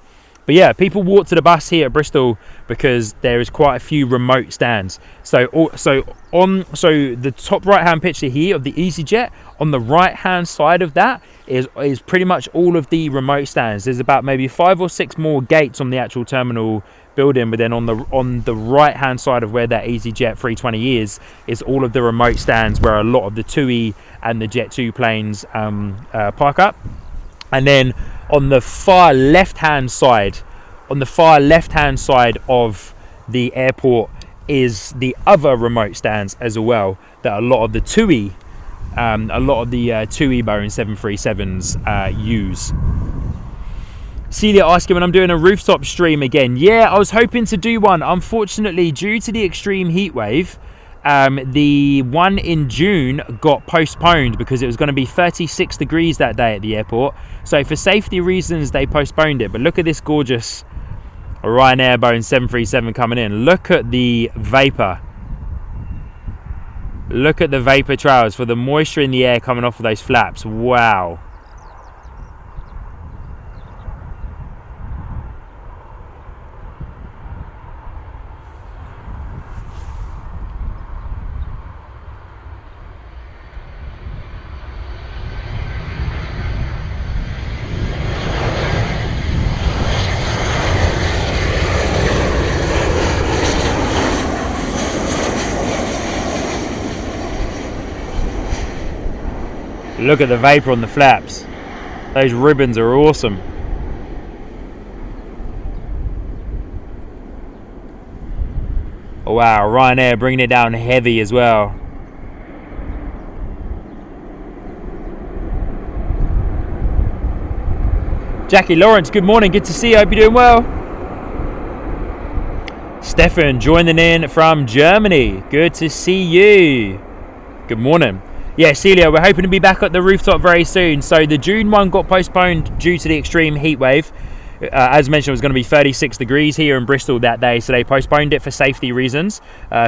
but yeah, people walk to the bus here at Bristol because there is quite a few remote stands. So the top right hand picture here of the EasyJet, on the right hand side of that is pretty much all of the remote stands. There's about maybe 5 or 6 more gates on the actual terminal building, but then on the right hand side of where that EasyJet 320 is all of the remote stands where a lot of the TUI and the Jet2 planes park up. And then on the far left hand side of the airport is the other remote stands as well that a lot of the TUI TUI Boeing 737s use. Celia asking when I'm doing a rooftop stream again. Yeah, I was hoping to do one. Unfortunately, due to the extreme heat wave, the one in June got postponed because it was going to be 36 degrees that day at the airport. So for safety reasons, they postponed it. But look at this gorgeous Ryanair Boeing 737 coming in. Look at the vapor. Look at the vapor trails for the moisture in the air coming off of those flaps. Wow. Look at the vapor on the flaps. Those ribbons are awesome. Oh, wow, Ryanair bringing it down heavy as well. Jackie Lawrence, good morning. Good to see you. Hope you're doing well. Stefan joining in from Germany. Good to see you. Good morning. Yeah, Celia, we're hoping to be back at the rooftop very soon. So the June one got postponed due to the extreme heat wave. As mentioned, it was going to be 36 degrees here in Bristol that day. So they postponed it for safety reasons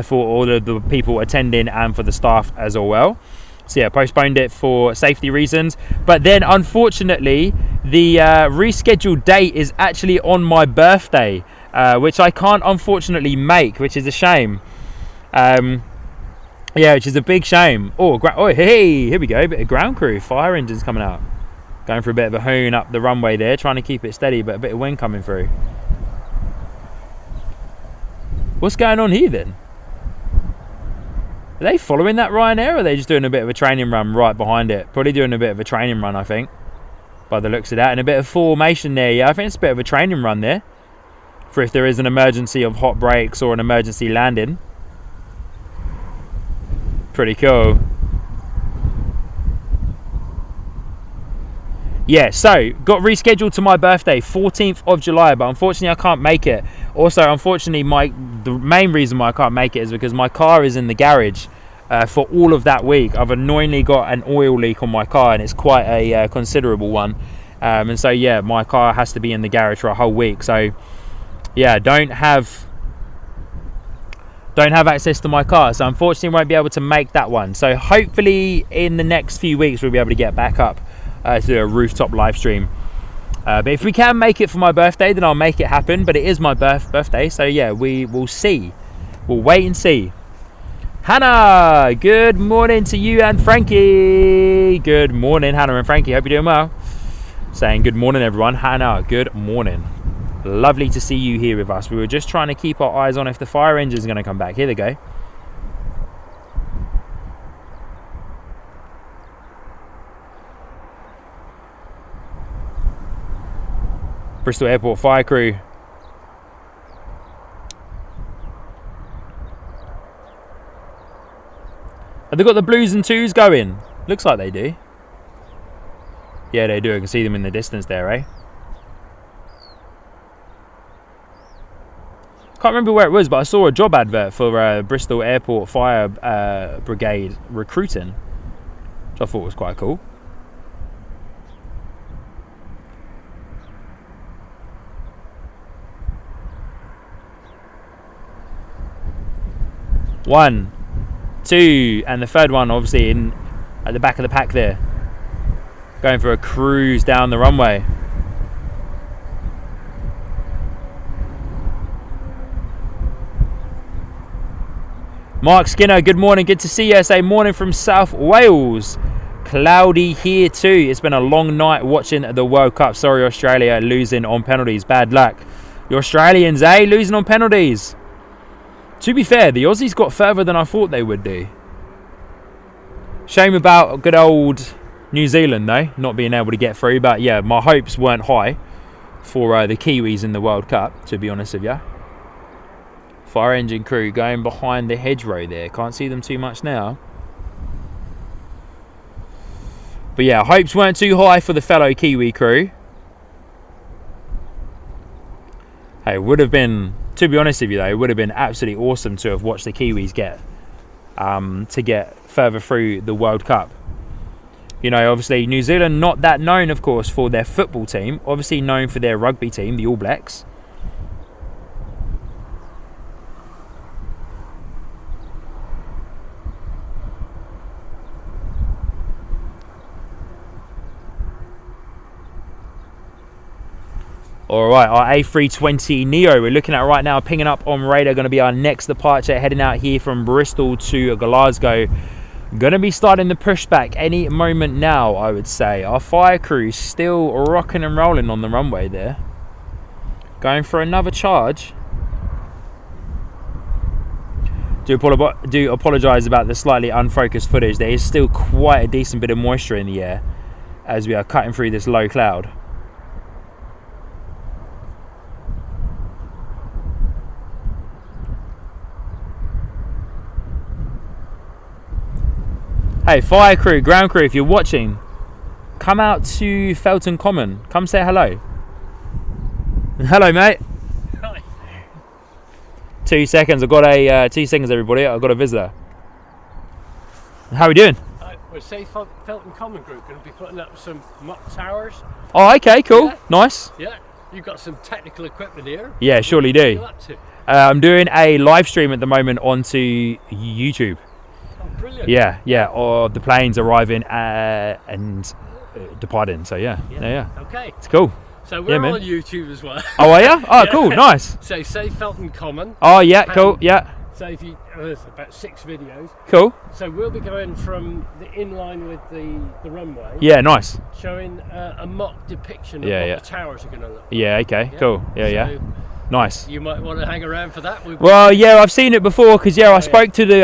for all of the people attending and for the staff as well. So yeah, postponed it for safety reasons. But then unfortunately, the rescheduled date is actually on my birthday, which I can't unfortunately make, which is a shame. Yeah, which is a big shame. Oh, hey, here we go. A bit of ground crew. Fire engines coming out. Going for a bit of a hoon up the runway there. Trying to keep it steady, but a bit of wind coming through. What's going on here then? Are they following that Ryanair, or are they just doing a bit of a training run right behind it? Probably doing a bit of a training run, I think, by the looks of that. And a bit of formation there. Yeah, I think it's a bit of a training run there for if there is an emergency of hot brakes or an emergency landing. Pretty cool. Yeah, so got rescheduled to my birthday, 14th of July, but unfortunately I can't make it. Also, unfortunately, the main reason why I can't make it is because my car is in the garage for all of that week. I've annoyingly got an oil leak on my car, and it's quite a considerable one. And so yeah, my car has to be in the garage for a whole week. So yeah, don't have access to my car, so unfortunately won't be able to make that one. So hopefully in the next few weeks we'll be able to get back up to do a rooftop live stream. But if we can make it for my birthday, then I'll make it happen. But it is my birthday, so yeah, we will see. We'll wait and see. Hannah, good morning to you and Frankie. Good morning, Hannah and Frankie. Hope you're doing well. Saying good morning, everyone. Hannah, good morning. Lovely to see you here with us. We were just trying to keep our eyes on if the fire engine is going to come back. Here they go. Bristol Airport fire crew. Have they got the blues and twos going? Looks like they do. Yeah, they do. I can see them in the distance there, eh? Can't remember where it was, but I saw a job advert for Bristol Airport Fire Brigade recruiting, which I thought was quite cool. One, two, and the third one obviously at the back of the pack there, going for a cruise down the runway. Mark Skinner, good morning, good to see you. Say morning from South Wales. Cloudy here too. It's been a long night watching the World Cup. Sorry Australia losing on penalties, bad luck. The Australians, losing on penalties. To be fair, the Aussies got further than I thought they would do. Shame about good old New Zealand, though, not being able to get through. But yeah, my hopes weren't high for the Kiwis in the World Cup, to be honest with you. Fire engine crew going behind the hedgerow there. Can't see them too much now. But yeah, hopes weren't too high for the fellow Kiwi crew. Hey, it would have been, to be honest with you though, it would have been absolutely awesome to have watched the Kiwis get further through the World Cup. You know, obviously New Zealand not that known, of course, for their football team. Obviously known for their rugby team, the All Blacks. Alright, our A320 Neo we're looking at right now, pinging up on radar, going to be our next departure, heading out here from Bristol to Glasgow. Going to be starting the pushback any moment now, I would say. Our fire crew still rocking and rolling on the runway there. Going for another charge. Do apologise about the slightly unfocused footage. There is still quite a decent bit of moisture in the air as we are cutting through this low cloud. Hey, fire crew, ground crew, if you're watching, come out to Felton Common. Come say hello. Hello, mate. Hi. 2 seconds. I've got a 2 seconds, everybody. I've got a visitor. How are we doing? We're Safe Felton Common Group. Going to be putting up some mock towers. Oh, okay, cool, yeah. Nice. Yeah, you've got some technical equipment here. Yeah, surely do. What are you up to? I'm doing a live stream at the moment onto YouTube. Brilliant. Yeah, or the planes arriving and departing. So yeah. Okay. It's cool. So we're on YouTube as well. Oh, are you? Oh, yeah. Cool, nice. So Safe Felton Common. Oh yeah, cool, yeah. So if you, there's about 6 videos. Cool. So we'll be going from the inline with the runway. Yeah, nice. Showing a mock depiction of what the towers are going to look like. Yeah, okay, cool. Yeah. Nice. You might want to hang around for that. Well, yeah, I've seen it before because I spoke to the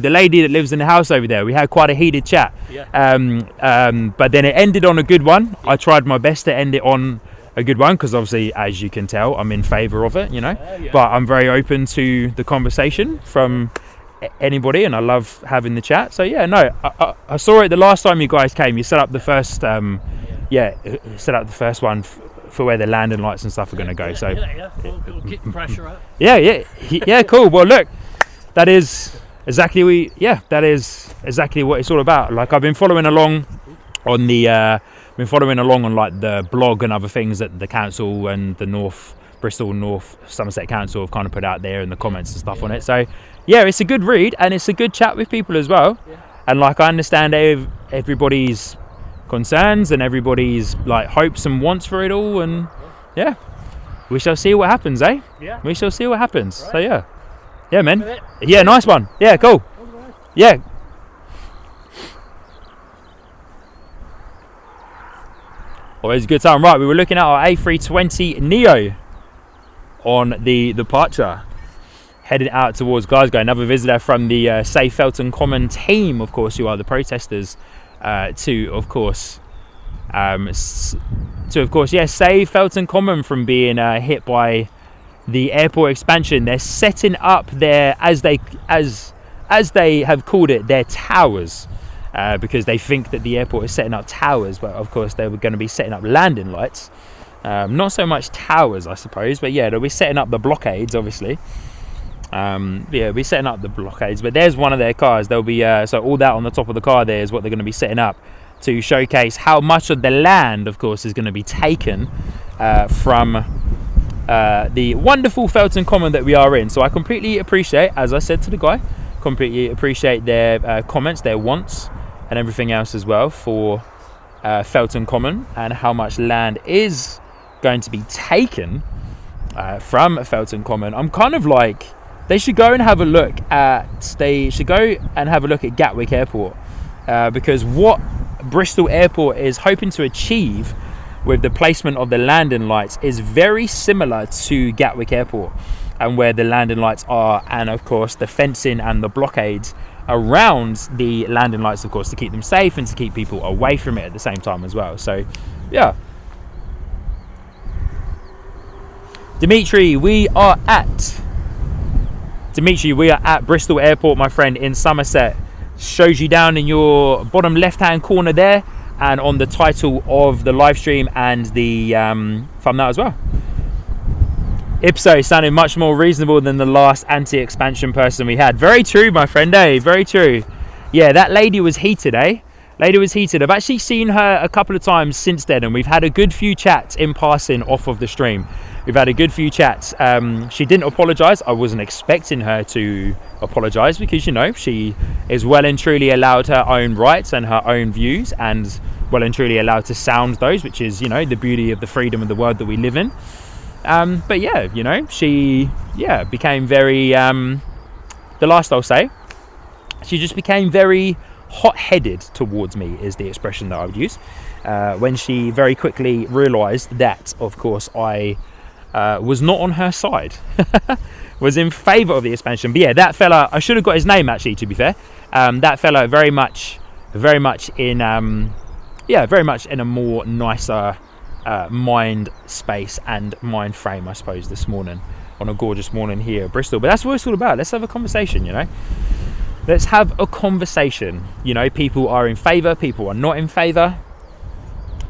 lady that lives in the house over there. We had quite a heated chat. Yeah. But then it ended on a good one. Yeah. I tried my best to end it on a good one because obviously, as you can tell, I'm in favour of it. You know, but I'm very open to the conversation from anybody, and I love having the chat. So yeah, no, I saw it the last time you guys came. You set up the first, set up the first one for where the landing lights and stuff are going to go. So we'll keep the pressure up. Yeah, cool. Well, look, that is exactly what it's all about. Like I've been following along on like the blog and other things that the council and the Bristol North Somerset Council have kind of put out there in the comments and stuff on it. So yeah, it's a good read and it's a good chat with people as well. Yeah. And like I understand everybody's concerns and everybody's like hopes and wants for it all, and yeah, we shall see what happens, eh? Yeah, we shall see what happens. Right. So yeah man, nice one. Yeah, cool. Right. Yeah, always a good time. Right, we were looking at our A320 Neo on the departure, headed out towards Glasgow. Another visitor from the Safe Felton Common team, of course, who are the protesters. To of course, save Felton Common from being hit by the airport expansion. They're setting up their, as they have called it, their towers, because they think that the airport is setting up towers, but of course they were going to be setting up landing lights. Not so much towers, I suppose, but yeah, they'll be setting up the blockades, obviously. We're setting up the blockades, but there's one of their cars. There'll be so all that on the top of the car there is what they're going to be setting up to showcase how much of the land, of course, is going to be taken from the wonderful Felton Common that we are in. So I completely appreciate, as I said to the guy, their comments, their wants and everything else as well for Felton Common and how much land is going to be taken from Felton Common. I'm kind of like, they should go and have a look at Gatwick Airport, because what Bristol Airport is hoping to achieve with the placement of the landing lights is very similar to Gatwick Airport, and where the landing lights are, and of course the fencing and the blockades around the landing lights, of course, to keep them safe and to keep people away from it at the same time as well. So yeah. Dimitri, we are at Bristol Airport, my friend, in Somerset. Shows you down in your bottom left hand corner there, and on the title of the live stream and the thumbnail as well. Ipso sounded much more reasonable than the last anti-expansion person we had. Very true, my friend, eh? Very true. Yeah, that lady was heated, eh? Lady was heated. I've actually seen her a couple of times since then, and we've had a good few chats in passing off of the stream. We've had a good few chats. She didn't apologise. I wasn't expecting her to apologise, because, you know, she is well and truly allowed her own rights and her own views, and well and truly allowed to sound those, which is, you know, the beauty of the freedom of the world that we live in. But yeah, you know, she became very, the last I'll say, she just became very hot-headed towards me, is the expression that I would use, when she very quickly realised that, of course, I was not on her side, was in favour of the expansion. But yeah, that fella, I should have got his name actually, to be fair. That fella very much in a more nicer mind space and mind frame, I suppose, this morning, on a gorgeous morning here at Bristol. But that's what it's all about. Let's have a conversation, you know. Let's have a conversation. You know, people are in favour, people are not in favour.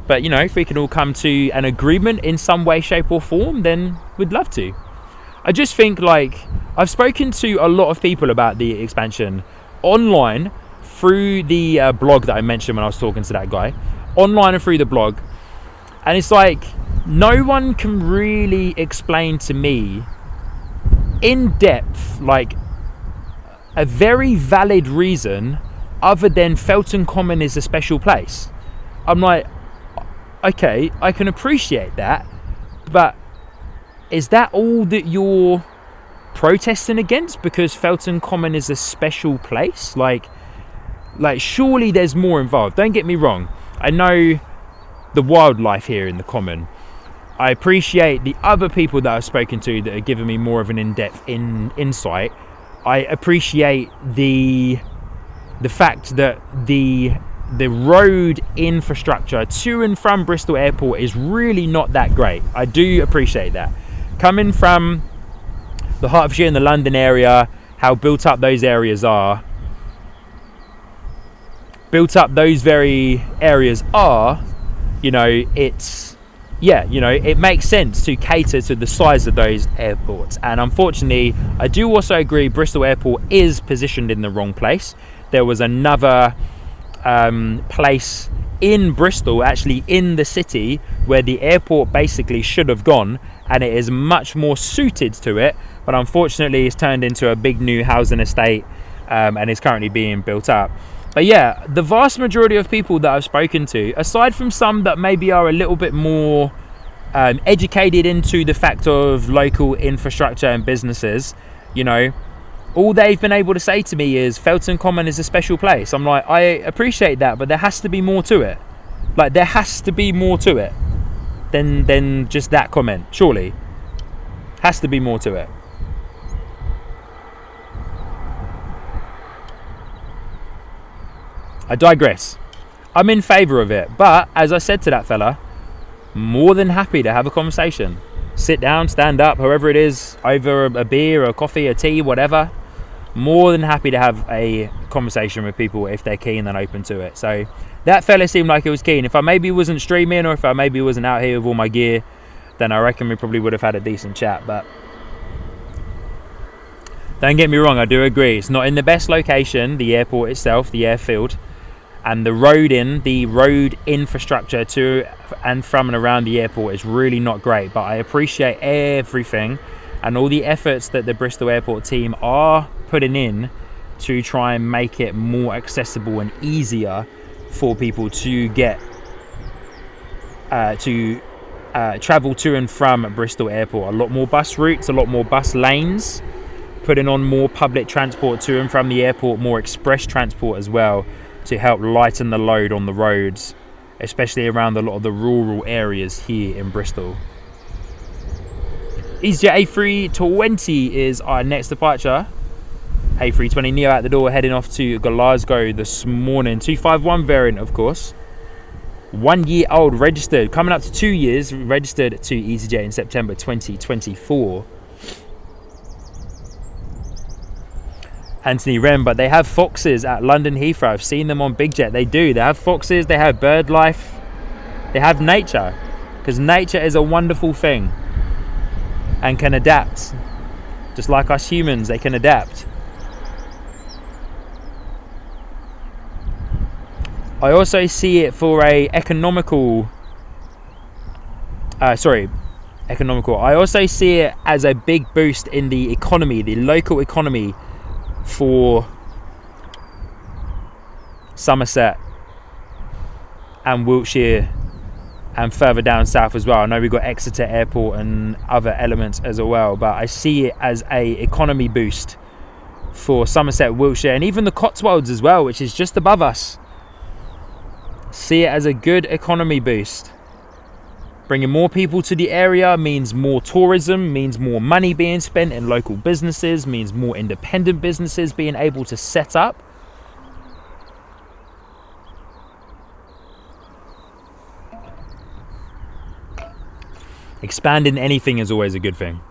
But, you know, if we can all come to an agreement in some way, shape or form, then we'd love to. I just think, like, I've spoken to a lot of people about the expansion online through the blog that I mentioned when I was talking to that guy. Online and through the blog. And it's like, no one can really explain to me in depth, like, a very valid reason other than Felton Common is a special place. I'm like, okay, I can appreciate that, but is that all that you're protesting against, because Felton Common is a special place? Like surely there's more involved. Don't get me wrong, I know the wildlife here in the Common. I appreciate the other people that I've spoken to that are giving me more of an in-depth insight. I appreciate the fact that the road infrastructure to and from Bristol Airport is really not that great. I do appreciate that. Coming from the Hertfordshire and the London area, how built up those areas are, you know, it's, yeah, you know, it makes sense to cater to the size of those airports. And unfortunately, I do also agree Bristol Airport is positioned in the wrong place. There was another place in Bristol, actually in the city, where the airport basically should have gone, and it is much more suited to it, but unfortunately it's turned into a big new housing estate, and is currently being built up. But yeah, the vast majority of people that I've spoken to, aside from some that maybe are a little bit more educated into the fact of local infrastructure and businesses, you know, all they've been able to say to me is Felton Common is a special place. I'm like, I appreciate that, but there has to be more to it. Like, there has to be more to it than just that comment, surely. Has to be more to it. I digress. I'm in favour of it, but as I said to that fella, more than happy to have a conversation. Sit down, stand up, however it is, over a beer, a coffee, a tea, whatever. More than happy to have a conversation with people if they're keen and open to it. So that fella seemed like he was keen. If I maybe wasn't streaming, or if I maybe wasn't out here with all my gear, then I reckon we probably would have had a decent chat. But don't get me wrong, I do agree. It's not in the best location, the airport itself, the airfield. And the road infrastructure to and from and around the airport is really not great. But I appreciate everything and all the efforts that the Bristol Airport team are putting in to try and make it more accessible and easier for people to get travel to and from Bristol Airport. A lot more bus routes, a lot more bus lanes, putting on more public transport to and from the airport, more express transport as well, to help lighten the load on the roads, especially around a lot of the rural areas here in Bristol. EasyJet A320 is our next departure. A320 Neo out the door, heading off to Glasgow this morning. 251 variant, of course. 1 year old, registered, coming up to 2 years, registered to EasyJet in September 2024. Anthony Wren, but they have foxes at London Heathrow. I've seen them on Big Jet. They do. They have foxes, they have bird life, they have nature, because nature is a wonderful thing and can adapt. Just like us humans, they can adapt. I also see it for a economical. I also see it as a big boost in the economy, the local economy for Somerset and Wiltshire and further down south as well. I know we've got Exeter Airport and other elements as well, but I see it as a economy boost for Somerset, Wiltshire, and even the Cotswolds as well, which is just above us. See it as a good economy boost. Bringing more people to the area means more tourism, means more money being spent in local businesses, means more independent businesses being able to set up. Expanding anything is always a good thing.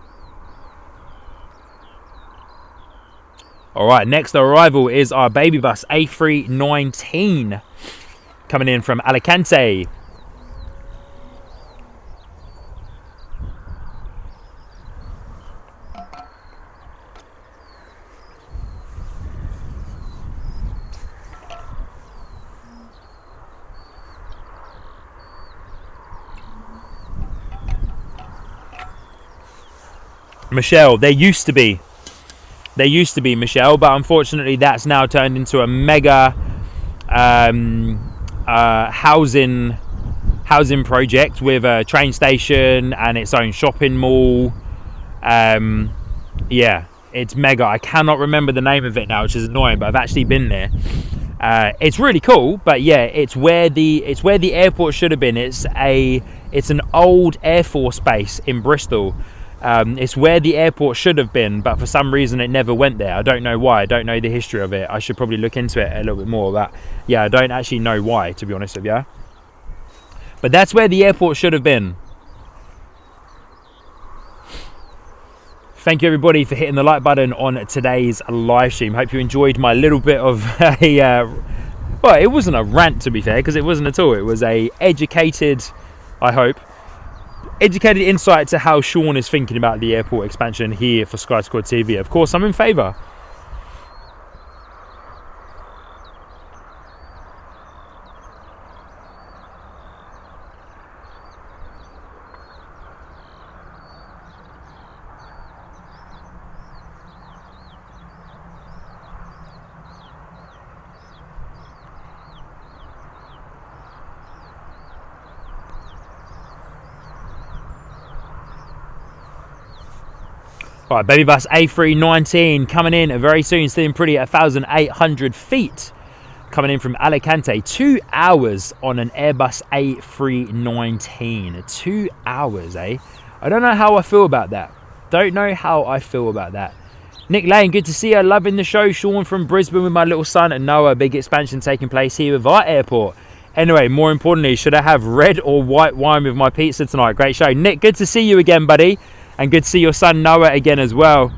All right, next arrival is our baby bus A319 coming in from Alicante. Michelle, there used to be Michelle, but unfortunately that's now turned into a mega housing project with a train station and its own shopping mall. Yeah, it's mega. I cannot remember the name of it now, which is annoying, but I've actually been there. It's really cool, but yeah, it's where the airport should have been. It's an old Air Force base in Bristol. It's where the airport should have been, but for some reason it never went there. I don't know why. I don't know the history of it. I should probably look into it a little bit more, but yeah, I don't actually know why, to be honest with you. But that's where the airport should have been. Thank you everybody for hitting the like button on today's live stream. Hope you enjoyed my little bit of a well, it wasn't a rant, to be fair, because it wasn't at all. It was a educated, I hope, educated insight to how Sean is thinking about the airport expansion here for Sky Squad TV. Of course, I'm in favour. All right, baby bus A319 coming in very soon, sitting pretty at 1,800 feet. Coming in from Alicante, 2 hours on an Airbus A319. 2 hours, eh? I don't know how I feel about that. Don't know how I feel about that. Nick Lane, good to see you. Loving the show. Sean from Brisbane with my little son and Noah. Big expansion taking place here with our airport. Anyway, more importantly, should I have red or white wine with my pizza tonight? Great show. Nick, good to see you again, buddy. And good to see your son Noah again as well.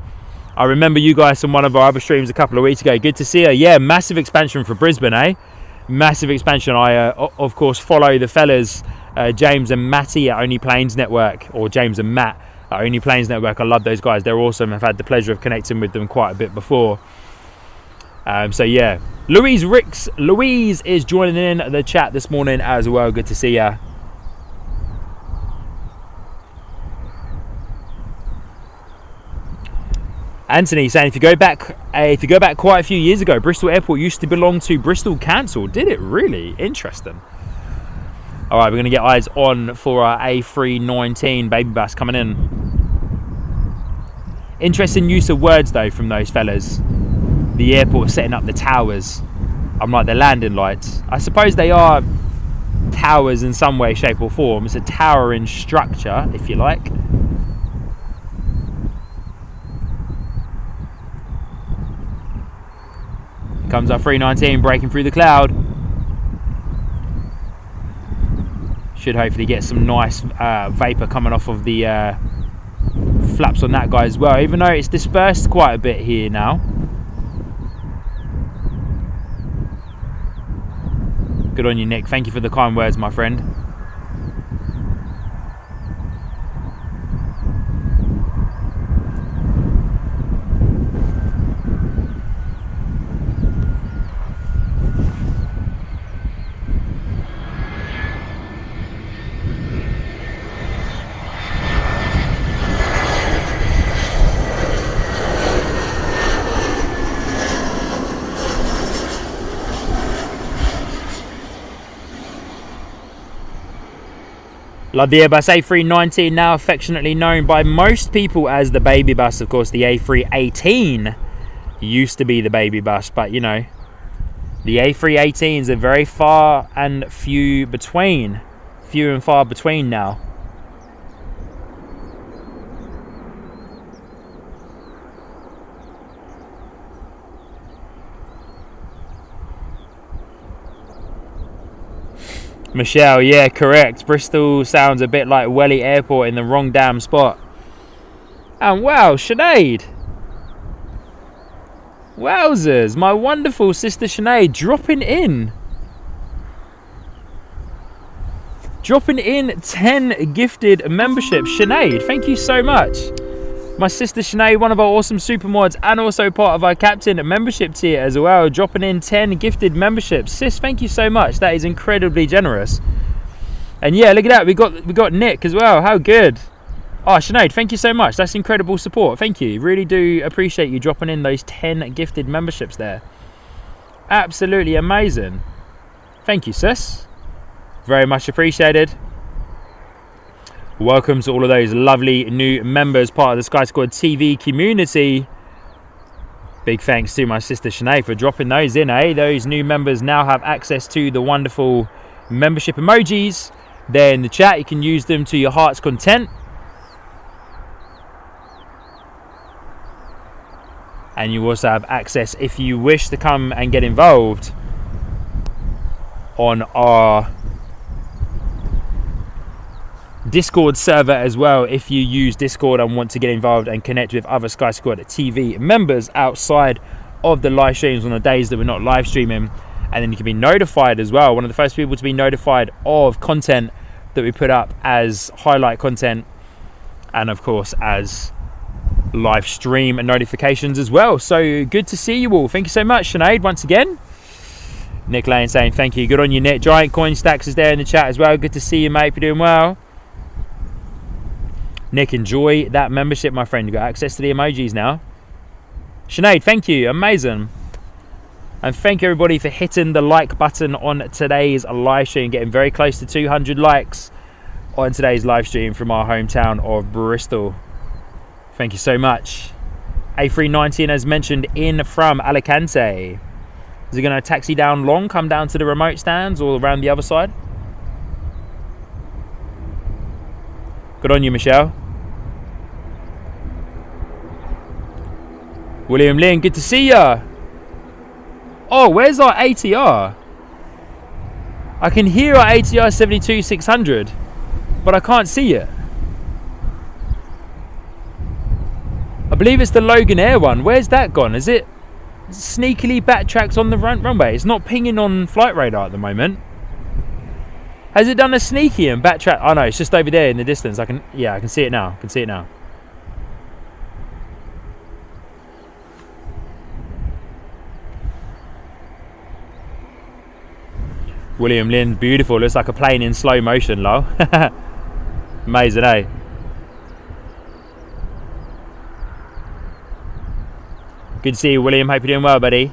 I remember you guys from one of our other streams a couple of weeks ago. Good to see you. Yeah, massive expansion for Brisbane, eh? Massive expansion. I, of course, follow the fellas, James and Matty at Only Planes Network, or James and Matt at Only Planes Network. I love those guys. They're awesome. I've had the pleasure of connecting with them quite a bit before. So, yeah. Louise is joining in the chat this morning as well. Good to see you. Anthony saying, if you go back quite a few years ago, Bristol Airport used to belong to Bristol Council. Did it really? Interesting. All right, we're going to get eyes on for our A319 baby bus coming in. Interesting use of words though from those fellas. The airport setting up the towers. I'm like, the landing lights. I suppose they are towers in some way, shape or form. It's a towering structure, if you like. Here comes our 319 breaking through the cloud. Should hopefully get some nice vapor coming off of the flaps on that guy as well, even though it's dispersed quite a bit here now. Good on you, Nick. Thank you for the kind words, my friend. Love the Airbus A320, now affectionately known by most people as the baby bus. Of course, the A318 used to be the baby bus, but you know, the A318s are very far and few between. Few and far between now. Michelle, yeah, correct. Bristol sounds a bit like Welly Airport in the wrong damn spot. And wow, Sinead. Wowzers, my wonderful sister Sinead dropping in. Dropping in 10 gifted memberships. Sinead, thank you so much. My sister Sinead, one of our awesome super mods and also part of our captain membership tier as well, dropping in 10 gifted memberships. Sis, thank you so much. That is incredibly generous. And yeah, look at that. We got Nick as well. How good. Oh, Sinead, thank you so much. That's incredible support. Thank you. Really do appreciate you dropping in those 10 gifted memberships there. Absolutely amazing. Thank you, sis. Very much appreciated. Welcome to all of those lovely new members, part of the Sky Squad TV community. Big thanks to my sister Sinead for dropping those in, eh? Those new members now have access to the wonderful membership emojis. They're in the chat. You can use them to your heart's content. And you also have access, if you wish to come and get involved, on our Discord server as well. If you use Discord and want to get involved and connect with other Sky Squad TV members outside of the live streams on the days that we're not live streaming, and then you can be notified as well. One of the first people to be notified of content that we put up as highlight content, and of course as live stream and notifications as well. So good to see you all. Thank you so much, Sinead, once again. Nick Lane saying thank you. Good on you, Nick. Giant Coin Stacks is there in the chat as well. Good to see you, mate. You're doing well. Nick, enjoy that membership, my friend. You got access to the emojis now. Sinead, thank you. Amazing. And thank you everybody for hitting the like button on today's live stream. Getting very close to 200 likes on today's live stream from our hometown of Bristol. Thank you so much. A319, as mentioned, in from Alicante. Is it going to taxi down long, come down to the remote stands, or around the other side? Good on you, Michelle. William Lynn, good to see ya. Oh, where's our ATR? I can hear our ATR 72600, but I can't see it. I believe it's the Logan Air one. Where's that gone? Is it sneakily backtracked on the runway? It's not pinging on flight radar at the moment. Has it done a sneaky and backtrack? Oh no, it's just over there in the distance. I can see it now. I can see it now. William Lynn, beautiful. Looks like a plane in slow motion, lol. Amazing, eh? Good to see you, William. Hope you're doing well, buddy.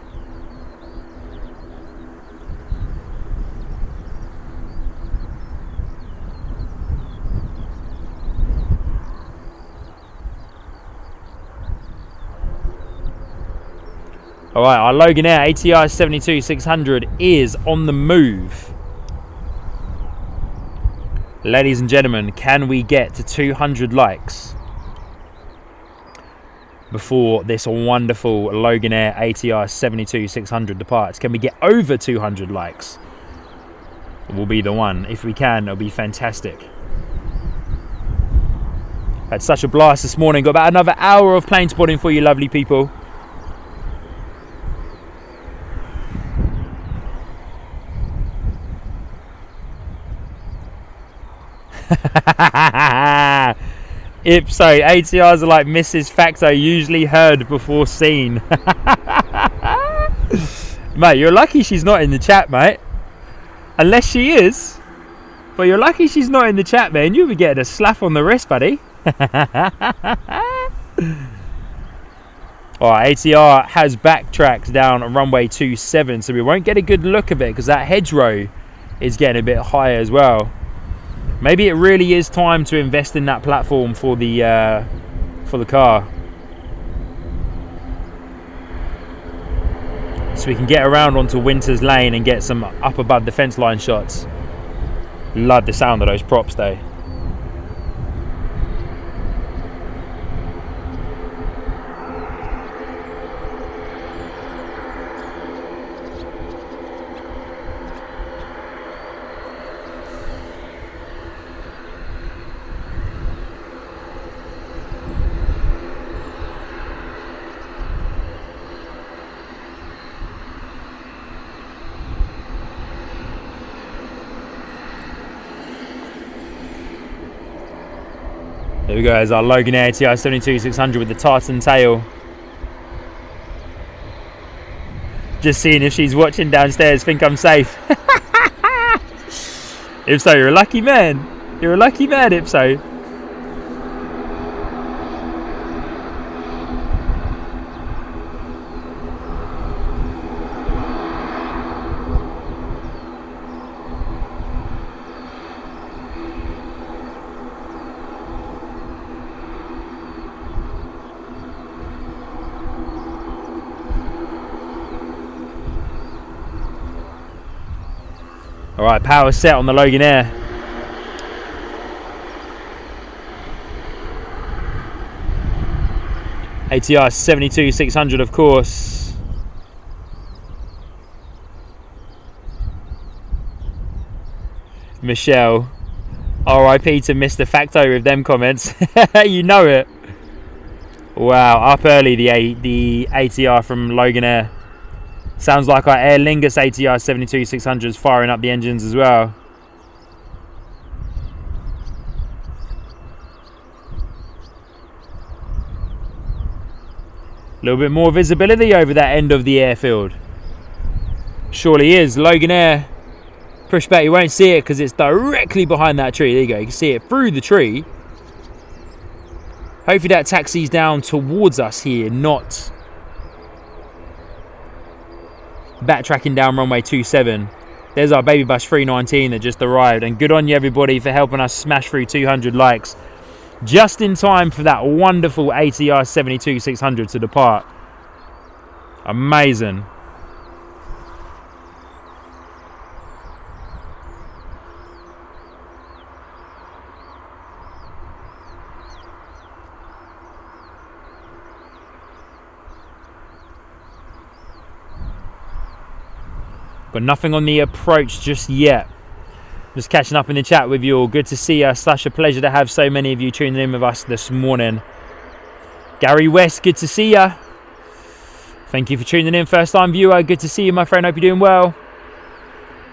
Alright, our Logan Air ATR 72600 is on the move. Ladies and gentlemen, can we get to 200 likes before this wonderful Loganair ATR 72-600 departs? Can we get over 200 likes? It will be the one. If we can, it'll be fantastic. Had such a blast this morning. Got about another hour of plane spotting for you lovely people. Ipso, ATRs are like Mrs. Facto, usually heard before seen. Mate, you're lucky she's not in the chat, mate. Unless she is. But you're lucky she's not in the chat, man. You'll be getting a slap on the wrist, buddy. Alright, ATR has backtracked down on runway 27, so we won't get a good look of it because that hedgerow is getting a bit higher as well. Maybe it really is time to invest in that platform for the car, so we can get around onto Winter's Lane and get some up above the fence line shots. Love the sound of those props though. There we go, as our Loganair ATR 72-600 with the tartan tail. Just seeing if she's watching downstairs, think I'm safe. If so, you're a lucky man. You're a lucky man, if so. All right, power set on the Loganair. ATR 72-600, of course. Michelle, RIP to Mr. Facto with them comments. You know it. Wow, up early the ATR from Loganair. Sounds like our Aer Lingus ATR 72-600 is firing up the engines as well. A little bit more visibility over that end of the airfield. Surely is. Loganair, push back, you won't see it because it's directly behind that tree. There you go, you can see it through the tree. Hopefully that taxis down towards us here, not backtracking down runway 27. There's our baby bus 319 that just arrived, and good on you everybody for helping us smash through 200 likes just in time for that wonderful ATR 72-600 to depart. Amazing. Got nothing on the approach just yet. Just catching up in the chat with you all. Good to see you. Such a pleasure to have so many of you tuning in with us this morning. Gary West, good to see you. Thank you for tuning in. First time viewer, good to see you, my friend. Hope you're doing well.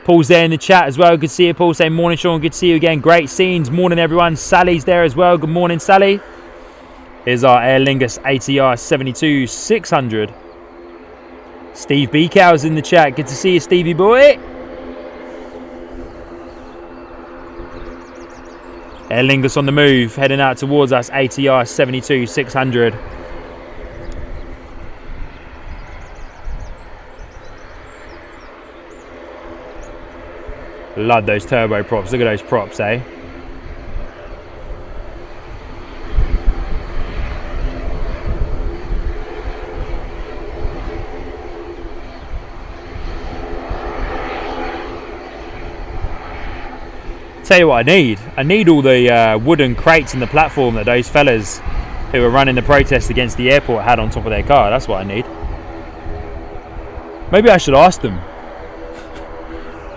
Paul's there in the chat as well. Good to see you, Paul. Saying morning, Sean. Good to see you again. Great scenes. Morning, everyone. Sally's there as well. Good morning, Sally. Here's our Aer Lingus ATR 72-600. Steve Beekow's in the chat. Good to see you, Stevie boy. Aer Lingus on the move, heading out towards us, ATR 72-600. Love those turbo props. Look at those props, eh? tell you what I need. I need all the wooden crates in the platform that those fellas who were running the protest against the airport had on top of their car. That's what I need. Maybe I should ask them.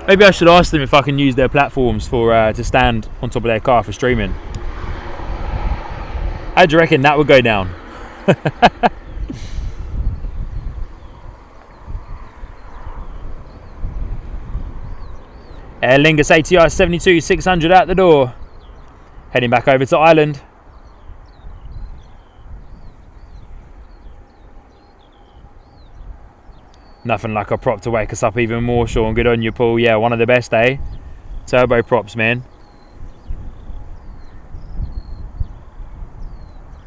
Maybe I should ask them if I can use their platforms for to stand on top of their car for streaming. How do you reckon that would go down? Aer Lingus ATR 72-600 out the door. Heading back over to Ireland. Nothing like a prop to wake us up even more, Sean. Good on you, Paul. Yeah, one of the best, eh? Turbo props, man.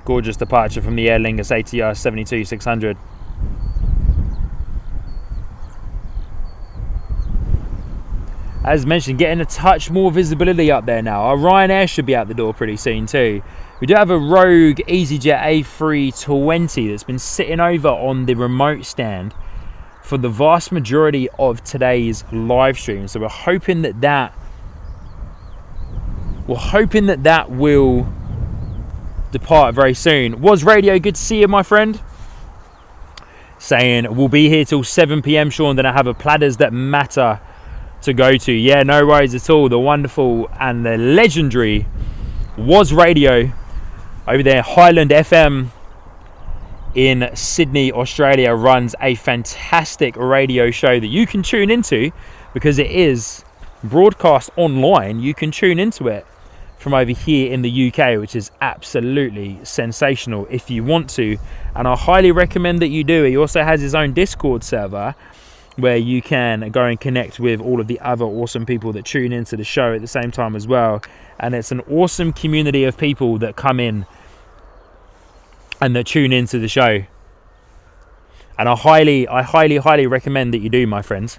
Gorgeous departure from the Aer Lingus ATR 72-600. As mentioned, getting a touch more visibility up there now. Our Ryanair should be out the door pretty soon too. We do have a rogue EasyJet A320 that's been sitting over on the remote stand for the vast majority of today's live stream. So we're hoping that will depart very soon. Was Radio, good to see you, my friend. Saying we'll be here till 7 PM, Sean. Then I have a Platters That Matter to go to. Yeah, no worries at all. The wonderful and the legendary Was Radio over there. Highland FM in Sydney, Australia runs a fantastic radio show that you can tune into because it is broadcast online. You can tune into it from over here in the UK, which is absolutely sensational if you want to, and I highly recommend that you do. He also has his own Discord server where you can go and connect with all of the other awesome people that tune into the show at the same time as well. And it's an awesome community of people that come in and that tune into the show. And I highly recommend that you do, my friends.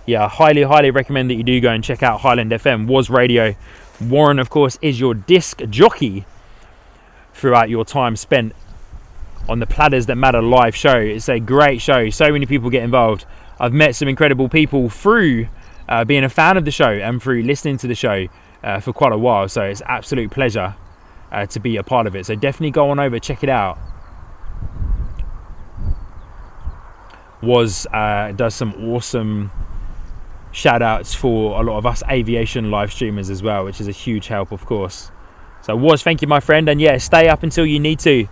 Yeah, I highly recommend that you do go and check out Highland FM, Was Radio. Warren, of course, is your disc jockey throughout your time spent on the Platters That Matter live show. It's a great show. So many people get involved. I've met some incredible people through being a fan of the show and through listening to the show for quite a while. So it's an absolute pleasure to be a part of it. So definitely go on over, check it out. Was does some awesome shout outs for a lot of us aviation live streamers as well, which is a huge help, of course. So Was, thank you, my friend. And yeah, stay up until you need to.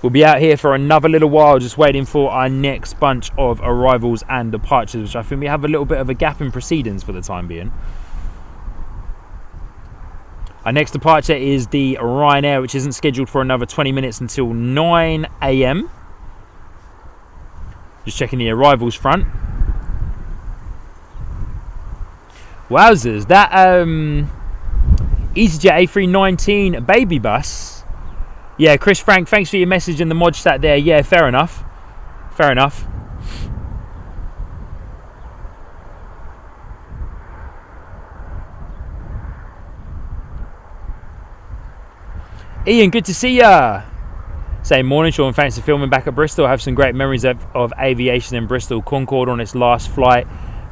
We'll be out here for another little while, just waiting for our next bunch of arrivals and departures, which I think we have a little bit of a gap in proceedings for the time being. Our next departure is the Ryanair, which isn't scheduled for another 20 minutes until 9 AM. Just checking the arrivals front. Wowzers, that EasyJet A320 baby bus. Yeah, Chris Frank, thanks for your message in the mod chat there. Yeah, fair enough. Fair enough. Ian, good to see ya. Saying morning, Sean, thanks for filming back at Bristol. I have some great memories of aviation in Bristol. Concorde on its last flight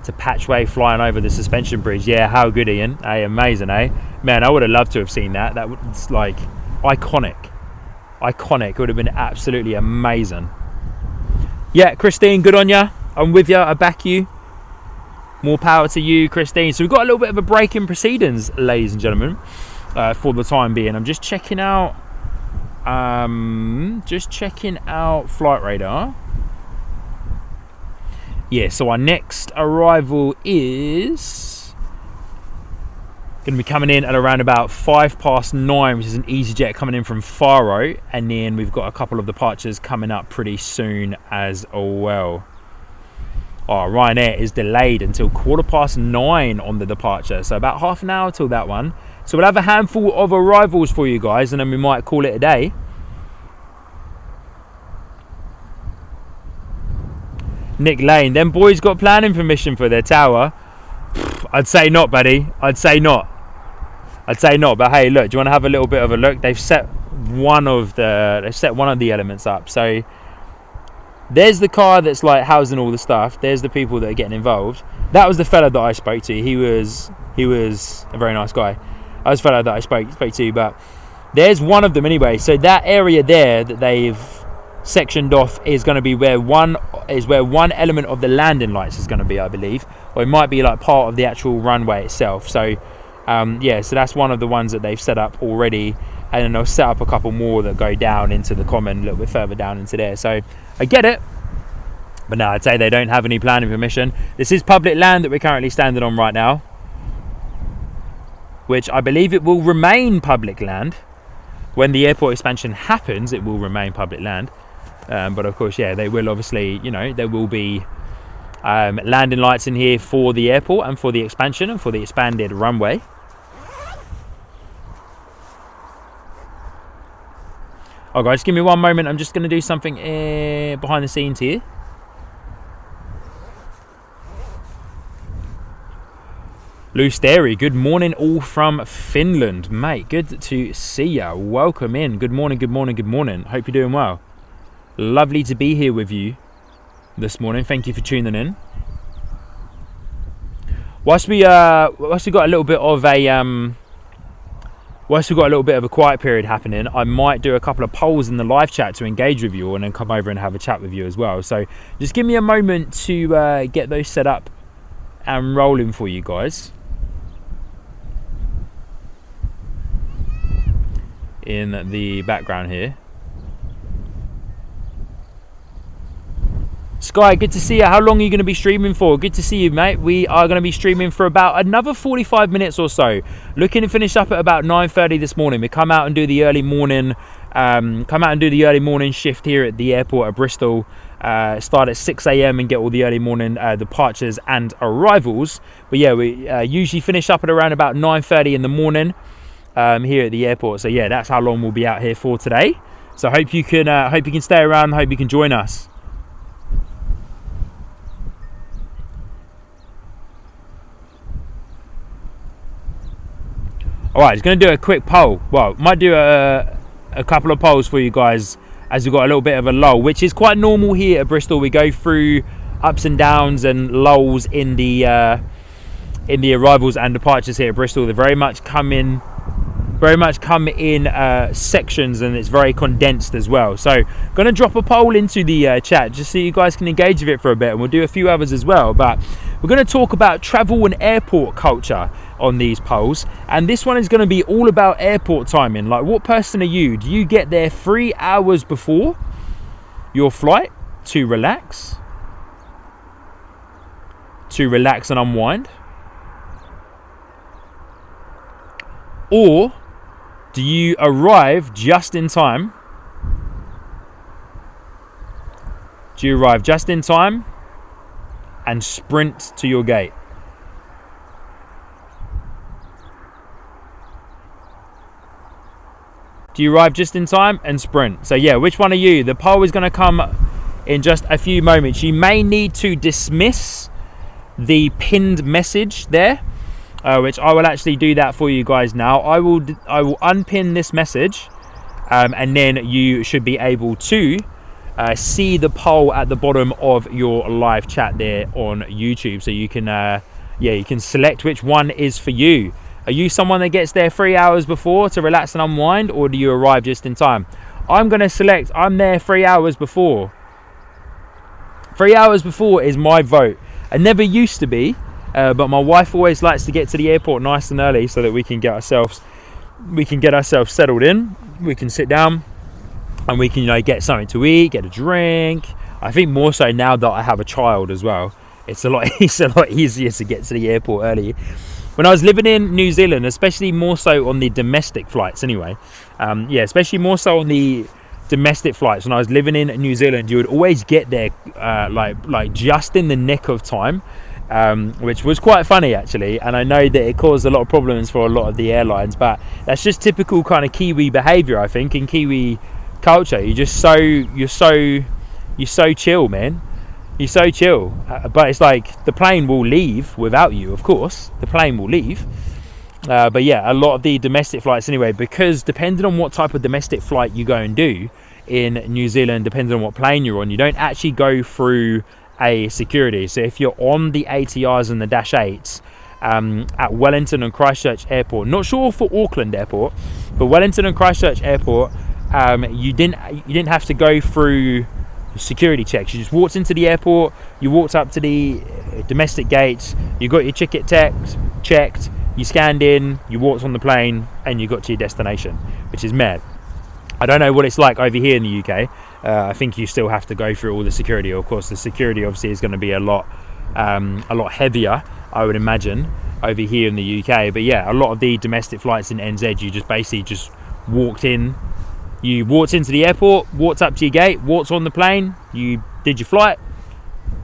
to Patchway flying over the suspension bridge. Yeah, how good, Ian. Hey, amazing, eh? Man, I would have loved to have seen that. That was like iconic. Iconic. It would have been absolutely amazing. Yeah, Christine, good on ya. I'm with you. I back you. More power to you, Christine. So we've got a little bit of a break in proceedings, ladies and gentlemen, for the time being. I'm just checking out Flight Radar. Yeah, so our next arrival is going to be coming in at around about 9:05, which is an EasyJet coming in from Faro, and then we've got a couple of departures coming up pretty soon as well. Oh, Ryanair is delayed until 9:15 on the departure, so about half an hour till that one. So we'll have a handful of arrivals for you guys, and then we might call it a day. Nick Lane, them boys got planning permission for their tower? I'd say not, buddy. I'd say not. But hey, look, do you want to have a little bit of a look? They've set one of the elements up. So there's the car that's like housing all the stuff. There's the people that are getting involved. That was the fella that I spoke to. He was a very nice guy. That was the fella that I spoke to, but there's one of them anyway. So that area there that they've sectioned off is going to be where one element of the landing lights is going to be, I believe, or it might be like part of the actual runway itself. So yeah, so that's one of the ones that they've set up already, and then they'll set up a couple more that go down into the common a little bit further down into there. So I get it, but no, I'd say they don't have any planning permission. This is public land that we're currently standing on right now, which I believe it will remain public land. When the airport expansion happens, it will remain public land. But of course, yeah, they will obviously, you know, there will be landing lights in here for the airport and for the expansion and for the expanded runway. Oh guys, give me one moment. I'm just going to do something behind the scenes here. Lusteri, good morning all from Finland, mate. Good to see ya. Welcome in. Good morning, good morning, good morning. Hope you're doing well. Lovely to be here with you this morning. Thank you for tuning in. Whilst we got a little bit of a quiet period happening, I might do a couple of polls in the live chat to engage with you all, and then come over and have a chat with you as well. So just give me a moment to get those set up and rolling for you guys. In the background here. Sky, good to see you. How long are you going to be streaming for? Good to see you, mate. We are going to be streaming for about another 45 minutes or so. Looking to finish up at about 9:30 this morning. We come out and do the early morning shift here at the airport at Bristol. Start at 6 a.m. and get all the early morning departures and arrivals. But yeah, we usually finish up at around about 9:30 in the morning here at the airport. So yeah, that's how long we'll be out here for today. So hope you can stay around. Hope you can join us. All right, just going to do a quick poll. Well, might do a couple of polls for you guys as we've got a little bit of a lull, which is quite normal here at Bristol. We go through ups and downs and lulls in the arrivals and departures here at Bristol. They very much come in sections, and it's very condensed as well. So going to drop a poll into the chat just so you guys can engage with it for a bit, and we'll do a few others as well. But we're going to talk about travel and airport culture on these polls, and this one is going to be all about airport timing. Like, what person are you? Do you get there 3 hours before your flight to relax and unwind, or do you arrive just in time? Do you arrive just in time and sprint to your gate? Do you arrive just in time and sprint? So yeah, which one are you? The poll is going to come in just a few moments. You may need to dismiss the pinned message there, which I will actually do that for you guys now. I will unpin this message, and then you should be able to see the poll at the bottom of your live chat there on YouTube. So you can you can select which one is for you. Are you someone that gets there 3 hours before to relax and unwind, or do you arrive just in time? I'm going to select I'm there 3 hours before. 3 hours before is my vote. I never used to be, but my wife always likes to get to the airport nice and early so that we can get ourselves settled in. We can sit down and we can, get something to eat, get a drink. I think more so now that I have a child as well. It's a lot easier to get to the airport early. When I was living in New Zealand, especially more so on the domestic flights anyway, especially more so on the domestic flights, when I was living in New Zealand, you would always get there like just in the nick of time, which was quite funny actually. And I know that it caused a lot of problems for a lot of the airlines, but that's just typical kind of Kiwi behaviour, I think, in Kiwi culture. You're so chill, man. You're so chill, but it's like the plane will leave without you, of course. The plane will leave. But yeah, a lot of the domestic flights anyway, because depending on what type of domestic flight you go and do, in New Zealand, depending on what plane you're on, you don't actually go through a security. So if you're on the ATRs and the Dash 8s at Wellington and Christchurch Airport, not sure for Auckland Airport, but Wellington and Christchurch Airport, you didn't have to go through security checks. You just walked into the airport, you walked up to the domestic gates, you got your ticket checked, you scanned in, you walked on the plane, and you got to your destination, which is mad. I don't know what it's like over here in the UK. I think you still have to go through all the security. Of course, the security obviously is going to be a lot heavier, I would imagine, over here in the UK. But yeah, a lot of the domestic flights in NZ, you just basically just walked in. You walked into the airport, walked up to your gate, walked on the plane, you did your flight,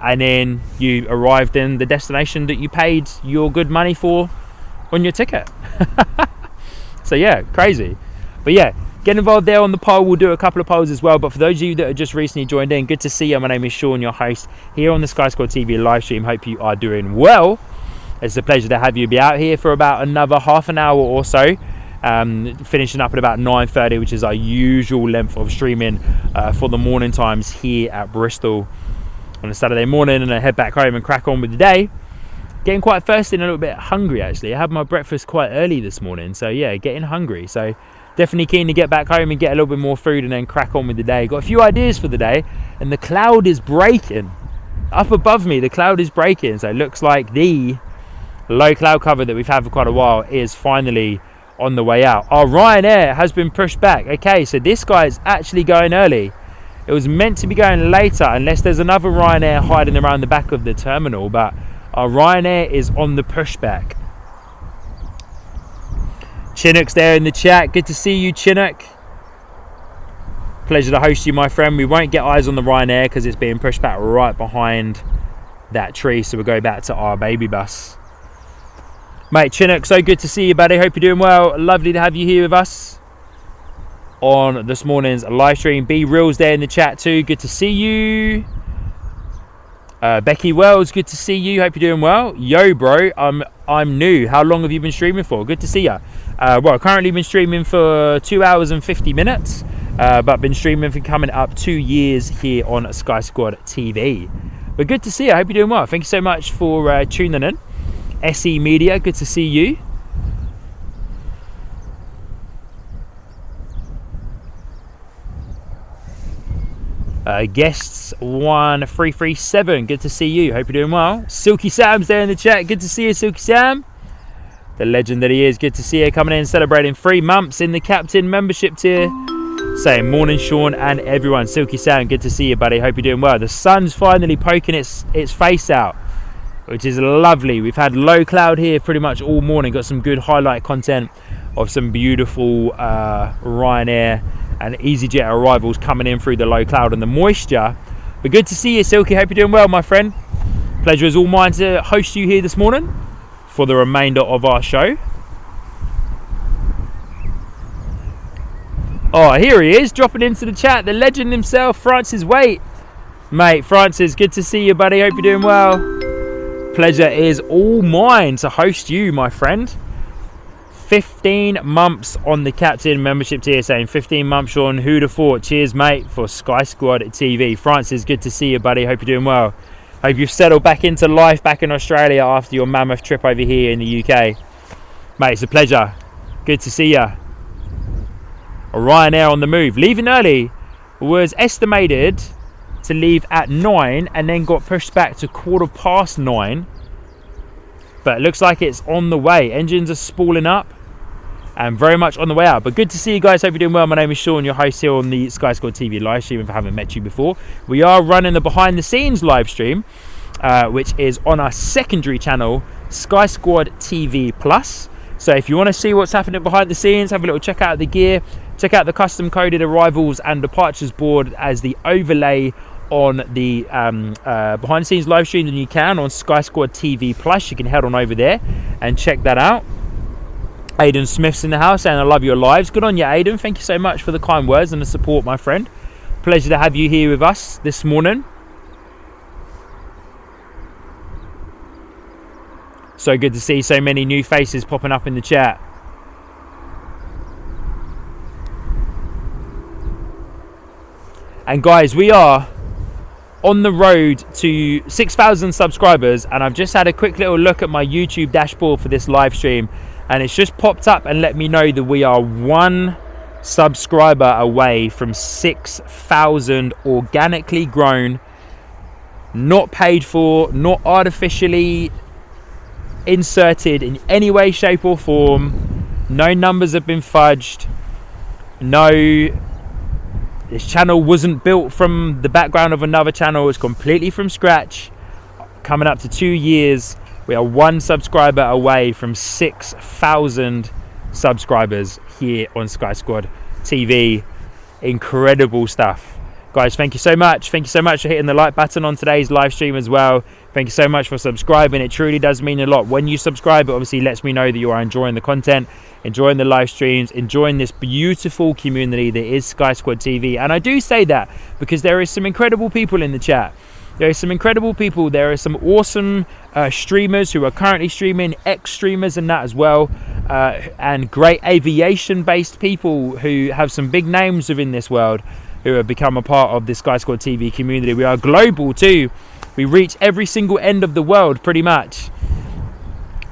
and then you arrived in the destination that you paid your good money for on your ticket. So yeah, crazy. But yeah, get involved there on the poll. We'll do a couple of polls as well. But for those of you that have just recently joined in, good to see you. My name is Sean, your host here on the Sky Squad TV live stream. Hope you are doing well. It's a pleasure to have you be out here for about another half an hour or so. Finishing up at about 9:30, which is our usual length of streaming for the morning times here at Bristol on a Saturday morning, and I head back home and crack on with the day. Getting quite thirsty and a little bit hungry actually. I had my breakfast quite early this morning, so yeah, getting hungry. So definitely keen to get back home and get a little bit more food and then crack on with the day. Got a few ideas for the day, and the cloud is breaking. Up above me, the cloud is breaking, so it looks like the low cloud cover that we've had for quite a while is finally on the way out. Our Ryanair has been pushed back. Okay, so this guy is actually going early. It was meant to be going later, unless there's another Ryanair hiding around the back of the terminal, but our Ryanair is on the pushback. Chinook's there in the chat. Good to see you, Chinook. Pleasure to host you, my friend. We won't get eyes on the Ryanair because it's being pushed back right behind that tree, so we'll go back to our baby bus. Mate, Chinook, so good to see you, buddy. Hope you're doing well. Lovely to have you here with us on this morning's live stream. B Real's there in the chat too. Good to see you. Becky Wells, good to see you. Hope you're doing well. Yo, bro, I'm new. How long have you been streaming for? Good to see you. Well, currently been streaming for 2 hours and 50 minutes, but been streaming for coming up 2 years here on Sky Squad TV. But good to see you. I hope you're doing well. Thank you so much for tuning in. SE Media, good to see you. Guests 1337, good to see you. Hope you're doing well. Silky Sam's there in the chat. Good to see you, Silky Sam. The legend that he is. Good to see you coming in, celebrating 3 months in the Captain membership tier. Saying morning, Sean and everyone. Silky Sam, good to see you, buddy. Hope you're doing well. The sun's finally poking its face out, which is lovely. We've had low cloud here pretty much all morning. Got some good highlight content of some beautiful Ryanair and EasyJet arrivals coming in through the low cloud and the moisture. But good to see you, Silky. Hope you're doing well, my friend. Pleasure is all mine to host you here this morning for the remainder of our show. Oh, here he is, dropping into the chat. The legend himself, Francis Waite. Mate, Francis, good to see you, buddy. Hope you're doing well. Pleasure is all mine to host you, my friend. 15 months on the Captain membership tier, saying 15 months, Sean. Who'd have thought? Cheers, mate, for Sky Squad TV. Francis, good to see you, buddy. Hope you're doing well. Hope you've settled back into life back in Australia after your mammoth trip over here in the UK. Mate, it's a pleasure. Good to see you. Ryanair on the move. Leaving early. Was estimated to leave at 9 and then got pushed back to 9:15. But it looks like it's on the way. Engines are spooling up and very much on the way out. But good to see you guys. Hope you're doing well. My name is Sean, your host here on the Sky Squad TV live stream. If I haven't met you before, we are running the behind the scenes live stream, which is on our secondary channel, Sky Squad TV Plus. So if you want to see what's happening behind the scenes, have a little check out the gear, check out the custom coded arrivals and departures board as the overlay on the behind the scenes live stream, then you can on Sky Squad TV Plus. You can head on over there and check that out. Aidan Smith's in the house and I love your lives. Good on you, Aidan. Thank you so much for the kind words and the support, my friend. Pleasure to have you here with us this morning. So good to see so many new faces popping up in the chat. And guys, we are on the road to 6,000 subscribers, and I've just had a quick little look at my YouTube dashboard for this live stream, and it's just popped up and let me know that we are 1 subscriber away from 6,000 organically grown, not paid for, not artificially inserted in any way, shape or form. No numbers have been fudged. This channel wasn't built from the background of another channel. It's completely from scratch. Coming up to 2 years. We are 1 subscriber away from 6,000 subscribers here on Sky Squad TV. Incredible stuff. Guys, thank you so much. Thank you so much for hitting the like button on today's live stream as well. Thank you so much for subscribing. It truly does mean a lot. When you subscribe, it obviously lets me know that you are enjoying the content, enjoying the live streams, enjoying this beautiful community that is Sky Squad TV. And I do say that because there is some incredible people in the chat. There are some incredible people. There are some awesome streamers who are currently streaming, ex-streamers and that as well. And great aviation-based people who have some big names within this world, who have become a part of the Sky Squad TV community. We are global too. We reach every single end of the world pretty much.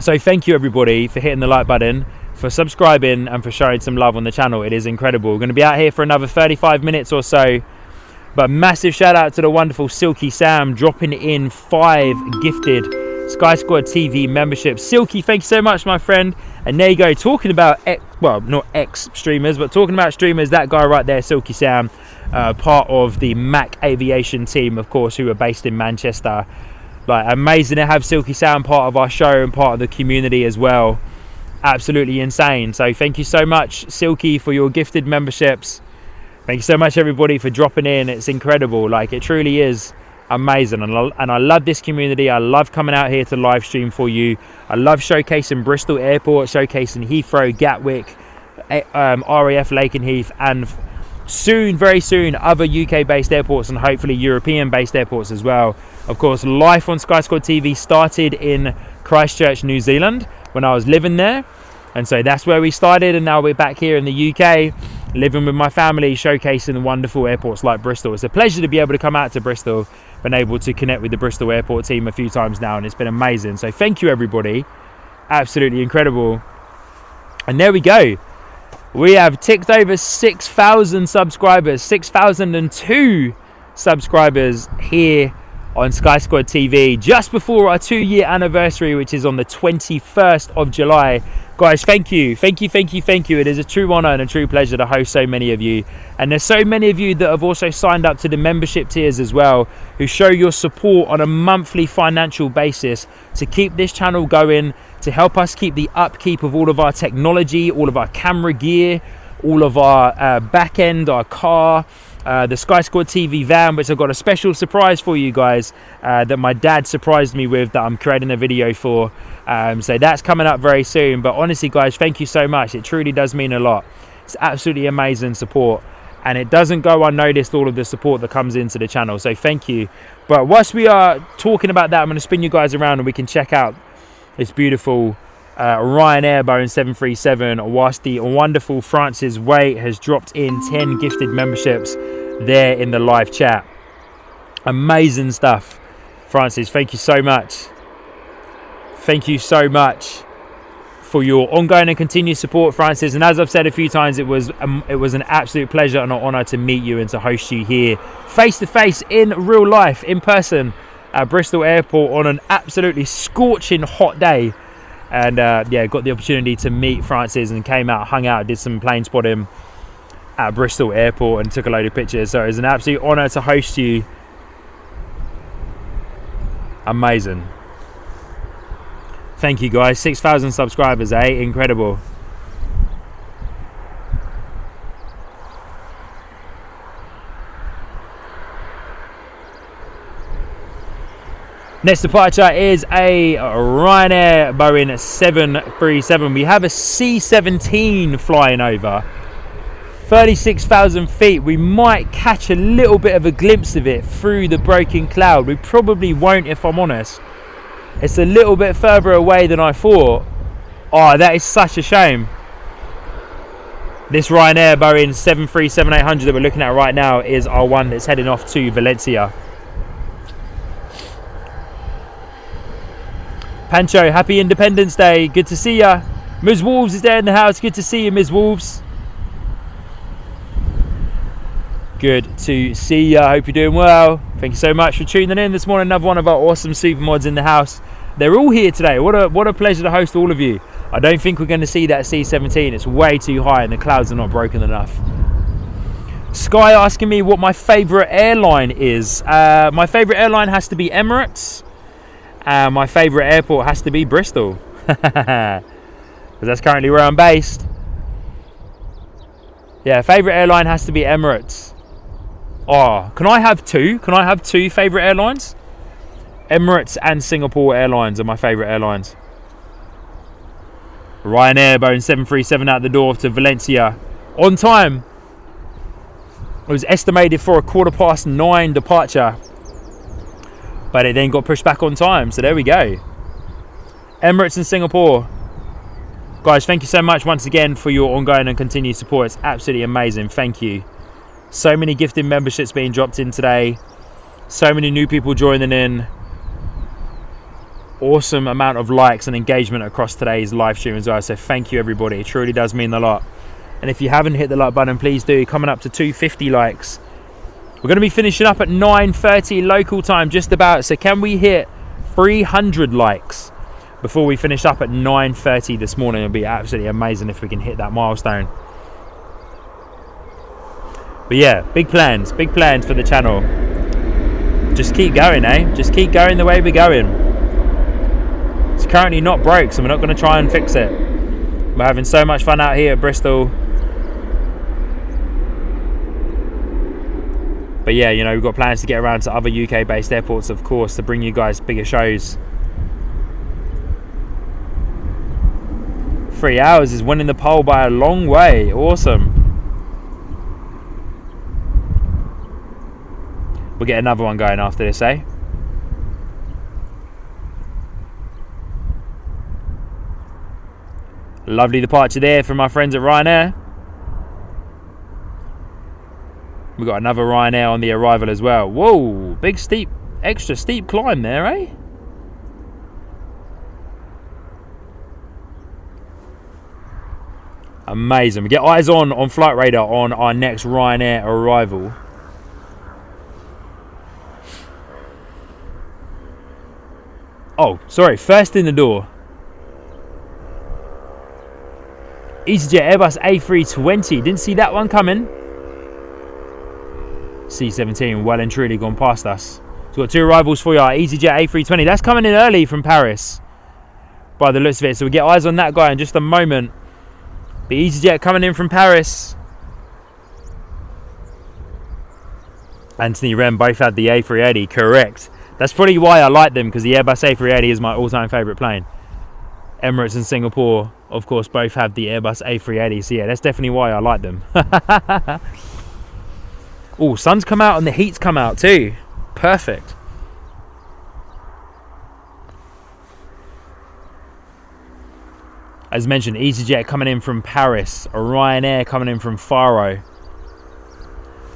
So thank you everybody for hitting the like button, for subscribing and for showing some love on the channel. It is incredible. We're going to be out here for another 35 minutes or so. But massive shout out to the wonderful Silky Sam dropping in 5 gifted Sky Squad TV memberships. Silky, thank you so much, my friend. And there you go, talking about, well, not ex-streamers, but talking about streamers, that guy right there, Silky Sam, part of the Mac Aviation team, of course, who are based in Manchester. Like, amazing to have Silky Sam part of our show and part of the community as well. Absolutely insane. So thank you so much, Silky, for your gifted memberships. Thank you so much, everybody, for dropping in. It's incredible. Like, it truly is amazing, and I love this community. I love coming out here to live stream for you. I love showcasing Bristol Airport, showcasing Heathrow, Gatwick, RAF Lakenheath, and soon, very soon, other UK based airports and hopefully European based airports as well. Of course, life on Sky Squad TV started in Christchurch, New Zealand when I was living there, and so that's where we started, and now we're back here in the UK living with my family, showcasing the wonderful airports like Bristol. It's a pleasure to be able to come out to Bristol. Been able to connect with the Bristol Airport team a few times now, and it's been amazing. So thank you everybody, absolutely incredible. And there we go, we have ticked over 6,000 subscribers, 6,002 subscribers here on Sky Squad TV, just before our 2-year anniversary, which is on the 21st of July. Guys, thank you. It is a true honor and a true pleasure to host so many of you. And there's so many of you that have also signed up to the membership tiers as well, who show your support on a monthly financial basis to keep this channel going, to help us keep the upkeep of all of our technology, all of our camera gear, all of our back end, our car, the Sky Squad TV van, which I've got a special surprise for you guys that my dad surprised me with, that I'm creating a video for. So that's coming up very soon. But honestly, guys, thank you so much. It truly does mean a lot. It's absolutely amazing support, and it doesn't go unnoticed, all of the support that comes into the channel. So thank you. But whilst we are talking about that, I'm going to spin you guys around and we can check out this beautiful Ryanair Boeing 737, whilst the wonderful Francis Wait has dropped in 10 gifted memberships there in the live chat. Amazing stuff, Francis. Thank you so much. Thank you so much for your ongoing and continued support, Francis. And as I've said a few times, it was an absolute pleasure and an honor to meet you and to host you here face to face, in real life, in person, at Bristol Airport on an absolutely scorching hot day. And yeah, got the opportunity to meet Francis and came out, hung out, did some plane spotting at Bristol Airport and took a load of pictures. So it was an absolute honor to host you. Amazing. Thank you guys. 6,000 subscribers, eh? Incredible. Next departure is a Ryanair Boeing 737. We have a C-17 flying over. 36,000 feet. We might catch a little bit of a glimpse of it through the broken cloud. We probably won't, if I'm honest. It's a little bit further away than I thought. Oh, that is such a shame. This Ryanair Boeing 737-800 that we're looking at right now is our one that's heading off to Valencia. Pancho, happy Independence Day. Good to see ya. Ms. Wolves is there in the house. Good to see you, Ms. Wolves. Good to see ya. Hope you're doing well. Thank you so much for tuning in this morning. Another one of our awesome super mods in the house. They're all here today. What a pleasure to host all of you. I don't think we're going to see that C-17. It's way too high and the clouds are not broken enough. Sky asking me what my favourite airline is. My favourite airline has to be Emirates. My favourite airport has to be Bristol. Because that's currently where I'm based. Yeah, favourite airline has to be Emirates. Oh, can I have two? Can I have two favourite airlines? Emirates and Singapore Airlines are my favourite airlines. Ryanair Boeing 737 out the door to Valencia on time. It was estimated for a 9:15 departure, but it then got pushed back on time, so there we go. Emirates and Singapore. Guys, thank you so much once again for your ongoing and continued support. It's absolutely amazing. Thank you. So many gifted memberships being dropped in today. So many new people joining in. Awesome amount of likes and engagement across today's live stream as well. So thank you, everybody. It truly does mean a lot. And if you haven't hit the like button, please do. Coming up to 250 likes. We're going to be finishing up at 9:30 local time, just about. So can we hit 300 likes before we finish up at 9:30 this morning? It'll be absolutely amazing if we can hit that milestone. But yeah, big plans for the channel. Just keep going, eh? Just keep going the way we're going. It's currently not broke, so we're not going to try and fix it. We're having so much fun out here at Bristol. But yeah, you know, we've got plans to get around to other UK-based airports, of course, to bring you guys bigger shows. 3 hours is winning the poll by a long way. Awesome. We'll get another one going after this, eh? Lovely departure there from my friends at Ryanair. We've got another Ryanair on the arrival as well. Whoa, big steep, extra steep climb there, eh? Amazing. We get eyes on flight radar on our next Ryanair arrival. Oh, sorry, first in the door. EasyJet Airbus A320. Didn't see that one coming. C-17 well and truly gone past us. We've got two arrivals for you. EasyJet A320. That's coming in early from Paris, by the looks of it. So we get eyes on that guy in just a moment. But EasyJet coming in from Paris. Anthony Rem both had the A380. Correct. That's probably why I like them, because the Airbus A380 is my all-time favourite plane. Emirates and Singapore, of course, both have the Airbus A380. So yeah, that's definitely why I like them. Oh, sun's come out and the heat's come out too. Perfect. As mentioned, EasyJet coming in from Paris, Ryanair coming in from Faro.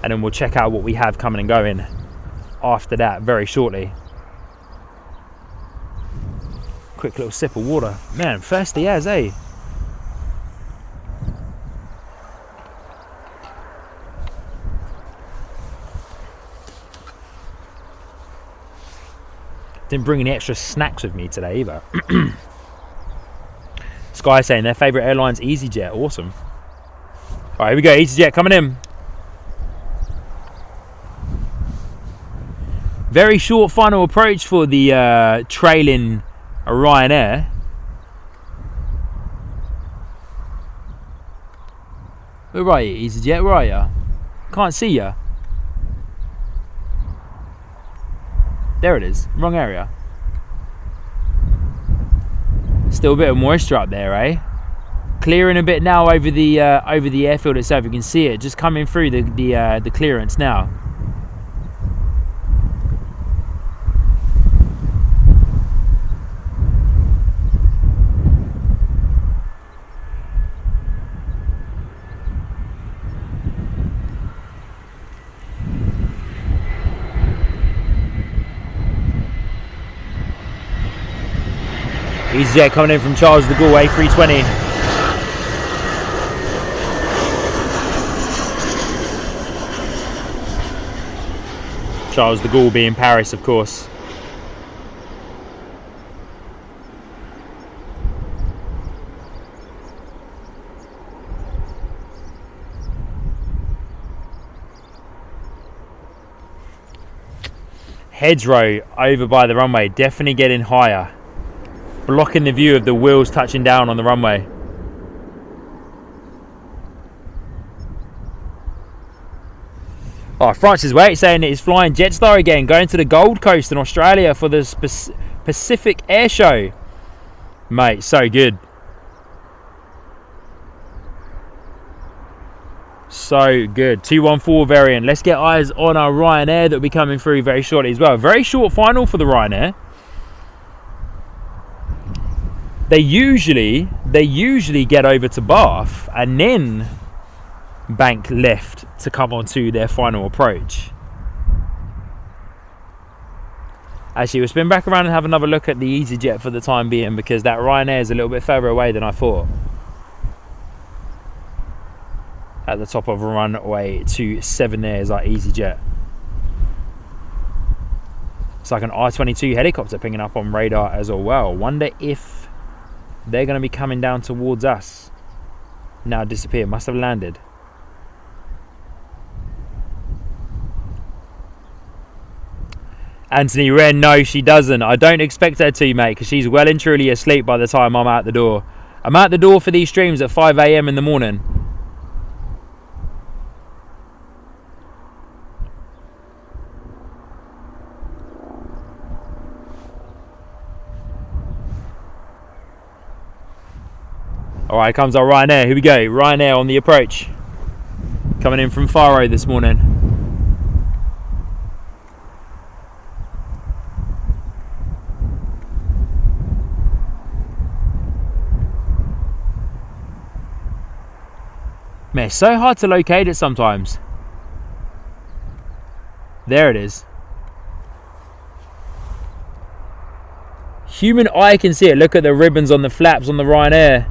And then we'll check out what we have coming and going after that very shortly. Quick little sip of water. Man, thirsty as, eh? Didn't bring any extra snacks with me today either. Sky saying their favourite airline's EasyJet. Awesome. Alright, here we go. EasyJet coming in. Very short final approach for the trailing Ryanair. Where are you, EasyJet? Where are you? Can't see you. There it is. Wrong area. Still a bit of moisture up there, eh? Clearing a bit now over the airfield itself. You can see it just coming through the clearance now. EasyJet coming in from Charles de Gaulle, A320. Charles de Gaulle being Paris, of course. Hedgerow over by the runway, definitely getting higher, blocking the view of the wheels touching down on the runway. Oh, Francis Waite saying that he's flying Jetstar again, going to the Gold Coast in Australia for the Pacific Air Show. Mate, so good. So good. 214 variant. Let's get eyes on our Ryanair that will be coming through very shortly as well. Very short final for the Ryanair. They usually get over to Bath and then bank left to come onto their final approach. Actually, we'll spin back around and have another look at the EasyJet for the time being, because that Ryanair is a little bit further away than I thought. At the top of runway 27 there is our EasyJet. It's like an R-22 helicopter pinging up on radar as well. Wonder if they're going to be coming down towards us. Now disappeared, must have landed. Anthony Wren, no she doesn't. I don't expect her to, mate, because she's well and truly asleep by the time I'm out the door. I'm out the door for these streams at 5 AM in the morning. Alright, comes our Ryanair. Here we go. Ryanair on the approach. Coming in from Faro this morning. Man, it's so hard to locate it sometimes. There it is. Human eye can see it. Look at the ribbons on the flaps on the Ryanair.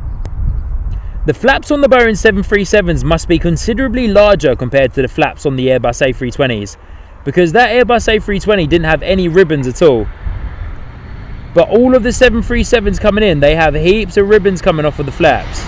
The flaps on the Boeing 737s must be considerably larger compared to the flaps on the Airbus A320s, because that Airbus A320 didn't have any ribbons at all. But all of the 737s coming in, they have heaps of ribbons coming off of the flaps.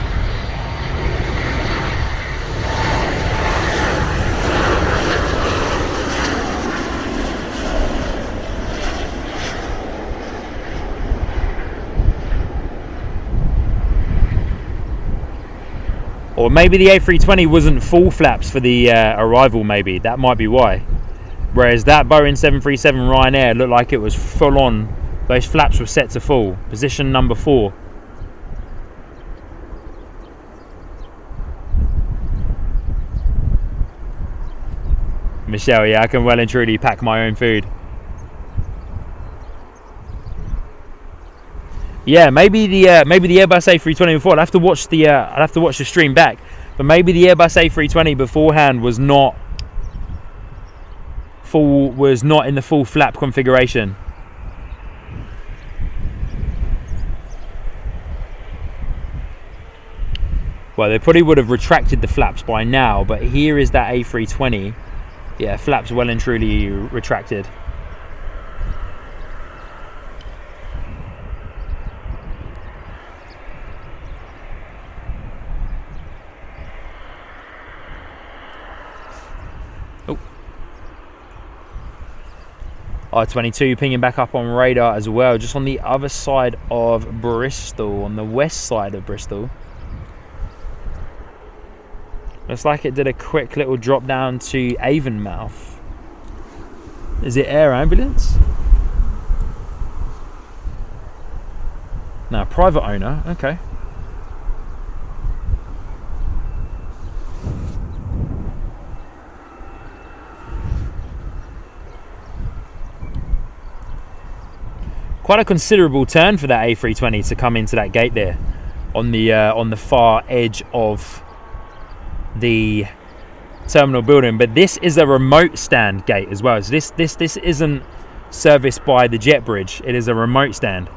Or maybe the A320 wasn't full flaps for the arrival, maybe. That might be why. Whereas that Boeing 737 Ryanair looked like it was full on. Those flaps were set to full. Position number 4. Michelle, yeah, I can well and truly pack my own food. Yeah, maybe the Airbus A320 before. I'll have to watch the stream back. But maybe the Airbus A320 beforehand was not in the full flap configuration. Well, they probably would have retracted the flaps by now, but here is that A320. Yeah, flaps well and truly retracted. R-22 pinging back up on radar as well, just on the other side of Bristol, on the west side of Bristol. Looks like it did a quick little drop down to Avonmouth. Is it air ambulance? No, private owner, okay. Quite a considerable turn for that A320 to come into that gate there, on the far edge of the terminal building. But this is a remote stand gate as well. So this isn't serviced by the jet bridge. It is a remote stand.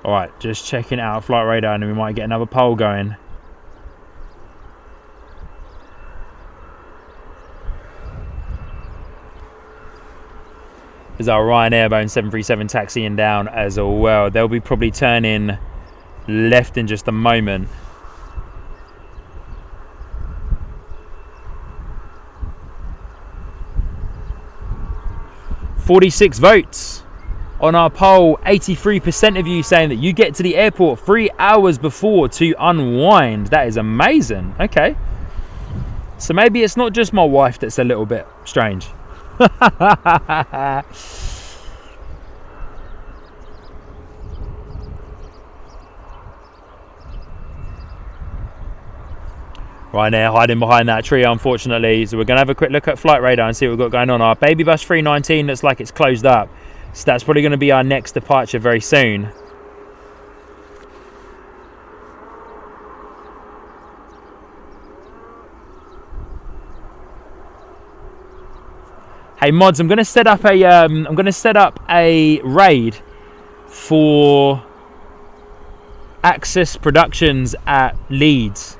All right, just checking out flight radar, and we might get another poll going. There's our Ryanair Boeing 737 taxiing down as well. They'll be probably turning left in just a moment. "46 votes on our poll. 83% of you saying that you get to the airport 3 hours before to unwind. That is amazing. Okay. So maybe it's not just my wife that's a little bit strange. Right there, hiding behind that tree, unfortunately. So we're going to have a quick look at flight radar and see what we've got going on. Our baby bus 319 looks like it's closed up. So that's probably going to be our next departure very soon. Hey mods, I'm going to set up a raid for Access Productions at Leeds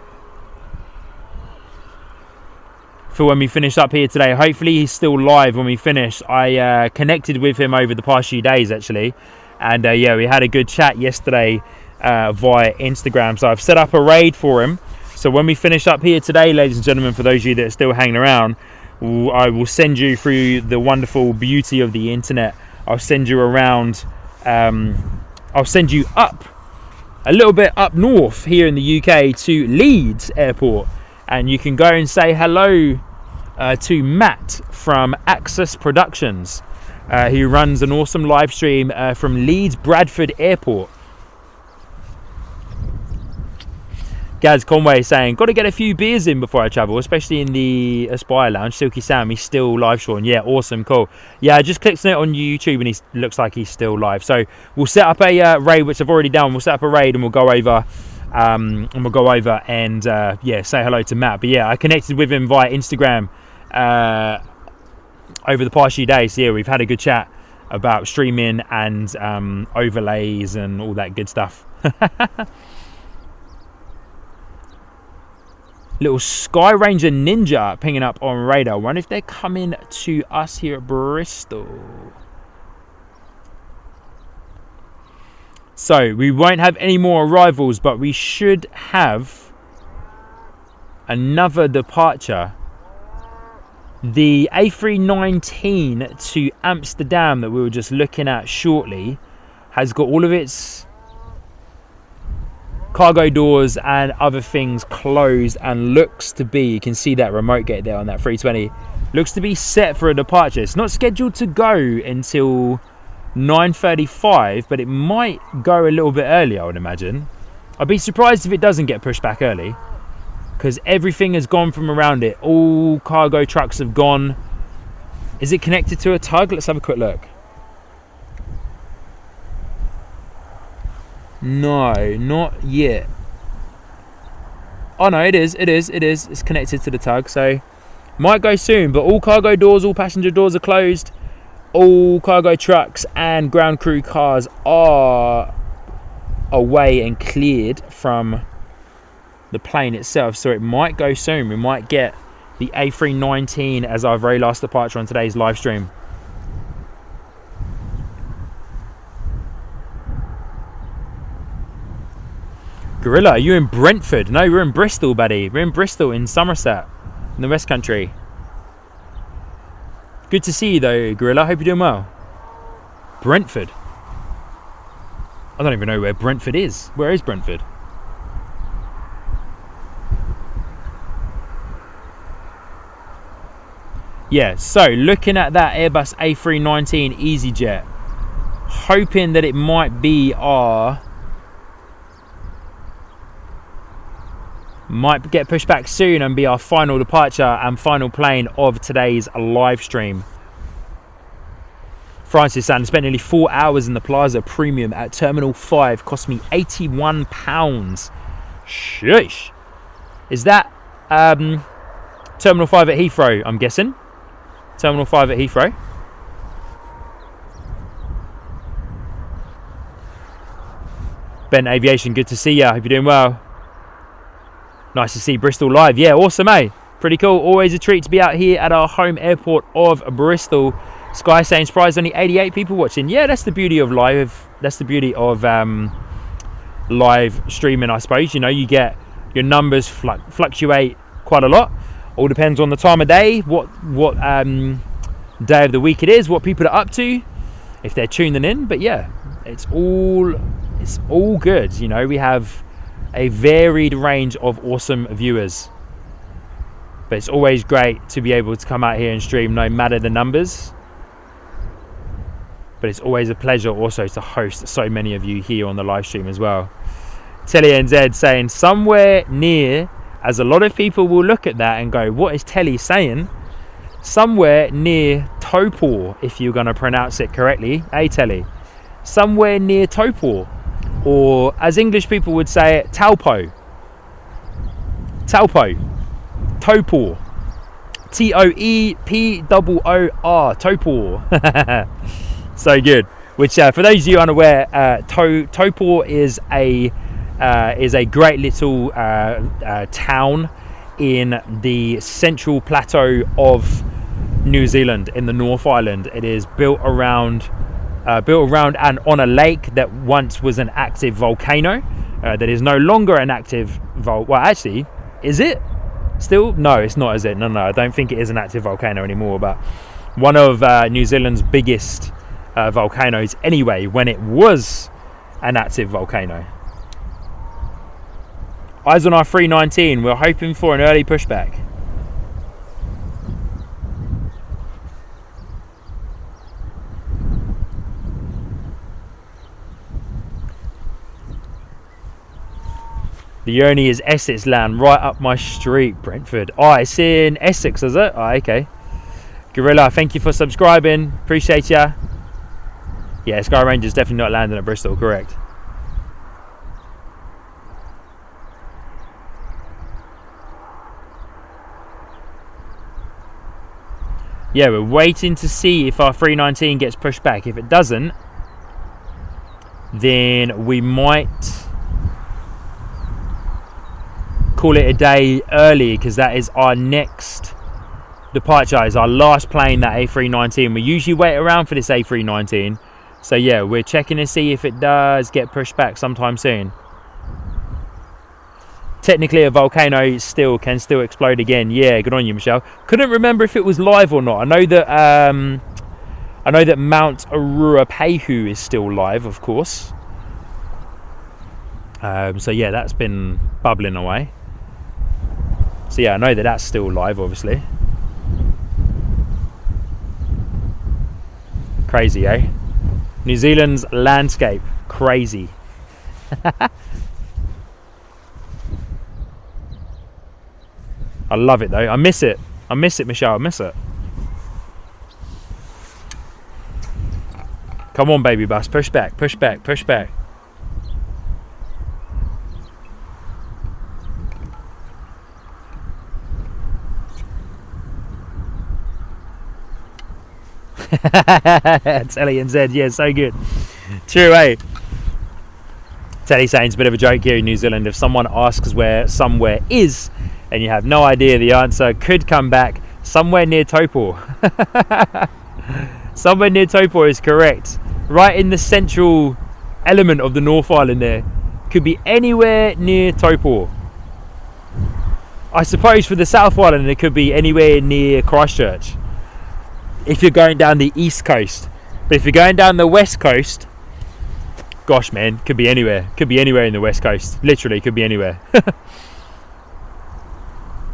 for when we finish up here today. Hopefully he's still live when we finish. I connected with him over the past few days actually, and yeah, we had a good chat yesterday via Instagram. So I've set up a raid for him, so when we finish up here today, ladies and gentlemen, for those of you that are still hanging around, I will send you through the wonderful beauty of the internet. I'll send you around, I'll send you up a little bit up north here in the UK to Leeds Airport, and you can go and say hello to Matt from Access Productions, who runs an awesome live stream from Leeds Bradford Airport. Gaz Conway saying, got to get a few beers in before I travel, especially in the Aspire Lounge. Silky Sam, he's still live, Sean. Yeah, awesome, cool. Yeah, I just clicked on it on YouTube and he looks like he's still live. So we'll set up a raid, which I've already done. We'll set up a raid and we'll go over and yeah, say hello to Matt. But yeah, I connected with him via Instagram over the past few days. So yeah, we've had a good chat about streaming and overlays and all that good stuff. Little Sky Ranger Ninja pinging up on radar. I wonder if they're coming to us here at Bristol. So we won't have any more arrivals, but we should have another departure. The A319 to Amsterdam that we were just looking at shortly has got all of its cargo doors and other things closed and looks to be, you can see that remote gate there on that 320, looks to be set for a departure. It's not scheduled to go until 9:35, but it might go a little bit early, I would imagine. I'd be surprised if it doesn't get pushed back early, because everything has gone from around it. All cargo trucks have gone. Is it connected to a tug? Let's have a quick look. No, not yet. Oh no, it is. It's connected to the tug, so might go soon. But all cargo doors, all passenger doors are closed. All cargo trucks and ground crew cars are away and cleared from the plane itself, so it might go soon. We might get the A319 as our very last departure on today's live stream. Gorilla, are you in Brentford? No, we're in Bristol, buddy. We're in Bristol in Somerset, in the West Country. Good to see you though, Gorilla. Hope you're doing well. Brentford. I don't even know where Brentford is. Where is Brentford? Yeah, so looking at that Airbus A319 EasyJet, hoping that it might be our... might get pushed back soon and be our final departure and final plane of today's live stream. Francis and spent nearly 4 hours in the Plaza Premium at Terminal 5. Cost me £81. Sheesh. Is that Terminal 5 at Heathrow, I'm guessing? Terminal 5 at Heathrow. Ben Aviation, good to see you. Hope you're doing well. Nice to see Bristol live. Yeah, awesome, eh? Pretty cool. Always a treat to be out here at our home airport of Bristol. Sky saying, surprised only 88 people watching. Yeah, that's the beauty of live. That's the beauty of live streaming, I suppose. You know, you get your numbers fluctuate quite a lot. All depends on the time of day, what day of the week it is, what people are up to, if they're tuning in. But yeah, it's all good. You know, we have a varied range of awesome viewers, but it's always great to be able to come out here and stream no matter the numbers. But it's always a pleasure also to host so many of you here on the live stream as well. Telly NZ saying somewhere near, as a lot of people will look at that and go, what is Telly saying? Somewhere near Topor, if you're going to pronounce it correctly. Hey Telly. Somewhere near Topor. Or as English people would say it, Taupo. Taupo. Topor. T-O-E-P-O-O-R. Topor. So good. Which for those of you unaware, Topor is a great little town in the central plateau of New Zealand, in the North Island. It is built around and on a lake that once was an active volcano. That is no longer an active well, actually, is it still? No, it's not, is it? No, I don't think it is an active volcano anymore. But one of New Zealand's biggest volcanoes anyway, when it was an active volcano. Eyes on our 319, we're hoping for an early pushback. The Yoni is Essex land, right up my street, Brentford. Oh, it's in Essex, is it? Oh, okay. Gorilla, thank you for subscribing, appreciate ya. Yeah, Sky Ranger's definitely not landing at Bristol, correct. Yeah, we're waiting to see if our 319 gets pushed back. If it doesn't, then we might call it a day early, because that is our next departure. Is our last plane, that A319. We usually wait around for this A319. So yeah, we're checking to see if it does get pushed back sometime soon. Technically a volcano can still explode again. Yeah, good on you, Michelle. Couldn't remember if it was live or not. I know that Mount Ruapehu is still live, of course. So yeah, that's been bubbling away. So yeah, I know that that's still live, obviously. Crazy, eh? New Zealand's landscape, crazy. I love it though. I miss it, Michelle. I miss it. Come on, baby bus. Push back, push back, push back. Telly and Z, yeah, so good. True, eh? Telly saying it's a bit of a joke here in New Zealand. If someone asks where somewhere is and you have no idea, the answer could come back somewhere near Topor. Somewhere near Topor is correct. Right in the central element of the North Island there. Could be anywhere near Topor. I suppose for the South Island it could be anywhere near Christchurch, if you're going down the east coast. But if you're going down the west coast, gosh man, could be anywhere. Could be anywhere in the west coast. Literally, could be anywhere.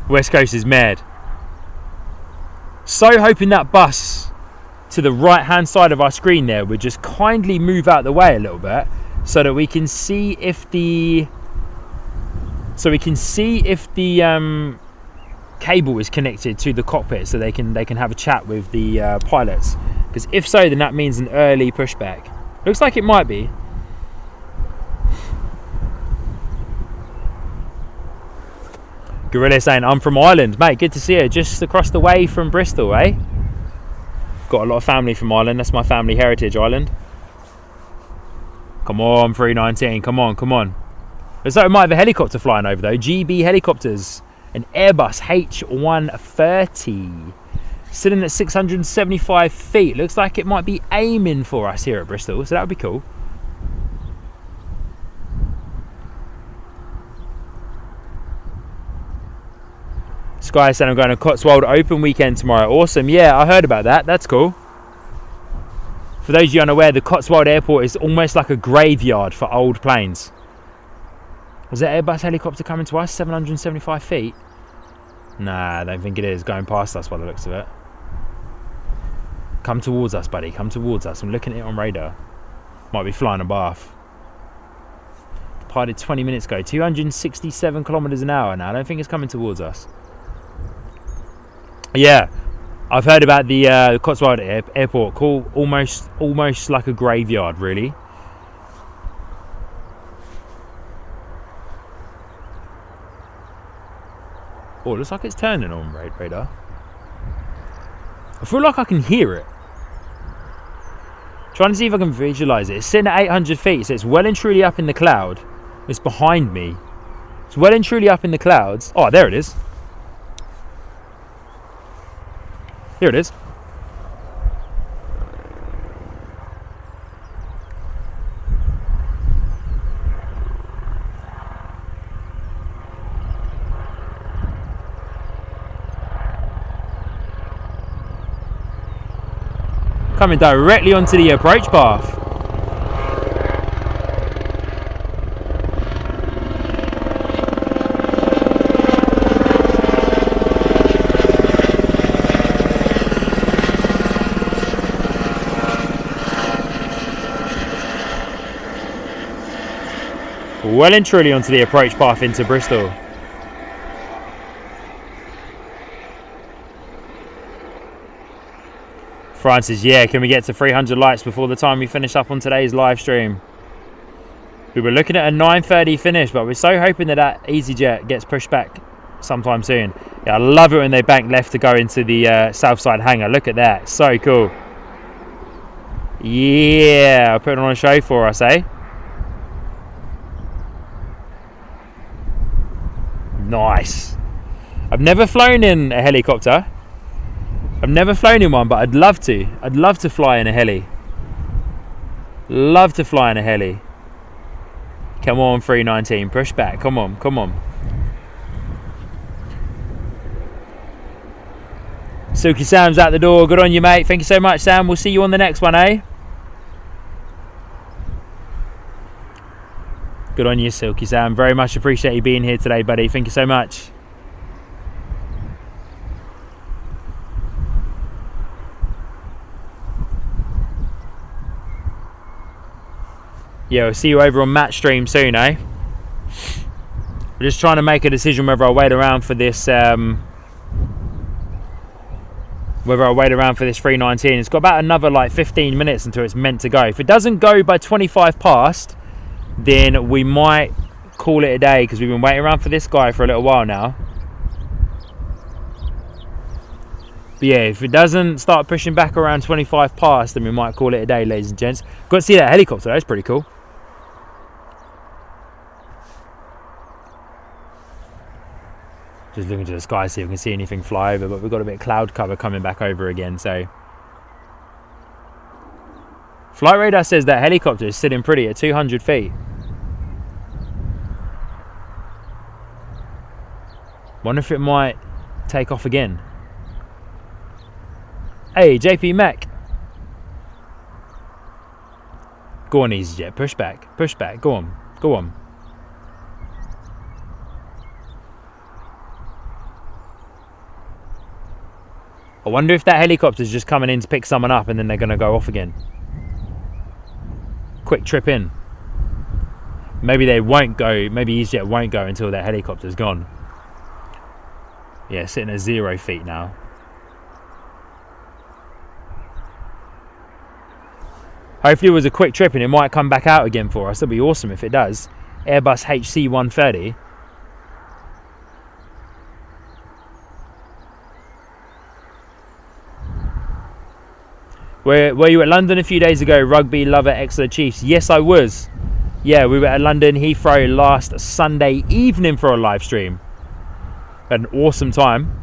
West coast is mad. So hoping that bus to the right hand side of our screen there would just kindly move out the way a little bit, so that we can see if the cable is connected to the cockpit, so they can have a chat with the pilots. Because if so, then that means an early pushback. Looks like it might be. Gorilla saying, I'm from Ireland, mate. Good to see you. Just across the way from Bristol, eh? Got a lot of family from Ireland. That's my family heritage, Ireland. Come on, 319. Come on, come on. Looks like we might have a helicopter flying over though. GB Helicopters. An Airbus H130. Sitting at 675 feet. Looks like it might be aiming for us here at Bristol. So that would be cool. Sky said I'm going to Cotswold Open weekend tomorrow. Awesome. Yeah, I heard about that. That's cool. For those of you unaware, the Cotswold Airport is almost like a graveyard for old planes. Was that Airbus helicopter coming to us? 775 feet? Nah, I don't think it is. Going past us by the looks of it. Come towards us, buddy. Come towards us. I'm looking at it on radar. Might be flying a bath. Departed 20 minutes ago. 267 kilometers an hour now. I don't think it's coming towards us. Yeah, I've heard about the Cotswold Airport. Cool, almost like a graveyard, really. Oh, it looks like it's turning on radar. I feel like I can hear it. Trying to see if I can visualize it. It's sitting at 800 feet, so it's well and truly up in the cloud. It's behind me. It's well and truly up in the clouds. Oh, there it is. Here it is. Coming directly onto the approach path. Well and truly onto the approach path into Bristol. Francis, yeah, can we get to 300 likes before the time we finish up on today's live stream? We were looking at a 9:30 finish, but we're so hoping that EasyJet gets pushed back sometime soon. Yeah, I love it when they bank left to go into the south side hangar. Look at that, so cool. Yeah, putting on a show for us, eh? Nice. I've never flown in a helicopter. I've never flown in one, but I'd love to. I'd love to fly in a heli. Love to fly in a heli. Come on, 319. Push back. Come on, come on. Silky Sam's out the door. Good on you, mate. Thank you so much, Sam. We'll see you on the next one, eh? Good on you, Silky Sam. Very much appreciate you being here today, buddy. Thank you so much. Yeah, we'll see you over on Matt's stream soon, eh? We're just trying to make a decision whether I wait around for this whether I wait around for this 319. It's got about another like 15 minutes until it's meant to go. If it doesn't go by 25 past, then we might call it a day, because we've been waiting around for this guy for a little while now. But yeah, if it doesn't start pushing back around 25 past, then we might call it a day, ladies and gents. Got to see that helicopter, that's pretty cool. Just looking to the sky, see if we can see anything fly over, but we've got a bit of cloud cover coming back over again, so. Flight radar says that helicopter is sitting pretty at 200 feet. Wonder if it might take off again. Hey, JP Mac. Go on, EasyJet. Push back. Push back. Go on. Go on. I wonder if that helicopter's just coming in to pick someone up and then they're going to go off again. Quick trip in. Maybe they won't go. Maybe EasyJet won't go until that helicopter's gone. Yeah, sitting at 0 feet now. Hopefully it was a quick trip and it might come back out again for us. That'd be awesome if it does. Airbus HC130. Were you at London a few days ago? Rugby lover, Exeter Chiefs. Yes, I was. Yeah, we were at London Heathrow last Sunday evening for a live stream. Had an awesome time.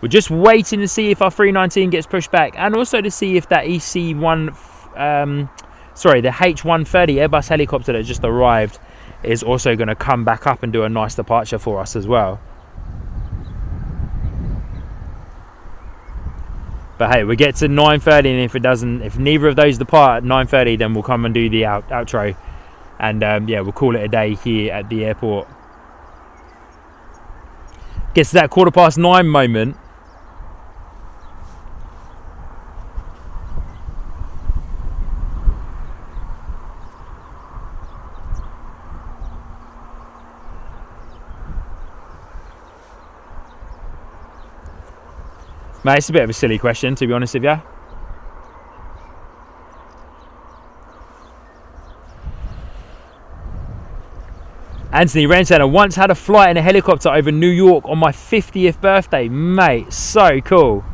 We're just waiting to see if our 319 gets pushed back, and also to see if that the H130 Airbus helicopter that just arrived is also going to come back up and do a nice departure for us as well. But hey, we get to 9:30, and if neither of those depart at 9:30, then we'll come and do the outro, and yeah, we'll call it a day here at the airport. Gets to that 9:15 moment. Mate, it's a bit of a silly question, to be honest with you. Anthony Renton, I once had a flight in a helicopter over New York on my 50th birthday. Mate, so cool.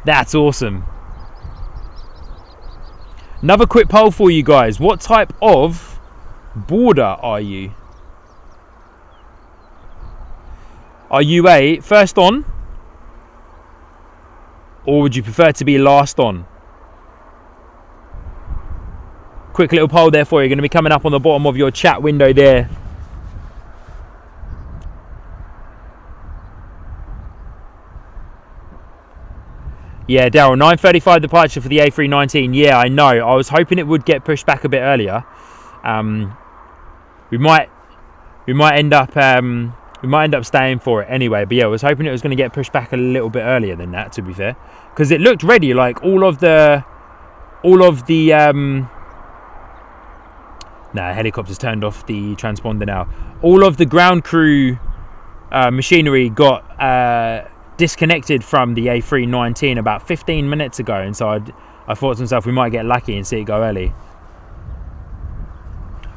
That's awesome. Another quick poll for you guys. What type of boarder are you? Are you a first on? Or would you prefer to be last on? Quick little poll there for you. Going to be coming up on the bottom of your chat window there. Yeah, Daryl, 9:35 departure for the A319. Yeah, I know. I was hoping it would get pushed back a bit earlier. We might end up staying for it anyway. But yeah, I was hoping it was going to get pushed back a little bit earlier than that, to be fair, because it looked ready. Like all of the helicopters turned off the transponder now. All of the ground crew machinery got disconnected from the A319 about 15 minutes ago, and so I thought to myself we might get lucky and see it go early.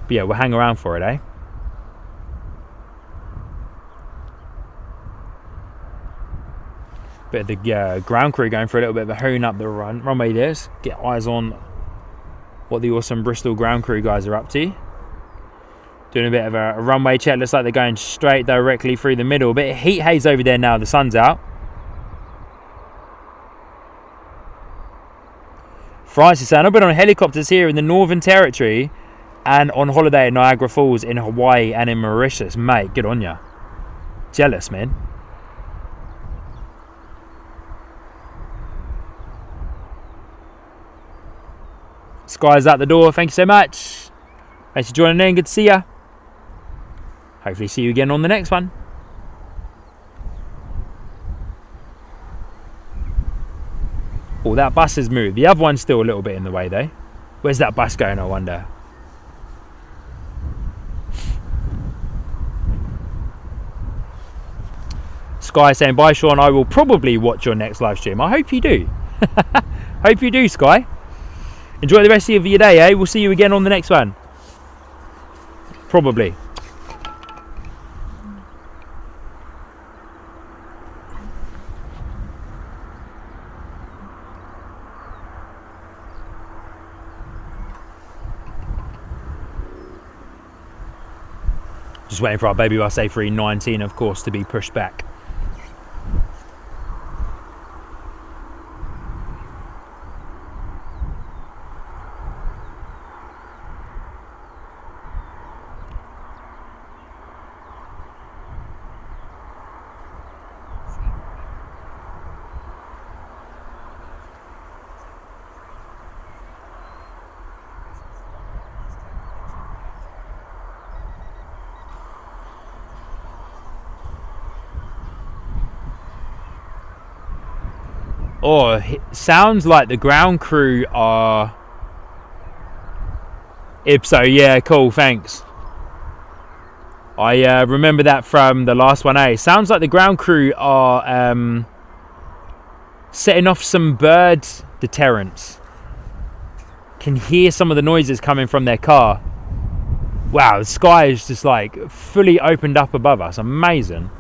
But yeah, we'll hang around for it, eh? Bit of the ground crew going for a little bit of a hone up the runway there. Get eyes on what the awesome Bristol ground crew guys are up to. Doing a bit of a runway check. Looks like they're going straight directly through the middle. Bit of heat haze over there now. The sun's out. Francis saying, I've been on helicopters here in the Northern Territory and on holiday at Niagara Falls in Hawaii and in Mauritius. Mate, good on ya. Jealous, man. Sky's out the door. Thank you so much. Thanks for joining in. Good to see ya. Hopefully see you again on the next one. Oh, that bus has moved. The other one's still a little bit in the way though. Where's that bus going, I wonder? Sky saying, bye Sean, I will probably watch your next live stream. I hope you do. Hope you do, Sky. Enjoy the rest of your day, eh? We'll see you again on the next one. Probably. Just waiting for our baby bus A319, of course, to be pushed back. Oh, it sounds like the ground crew are Ipso. Yeah, cool, thanks. I remember that from the last one, eh? Sounds like the ground crew are setting off some bird deterrents. Can hear some of the noises coming from their car. Wow, the sky is just like fully opened up above us. Amazing.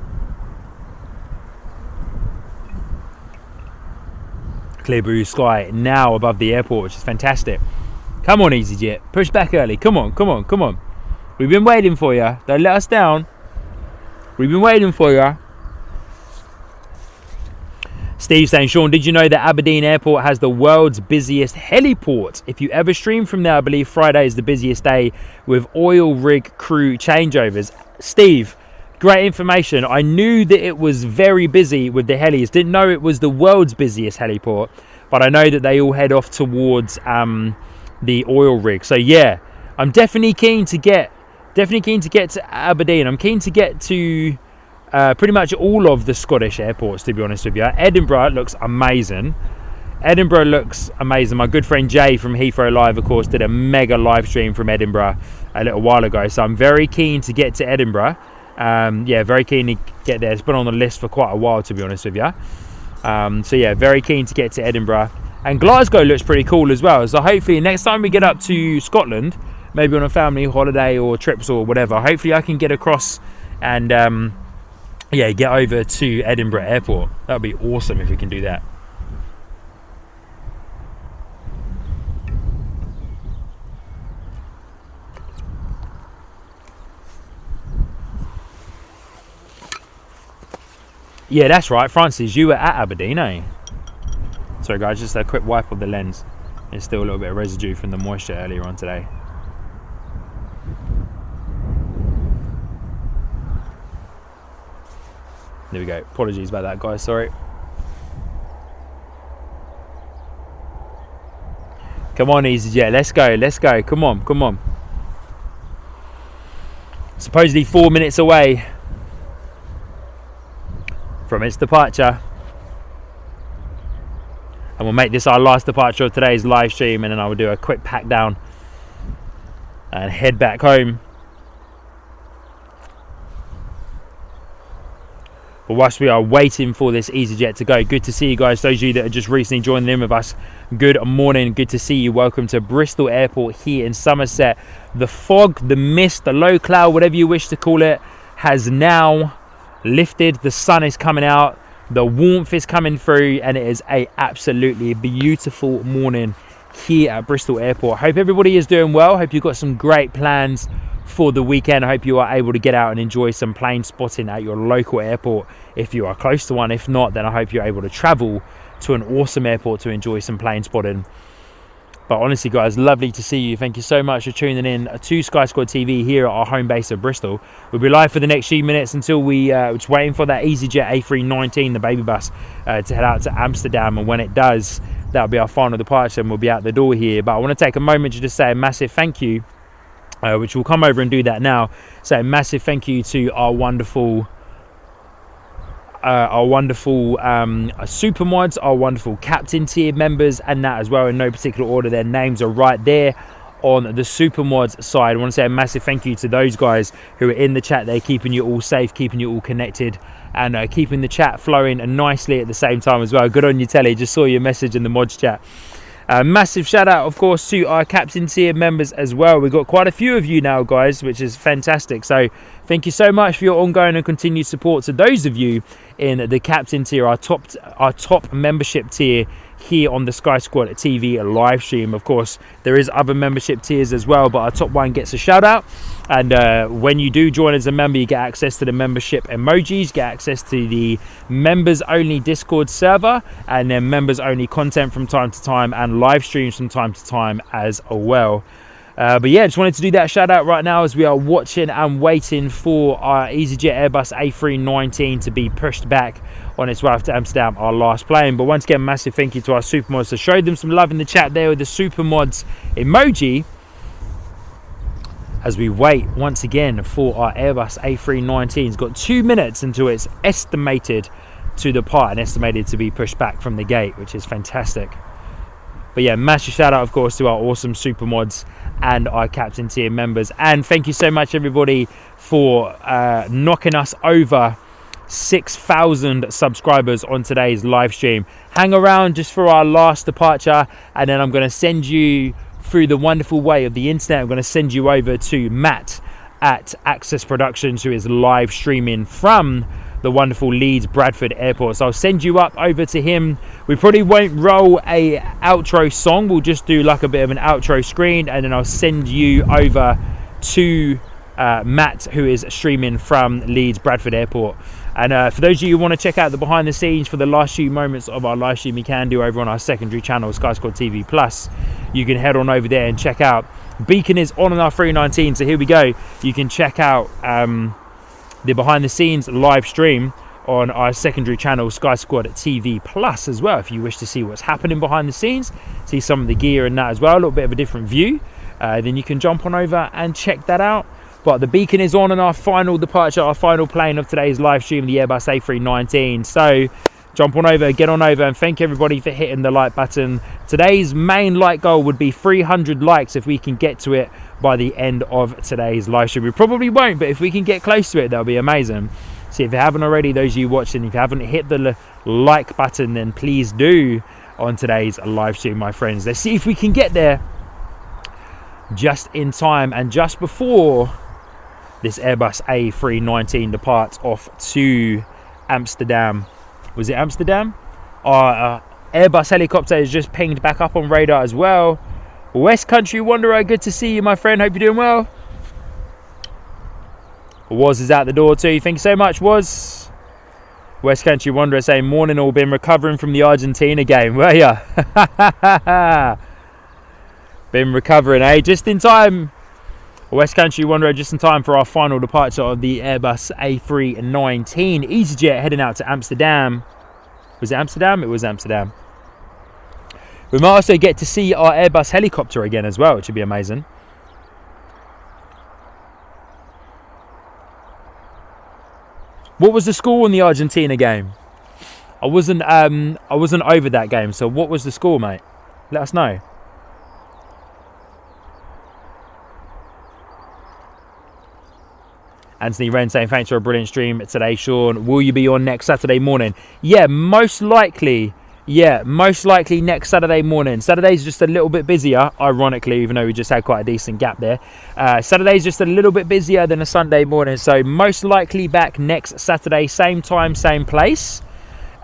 Clear blue sky now above the airport, which is fantastic. Come on, EasyJet, push back early. Come on, come on, come on. We've been waiting for you. Don't let us down. We've been waiting for you. Steve saying, Sean, did you know that Aberdeen Airport has the world's busiest heliport? If you ever stream from there, I believe Friday is the busiest day with oil rig crew changeovers. Steve, great information. I knew that it was very busy with the helis. Didn't know it was the world's busiest heliport, but I know that they all head off towards the oil rig. So yeah, I'm definitely keen to get to Aberdeen. I'm keen to get to pretty much all of the Scottish airports, to be honest with you. Edinburgh looks amazing. My good friend Jay from Heathrow Live, of course, did a mega live stream from Edinburgh a little while ago. So I'm very keen to get to Edinburgh. Yeah, very keen to get there. It's been on the list for quite a while, to be honest with you. So yeah, very keen to get to Edinburgh. And Glasgow looks pretty cool as well. So hopefully next time we get up to Scotland, maybe on a family holiday or trips or whatever, hopefully I can get across and yeah, get over to Edinburgh Airport. That would be awesome if we can do that. Yeah, that's right, Francis, you were at Aberdeen, eh? Sorry guys, just a quick wipe of the lens. There's still a little bit of residue from the moisture earlier on today. There we go. Apologies about that, guys. Sorry. Come on, EasyJet. Let's go. Let's go. Come on. Come on. Supposedly 4 minutes away from its departure. And we'll make this our last departure of today's live stream, and then I will do a quick pack down and head back home. But whilst we are waiting for this EasyJet to go, good to see you guys. Those of you that are just recently joining in with us, good morning, good to see you. Welcome to Bristol Airport here in Somerset. The fog, the mist, the low cloud, whatever you wish to call it, has now lifted. The sun is coming out, the warmth is coming through, and it is a absolutely beautiful morning here at Bristol Airport. Hope everybody is doing well. Hope you've got some great plans for the weekend. I hope you are able to get out and enjoy some plane spotting at your local airport if you are close to one. If not, then I hope you're able to travel to an awesome airport to enjoy some plane spotting. But honestly guys, lovely to see you. Thank you so much for tuning in to Sky Squad TV here at our home base of Bristol. We'll be live for the next few minutes until we just waiting for that EasyJet A320, the baby bus, to head out to Amsterdam. And when it does, that'll be our final departure and we'll be out the door here. But I want to take a moment to just say a massive thank you, which we'll come over and do that now. So a massive thank you to our wonderful super mods, our wonderful captain tier members, and that as well in no particular order. Their names are right there on the super mods side. I want to say a massive thank you to those guys who are in the chat there, keeping you all safe, keeping you all connected, and keeping the chat flowing nicely at the same time as well. Good on you, Telly. Just saw your message in the mods chat. Massive shout out, of course, to our captain tier members as well. We've got quite a few of you now, guys, which is fantastic. So thank you so much for your ongoing and continued support. To those of you in the captain tier, our top membership tier here on the Sky Squad TV live stream. Of course, there is other membership tiers as well, but our top one gets a shout out. And when you do join as a member, you get access to the membership emojis, get access to the members only Discord server, and then members only content from time to time, and live streams from time to time as well. But yeah, just wanted to do that shout out right now as we are watching and waiting for our EasyJet Airbus A319 to be pushed back on its way to Amsterdam, our last plane. But once again, massive thank you to our super mods. So show them some love in the chat there with the super mods emoji as we wait once again for our Airbus A319. It's got 2 minutes until it's estimated to depart and estimated to be pushed back from the gate, which is fantastic. But yeah, massive shout out, of course, to our awesome super mods and our captain tier members. And thank you so much, everybody, for knocking us over 6,000 subscribers on today's live stream. Hang around just for our last departure, and then I'm going to send you through the wonderful way of the internet. I'm going to send you over to Matt at Access Productions, who is live streaming from the wonderful Leeds Bradford Airport. So I'll send you up over to him. We probably won't roll a outro song. We'll just do like a bit of an outro screen, and then I'll send you over to Matt, who is streaming from Leeds Bradford Airport. And for those of you who want to check out the behind the scenes for the last few moments of our live stream, you can do over on our secondary channel, Sky Squad TV Plus. You can head on over there and check out. Beacon is on our 319, so here we go. You can check out the behind the scenes live stream on our secondary channel, Sky Squad TV Plus, as well, if you wish to see what's happening behind the scenes, see some of the gear and that as well, a little bit of a different view. Then you can jump on over and check that out. But the beacon is on our final departure, our final plane of today's live stream, the Airbus A319. So jump on over, get on over, and thank everybody for hitting the like button. Today's main like goal would be 300 likes if we can get to it by the end of today's live stream. We probably won't, but if we can get close to it, that'll be amazing. So if you haven't already, those of you watching, if you haven't hit the like button, then please do on today's live stream, my friends. Let's see if we can get there just in time and just before this Airbus A319 departs off to Amsterdam. Was it Amsterdam? Our Airbus helicopter is just pinged back up on radar as well. West Country Wanderer, good to see you, my friend. Hope you're doing well. Woz is out the door too. Thank you so much, Woz. West Country Wanderer saying, morning, all been recovering from the Argentina game. Were ya? Been recovering, eh? Just in time. West Country Wanderer, just in time for our final departure of the Airbus A319. EasyJet heading out to Amsterdam. Was it Amsterdam? It was Amsterdam. We might also get to see our Airbus helicopter again as well, which would be amazing. What was the score in the Argentina game? I wasn't over that game, so what was the score, mate? Let us know. Anthony Wren saying, thanks for a brilliant stream today, Sean. Will you be on next Saturday morning? Yeah, most likely. Yeah, most likely next Saturday morning. Saturday's just a little bit busier, ironically, even though we just had quite a decent gap there. Saturday's just a little bit busier than a Sunday morning. So most likely back next Saturday, same time, same place.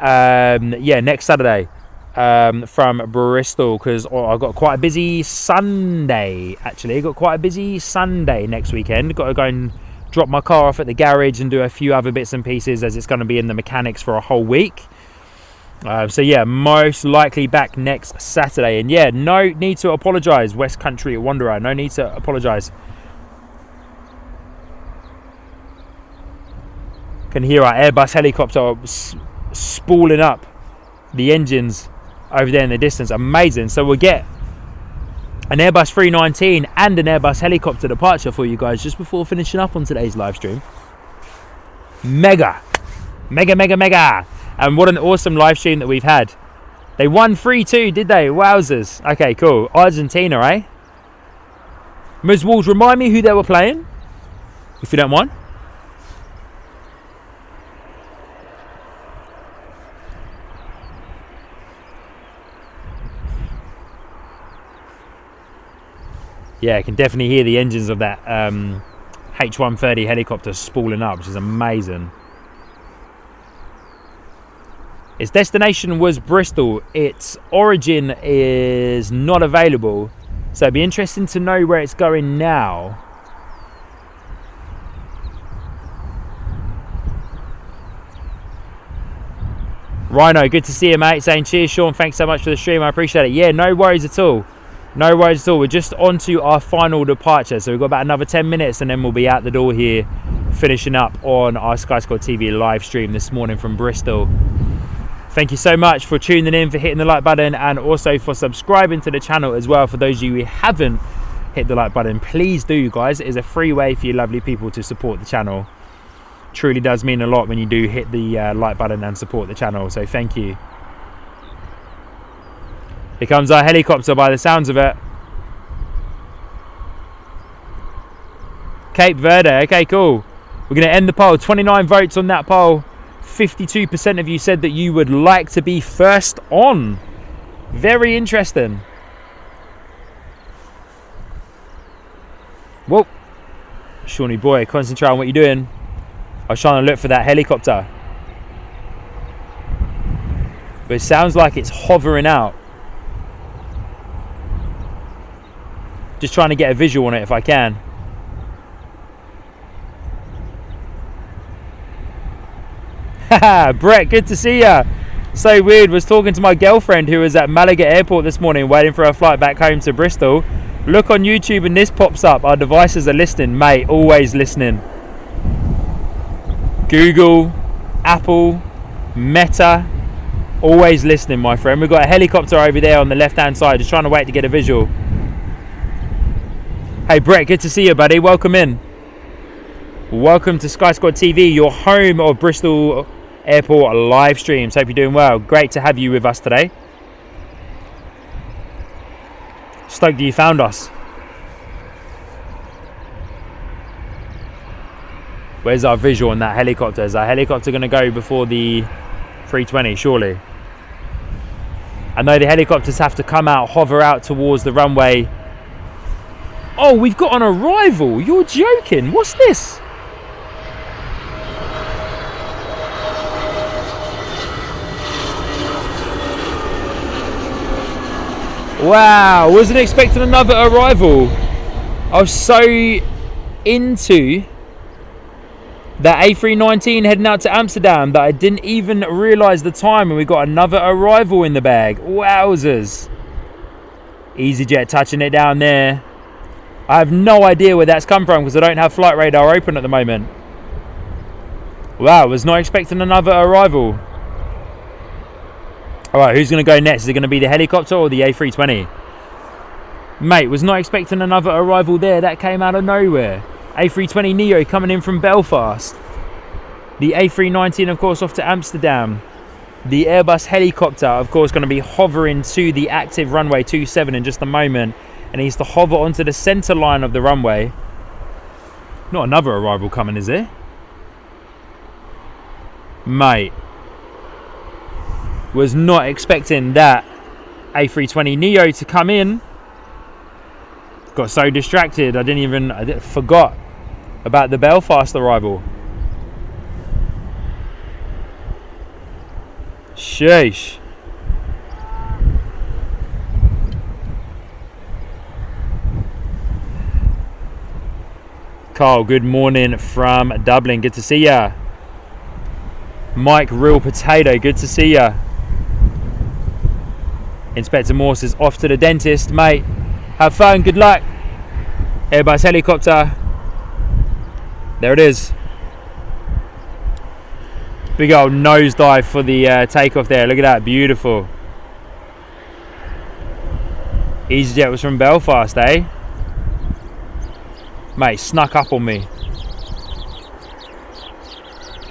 Yeah, next Saturday from Bristol, because I've got quite a busy Sunday, actually. I've got quite a busy Sunday next weekend. Got to go and drop my car off at the garage and do a few other bits and pieces, as it's going to be in the mechanics for a whole week. So yeah, most likely back next Saturday. And yeah, no need to apologise, West Country Wanderer. No need to apologise. Can hear our Airbus helicopter spooling up the engines over there in the distance. Amazing. So we'll get an Airbus 319 and an Airbus helicopter departure for you guys just before finishing up on today's live stream. Mega. And what an awesome live stream that we've had. They won 3-2, did they? Wowzers. Okay, cool. Argentina, eh? Ms. Walls, remind me who they were playing, if you don't mind. Yeah, I can definitely hear the engines of that H130 helicopter spooling up, which is amazing. Its destination was Bristol. Its origin is not available. So it'd be interesting to know where it's going now. Rhino, good to see you, mate. Saying cheers, Sean. Thanks so much for the stream. I appreciate it. Yeah, no worries at all. No worries at all. We're just on to our final departure. So we've got about another 10 minutes and then we'll be out the door here, finishing up on our Sky Squad TV live stream this morning from Bristol. Thank you so much for tuning in, for hitting the like button, and also for subscribing to the channel as well. For those of you who haven't hit the like button, please do, guys. It is a free way for you lovely people to support the channel. Truly does mean a lot when you do hit the like button and support the channel, so thank you. Here comes our helicopter by the sounds of it. Cape Verde, okay, cool. We're going to end the poll. 29 votes on that poll. 52% of you said that you would like to be first on. Very interesting. Whoa. Shawnee boy, concentrate on what you're doing. I was trying to look for that helicopter. But it sounds like it's hovering out. Just trying to get a visual on it if I can. Haha, Brett, good to see ya. So weird, was talking to my girlfriend who was at Malaga Airport this morning waiting for her flight back home to Bristol. Look on YouTube and this pops up. Our devices are listening, mate, always listening. Google, Apple, Meta, always listening, my friend. We've got a helicopter over there on the left hand side, just trying to wait to get a visual. Hey Brett, good to see you, buddy. Welcome in. Welcome to Sky Squad TV, your home of Bristol Airport live streams. Hope you're doing well. Great to have you with us today. Stoked that you found us. Where's our visual on that helicopter? Is our helicopter going to go before the 320, surely? I know the helicopters have to come out, hover out towards the runway. Oh, we've got an arrival. You're joking. What's this? Wow, wasn't expecting another arrival. I was so into that A319 heading out to Amsterdam that I didn't even realise the time, and we got another arrival in the bag. Wowzers. EasyJet touching it down there. I have no idea where that's come from because I don't have flight radar open at the moment. Wow, was not expecting another arrival. Alright, who's going to go next? Is it going to be the helicopter or the A320? Mate, was not expecting another arrival there. That came out of nowhere. A320 Neo coming in from Belfast. The A319, of course, off to Amsterdam. The Airbus helicopter, of course, going to be hovering to the active runway 27 in just a moment. And needs to hover onto the centre line of the runway. Not another arrival coming, is it? Mate. Was not expecting that A320 Neo to come in. Got so distracted I forgot about the Belfast arrival. Sheesh. Carl, good morning from Dublin. Good to see ya. Mike, real potato. Good to see ya. Inspector Morse is off to the dentist, mate. Have fun, good luck. Airbus helicopter. There it is. Big old nosedive for the takeoff there. Look at that, beautiful. EasyJet was from Belfast, eh? Mate, snuck up on me.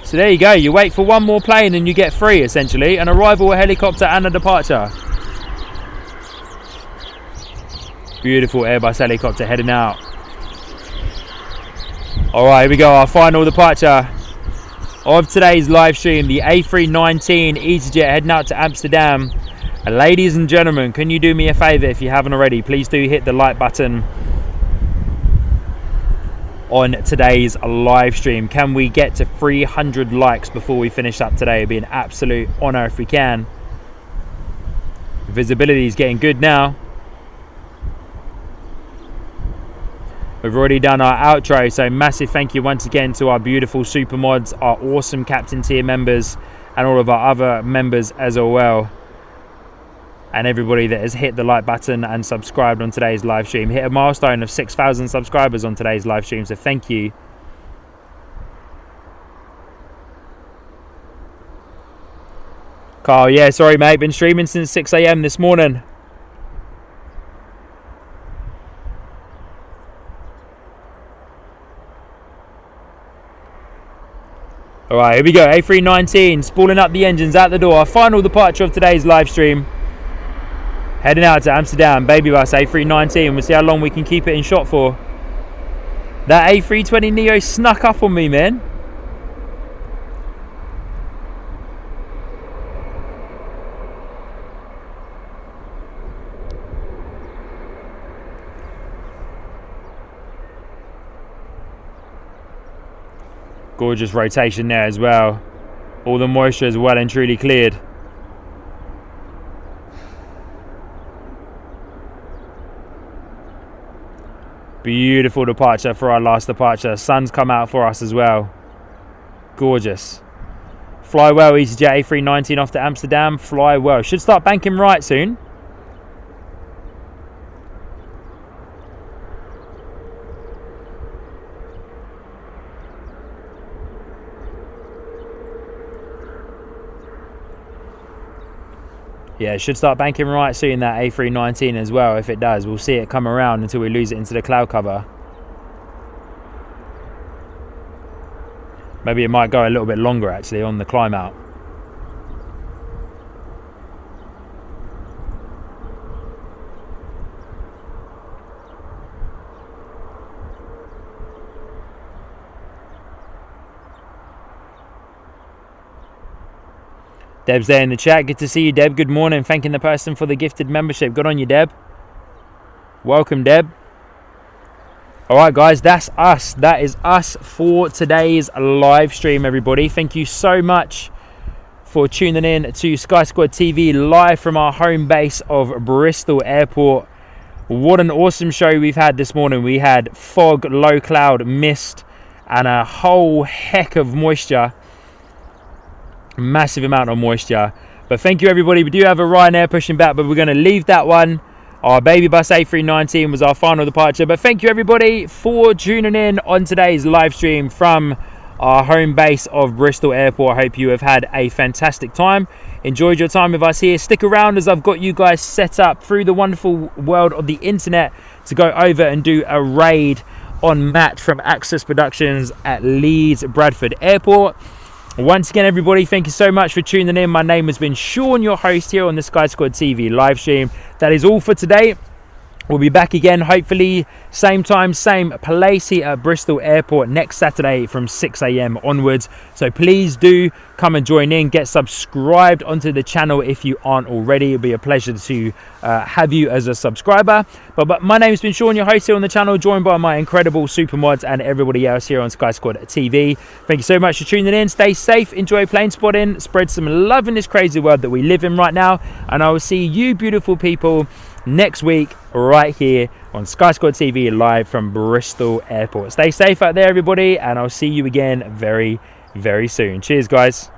So there you go. You wait for one more plane and you get three, essentially. An arrival, a helicopter and a departure. Beautiful Airbus helicopter heading out. Alright, here we go. Our final departure of today's live stream. The A319 EasyJet heading out to Amsterdam. And ladies and gentlemen, can you do me a favour if you haven't already? Please do hit the like button on today's live stream. Can we get to 300 likes before we finish up today? It'd be an absolute honour if we can. Visibility is getting good now. We've already done our outro, so massive thank you once again to our beautiful super mods, our awesome captain tier members, and all of our other members as well. And everybody that has hit the like button and subscribed on today's live stream. Hit a milestone of 6,000 subscribers on today's live stream, so thank you. Carl, yeah, sorry mate, been streaming since 6 AM this morning. Alright, here we go. A319 spooling up the engines out the door. Our final departure of today's live stream. Heading out to Amsterdam, baby bus A319. We'll see how long we can keep it in shot for. That A320 Neo snuck up on me, man. Gorgeous rotation there as well. All the moisture is well and truly cleared. Beautiful departure for our last departure. Sun's come out for us as well. Gorgeous. Fly well, EasyJet A320 off to Amsterdam. Fly well. Should start banking right soon. Yeah, it should start banking right soon, that A319 as well. If it does, we'll see it come around until we lose it into the cloud cover. Maybe it might go a little bit longer actually on the climb out. Deb's there in the chat. Good to see you, Deb. Good morning. Thanking the person for the gifted membership. Good on you, Deb. Welcome, Deb. Alright guys, that's us. That is us for today's live stream, everybody. Thank you so much for tuning in to Sky Squad TV live from our home base of Bristol Airport. What an awesome show we've had this morning. We had fog, low cloud, mist, and a whole heck of moisture. Massive amount of moisture. But thank you, everybody. We do have a Ryanair pushing back, but we're going to leave that one. Our baby bus A319 was our final departure. But thank you, everybody, for tuning in on today's live stream from our home base of Bristol Airport. I hope you have had a fantastic time. Enjoyed your time with us here. Stick around as I've got you guys set up through the wonderful world of the internet to go over and do a raid on Matt from Access Productions at Leeds Bradford Airport. Once again, everybody, thank you so much for tuning in. My name has been Sean, your host here on the Sky Squad TV live stream. That is all for today. We'll be back again, hopefully, same time, same place here at Bristol Airport next Saturday from 6 AM onwards. So please do come and join in. Get subscribed onto the channel if you aren't already. It'll be a pleasure to have you as a subscriber. But my name's been Sean, your host here on the channel, joined by my incredible super mods and everybody else here on Sky Squad TV. Thank you so much for tuning in. Stay safe, enjoy plane spotting, spread some love in this crazy world that we live in right now. And I will see you beautiful people next week right here on Sky Squad TV live from Bristol Airport. Stay safe out there, everybody, and I'll see you again very, very soon. Cheers, guys.